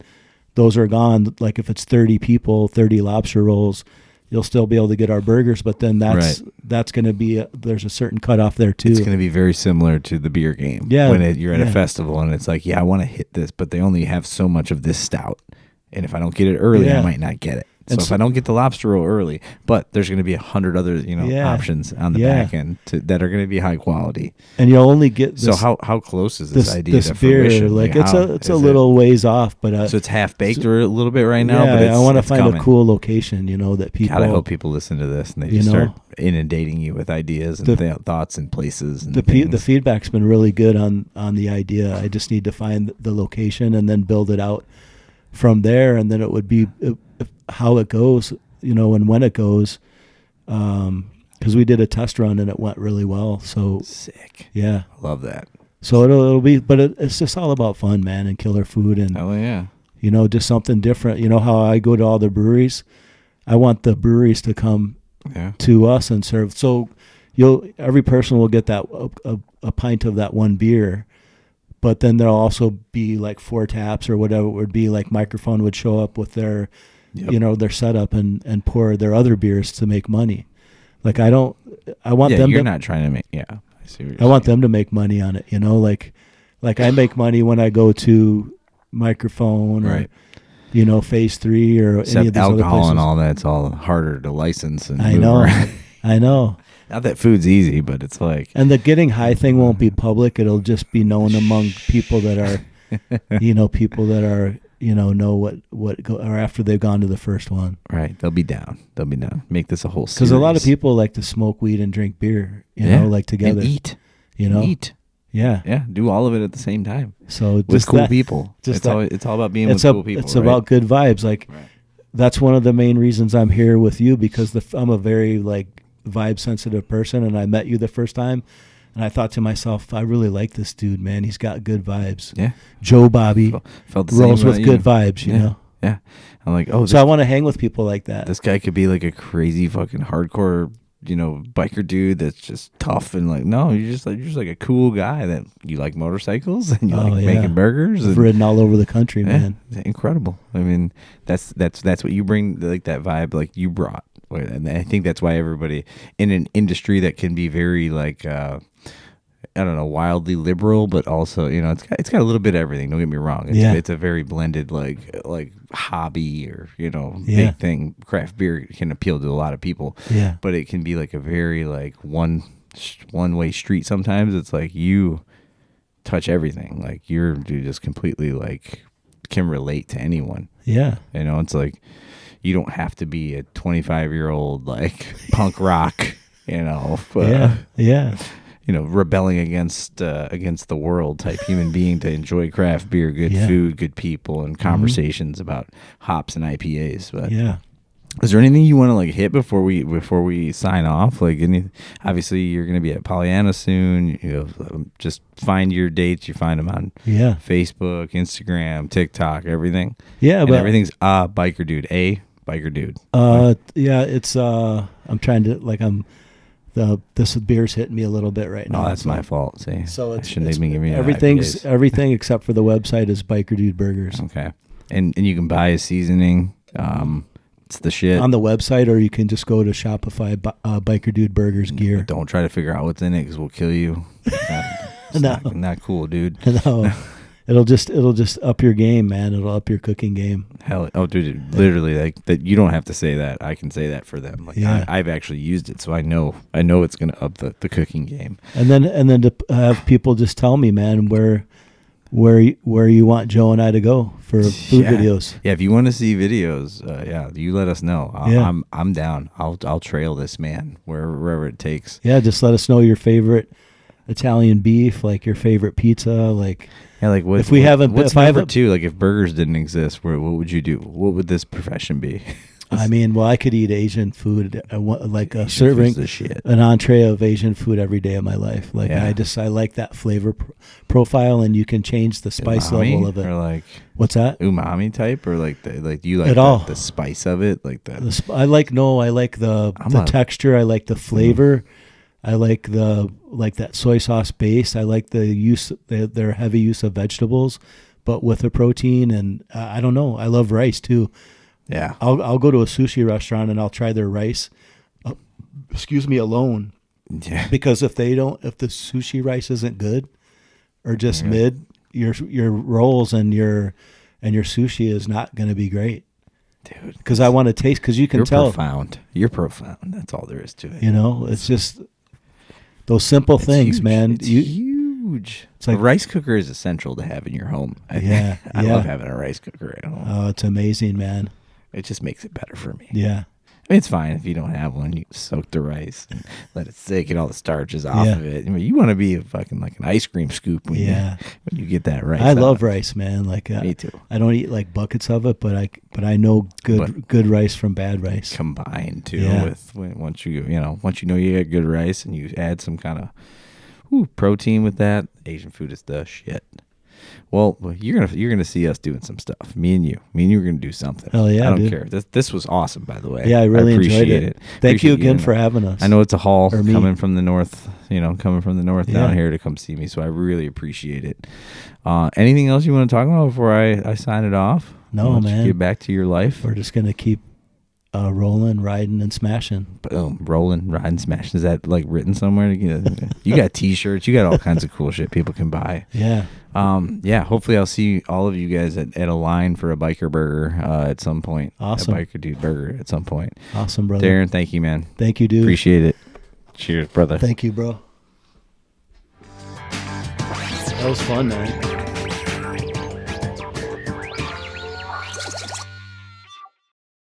those are gone, like if it's 30 people, 30 lobster rolls, you'll still be able to get our burgers, but then that's going to be there's a certain cutoff there too. It's going to be very similar to the beer game. Yeah, when you're at a festival and it's like, I want to hit this, but they only have so much of this stout, and if I don't get it early, I might not get it. So if I don't get the lobster roll early, but there's going to be 100 other options on the back end that are going to be high quality, and you'll only get this, so how close is this idea this to beer? fruition? Like it's a little ways off, but so it's half baked or a little bit right now. Yeah, but I want to find coming. a cool location, that people. God, I hope people listen to this and they just start inundating you with ideas and thoughts and places. And the feedback's been really good on the idea. I just need to find the location and then build it out from there, and then it would be how it goes. And when it goes, because we did a test run and it went really well. So sick. Yeah. Love that. So it'll be, but it's just all about fun, man, and killer food and, hell yeah. Just something different. How I go to all the breweries, I want the breweries to come to us and serve. So every person will get that, a pint of that one beer, but then there'll also be like 4 taps or whatever it would be. Like Microphone would show up with their, their setup and pour their other beers to make money. Like I want them. You're not trying to make. Yeah, I see. What you're I saying. want them to make money on it. Like I make money when I go to Microphone or, Phase 3 or Except any of these other alcohol places. and all that. It's all harder to license and I move know. around. I know. Not that food's easy, but it's like. And the getting high thing won't be public. It'll just be known among people that are, people that are. Know what go, or after they've gone to the first one. Right. They'll be down. Make this a whole series. Because a lot of people like to smoke weed and drink beer, like together. And eat. Eat. Yeah. Yeah. Do all of it at the same time. So with cool people. It's all about being with cool people. It's about good vibes. Like that's one of the main reasons I'm here with you, because I'm a very vibe sensitive person, and I met you the first time. And I thought to myself, I really like this dude, man. He's got good vibes. Yeah. Joe Bobby felt the rolls same with good vibes, you know? Yeah. I'm like, so I want to hang with people like that. This guy could be like a crazy fucking hardcore, biker dude that's just tough and no, you're just like a cool guy that you like motorcycles and you making burgers. I've ridden all over the country, man. Incredible. I mean, that's what you bring, like that vibe, like you brought. And I think that's why everybody in an industry that can be very I don't know, wildly liberal, but also, it's got a little bit of everything. Don't get me wrong. It's a very blended, like hobby or, big thing. Craft beer can appeal to a lot of people. Yeah. But it can be like a very one-way street sometimes. It's like you touch everything. Like you just completely can relate to anyone. Yeah. It's like you don't have to be a 25-year-old punk rock, yeah. Rebelling against the world type human being to enjoy craft beer, good food, good people, and conversations about hops and IPAs. But is there anything you want to hit before we sign off? Obviously you're going to be at Pollyanna soon. Just find your dates. You find them on Facebook, Instagram, TikTok, everything. Yeah, and but everything's biker dude. Biker dude. It's I'm trying to this beer's hitting me a little bit right now. Oh, that's my fault. See, so I shouldn't have been giving you everything except for the website is Biker Dude Burgers. Okay, and you can buy a seasoning. It's the shit on the website, or you can just go to Shopify Biker Dude Burgers gear. Don't try to figure out what's in it because we'll kill you. Not cool, dude. No. It'll just up your game, man. It'll up your cooking game. Hell, dude, literally, that. You don't have to say that. I can say that for them. I've actually used it, so I know it's gonna up the cooking game. And then to have people just tell me, man, where you want Joe and I to go for food videos. Yeah, if you want to see videos, you let us know. I'm down. I'll trail this man wherever it takes. Yeah, just let us know your favorite Italian beef, your favorite pizza, what if we haven't, what's if I number haven't, two, if burgers didn't exist, what would you do? What would this profession be? I mean, well, I could eat Asian food, Asian serving the shit. an entree of Asian food every day of my life. I like that flavor profile, and you can change the spice umami, level of it. Or what's that? Umami type, or do you like the spice of it, I like the texture. I like the flavor. I like that soy sauce base. I like their heavy use of vegetables, but with a protein. And I don't know. I love rice too. Yeah. I'll go to a sushi restaurant and I'll try their rice. Alone. Yeah. Because if the sushi rice isn't good or just mid, your rolls and your sushi is not going to be great. Dude, because I want to taste. Because you can tell. Profound. You're profound. That's all there is to it. It's just those simple things, huge. man. It's huge. It's like a rice cooker is essential to have in your home. I love having a rice cooker at home. Oh, it's amazing, man. It just makes it better for me. Yeah. I mean, it's fine if you don't have one. You soak the rice and let it sit, get all the starches off of it. I mean, you want to be like an ice cream scoop when you get that rice. I love rice, man. Like me too. I don't eat like buckets of it, but I know good rice from bad rice combined too. With once you know you get good rice and you add some kind of protein with that, Asian food is the shit. Well, you're gonna see us doing some stuff. Me and you are gonna do something. Oh yeah, I don't care. This was awesome, by the way. Yeah, I really enjoyed appreciate it. Thank you again for having us. I know it's a haul coming from the north. Down here to come see me. So I really appreciate it. Anything else you want to talk about before I sign it off? No, man. Get back to your life. We're just gonna keep rolling, riding, and smashing. Boom, rolling, riding, smashing. Is that like written somewhere? You got T-shirts. You got all kinds of cool shit people can buy. Yeah. Hopefully I'll see all of you guys at a line for a biker burger at some point. Awesome. A biker dude burger at some point. Awesome, brother. Darrin, thank you, man. Thank you, dude. Appreciate it. Cheers, brother. Thank you, bro. That was fun, man.